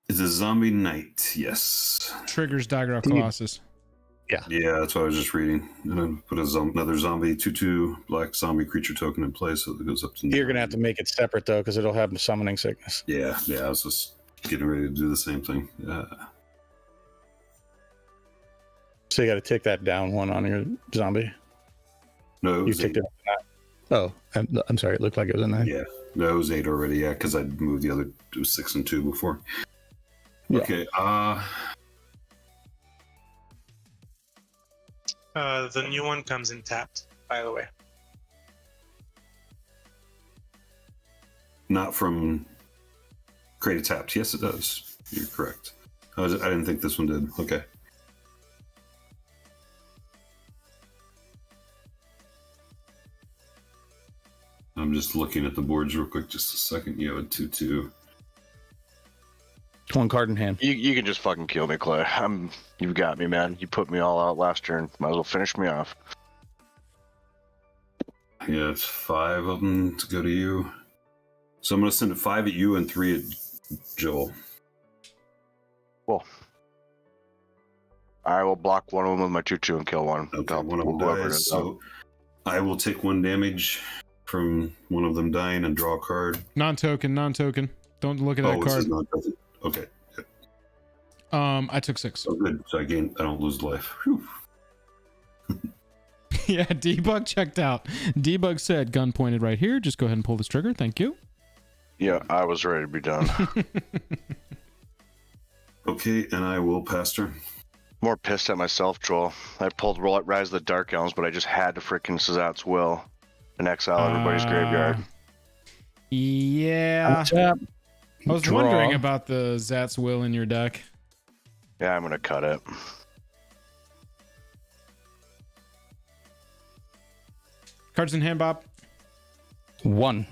It's a zombie knight, yes. Triggers Diregraph Colossus. Yeah, that's what I was just reading. And then put another zombie 2/2 black zombie creature token in play, so that goes up to. You're gonna have to make it separate though, because it'll have summoning sickness. Yeah. I was just getting ready to do the same thing. So you got to tick that down 1 on your zombie. No, it You was ticked 8. it. Oh, I'm sorry. It looked like it was in there. Yeah, no, it was 8 already. Yeah, because I moved the other. It was 6 and 2 before. Yeah. Okay. The new one comes in tapped, by the way. Not from create a tapped. Yes, it does. You're correct. I didn't think this one did. Okay. I'm just looking at the boards real quick. Just a second. You have a 2/2. 1 card in hand. You can just fucking kill me, Clay. You've got me, man. You put me all out last turn. Might as well finish me off. Yeah, it's 5 of them to go to you. So I'm going to send a 5 at you and 3 at Joel. Cool. I will block one of them with my 2/2 and kill one. Okay, one of them dies. So I will take 1 damage from one of them dying and draw a card. Non-token. Don't look at that This card. is not doesn't. Okay. I took 6. So good. So I don't lose life. Whew. Yeah, Debug checked out. Debug said, gun pointed right here. Just go ahead and pull this trigger. Thank you. Yeah, I was ready to be done. Okay, and I will pass turn. More pissed at myself, Joel. I pulled Rise of the Dark Elms, but I just had to frickin' Sazat's Will and exile everybody's graveyard. Yeah. Untap. I was Draw. wondering about the Zat's Will in your deck. Yeah, I'm gonna cut it. Cards in hand, Bob. 1.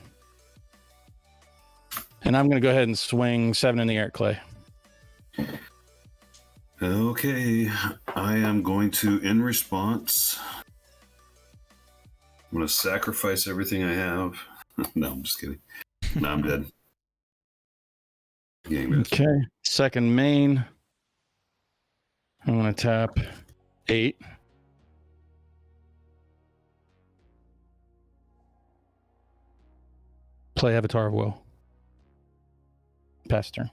And I'm going to go ahead and swing 7 in the air, Clay. Okay, I am going to, in response, I'm going to sacrifice everything I have. No, I'm just kidding. No, I'm dead. Game is. Okay. Second main. I'm going to tap 8. Play Avatar of Will. Pass turn.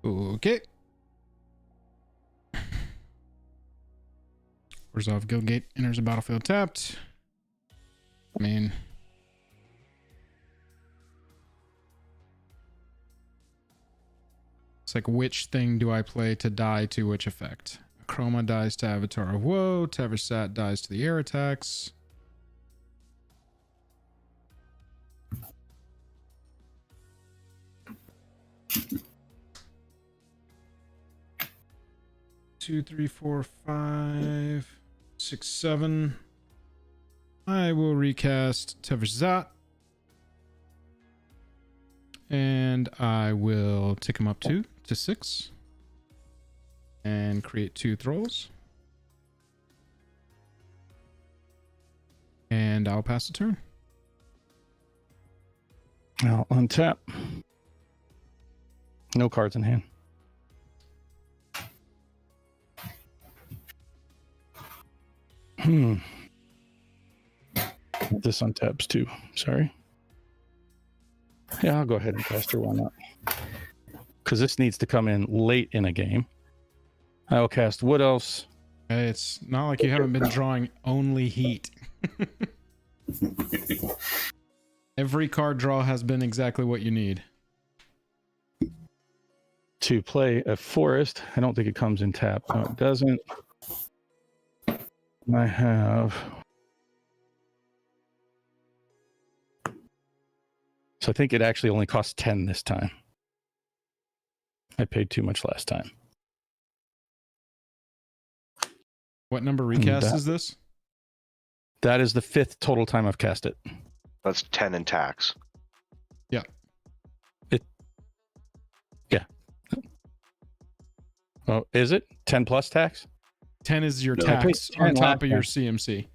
Okay. Resolve Guildgate enters the battlefield tapped. I mean, it's like, which thing do I play to die to which effect? Akroma dies to Avatar of Woe. Tevesh dies to the air attacks. Two, three, four, 5, 6, 7. I will recast Tevesh Zat. And I will tick him up to 6. And create 2 thralls. And I'll pass the turn. I'll untap. No cards in hand. This untaps too. Sorry. Yeah, I'll go ahead and cast her. Why not? Because this needs to come in late in a game. I will cast Wood Elves. It's not like you haven't been drawing only heat. Every card draw has been exactly what you need. To play a forest. I don't think it comes in tap. No, it doesn't. I have... So I think it actually only costs 10 this time. I paid too much last time. What number recast is this? That is the 5th total time I've cast it. That's 10 in tax. Yeah. Yeah. Oh, is it 10 plus tax? 10 is your No, tax I paid 10 on top last of your time. CMC.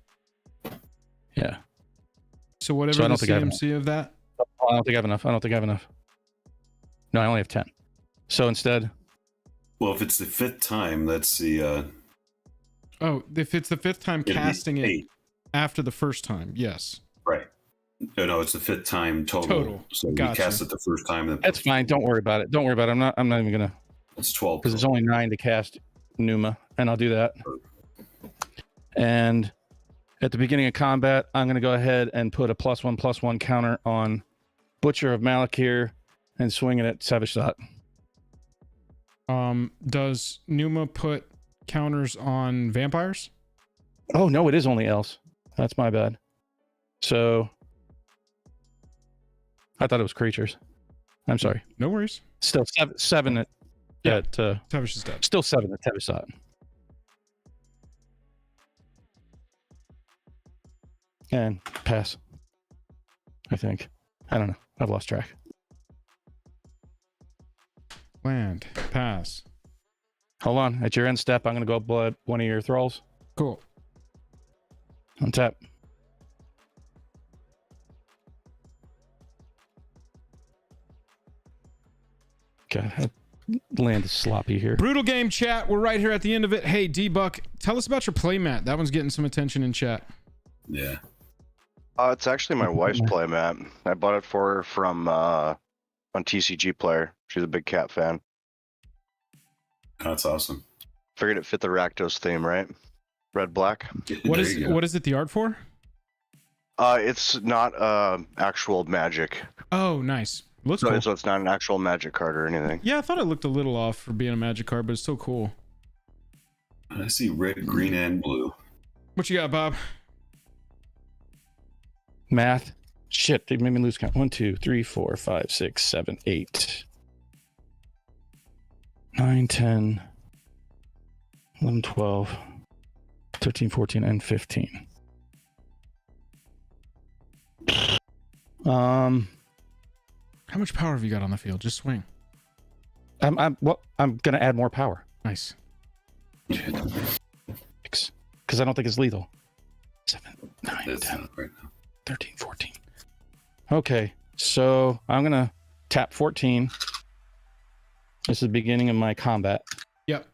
Yeah. So whatever So I the don't think I have CMC of that. Oh, I don't think I have enough. No, I only have 10. So instead, Well, if it's the 5th time, that's the. Oh, if it's the 5th time it'd be casting it 8. after the first time, yes. Right. No, it's the 5th time total. Total. So Gotcha. we cast it the first time. Then that's fine. Don't worry about it. I'm not even gonna, It's 12. because there's only 9 to cast Numa, and I'll do that. And at the beginning of combat, I'm gonna go ahead and put a +1/+1 counter on Butcher of Malakir and swing it at Tevesh. Does Numa put counters on vampires? Oh no, it is only else. That's my bad. So I thought it was creatures. I'm sorry. No worries. Still 7 at Yeah. Tevesh Tevesh is dead. still 7 at Tevesh. And pass. I think. I don't know. I've lost track. Land. Pass. Hold on. At your end step, I'm going to go blood one of your thralls. Cool. Untap. God, land is sloppy here. Brutal game, chat. We're right here at the end of it. Hey, D-Buck, tell us about your playmat. That one's getting some attention in chat. Yeah. It's actually my wife's playmat. I bought it for her from on TCG Player. She's a big cat fan. That's awesome. Figured it fit the Rakdos theme, right? Red black. What There you go. is it the art for? It's not actual magic. Oh, nice. Looks So, cool. so it's not an actual magic card or anything. Yeah, I thought it looked a little off for being a magic card, but it's still cool. I see red, green, and blue. What you got, Bob? Math. Shit, they made me lose count. 1, 2, 3, 4, 5, 6, 7, 8, 9, 10, 11, 12, 13, 14, and 15. How much power have you got on the field? Just swing. I'm gonna add more power Nice. because I don't think it's lethal. 7, 9, That's 10, not right now. 13, 14. Okay, so I'm gonna tap 14. This is the beginning of my combat. Yep.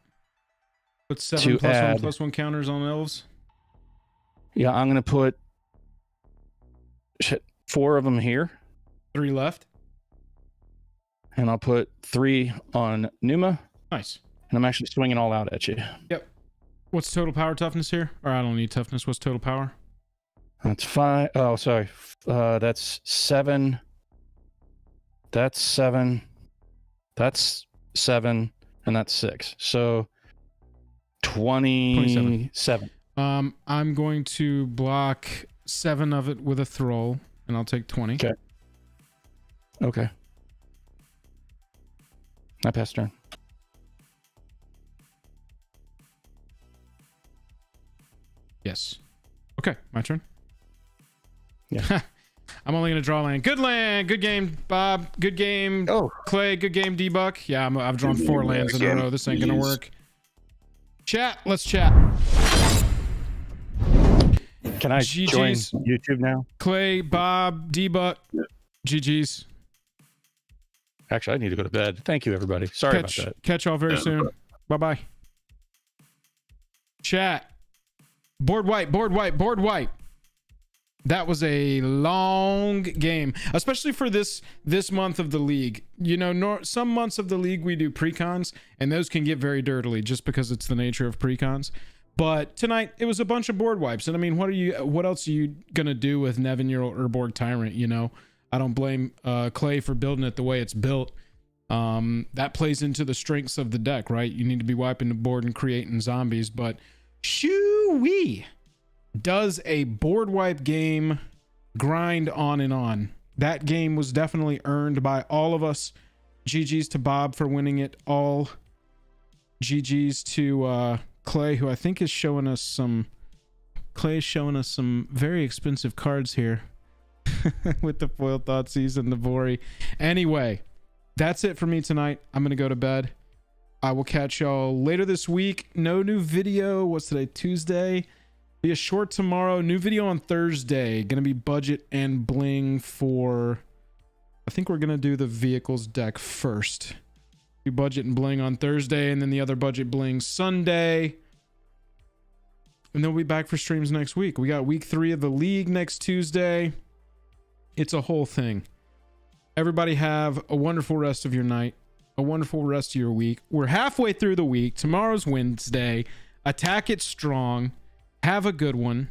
Put 7 To plus add- 1/+1 counters on elves. Yeah, I'm gonna put 4 of them here, 3 left. and I'll put 3 on Numa, Nice. and I'm actually swinging all out at you. Yep. What's total power toughness here? Or I don't need toughness. What's total power? That's 5. Oh, sorry. That's 7. That's 7. That's 7, and that's 6. So 27. I'm going to block 7 of it with a thrall, and I'll take 20. Okay. Okay. I pass turn. Yes. Okay, my turn. I'm only gonna draw land. Good land. Good game, Bob. Good game. Oh. Clay. Good game, D-Buck. Yeah, I've drawn 4 lands in a row. This ain't gonna work. Chat. Let's chat. Can I join GG's. YouTube now? Clay, Bob, D-Buck. GG's. Actually, I need to go to bed. Thank you, everybody. Sorry about that. Catch y'all very soon. Bye-bye. Chat. Board wipe, board wipe, board wipe. That was a long game, especially for this month of the league. You know, some months of the league we do precons, and those can get very dirtily just because it's the nature of precons. But tonight it was a bunch of board wipes, and I mean, what else are you gonna do with Nevinyrral Urborg Tyrant? You know, I don't blame Clay for building it the way it's built. That plays into the strengths of the deck, right? You need to be wiping the board and creating zombies, but shoo-wee. Does a board wipe game grind on and on. That game was definitely earned by all of us. GG's to Bob for winning it all. GG's to Clay, who I think is showing us some... Clay's showing us some very expensive cards here. With the Foil Thoughtseize and the Vori. Anyway, that's it for me tonight. I'm going to go to bed. I will catch y'all later this week. No new video. What's today? Tuesday. Be a short tomorrow. New video on Thursday. Gonna be budget and bling for... I think we're gonna do the vehicles deck first. Do budget and bling on Thursday, and then the other budget bling Sunday. And then we'll be back for streams next week. We got week 3 of the league next Tuesday. It's a whole thing. Everybody have a wonderful rest of your night. A wonderful rest of your week. We're halfway through the week. Tomorrow's Wednesday. Attack it strong. Have a good one.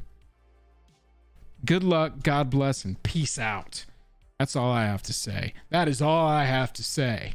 Good luck. God bless and peace out. That's all I have to say. That is all I have to say.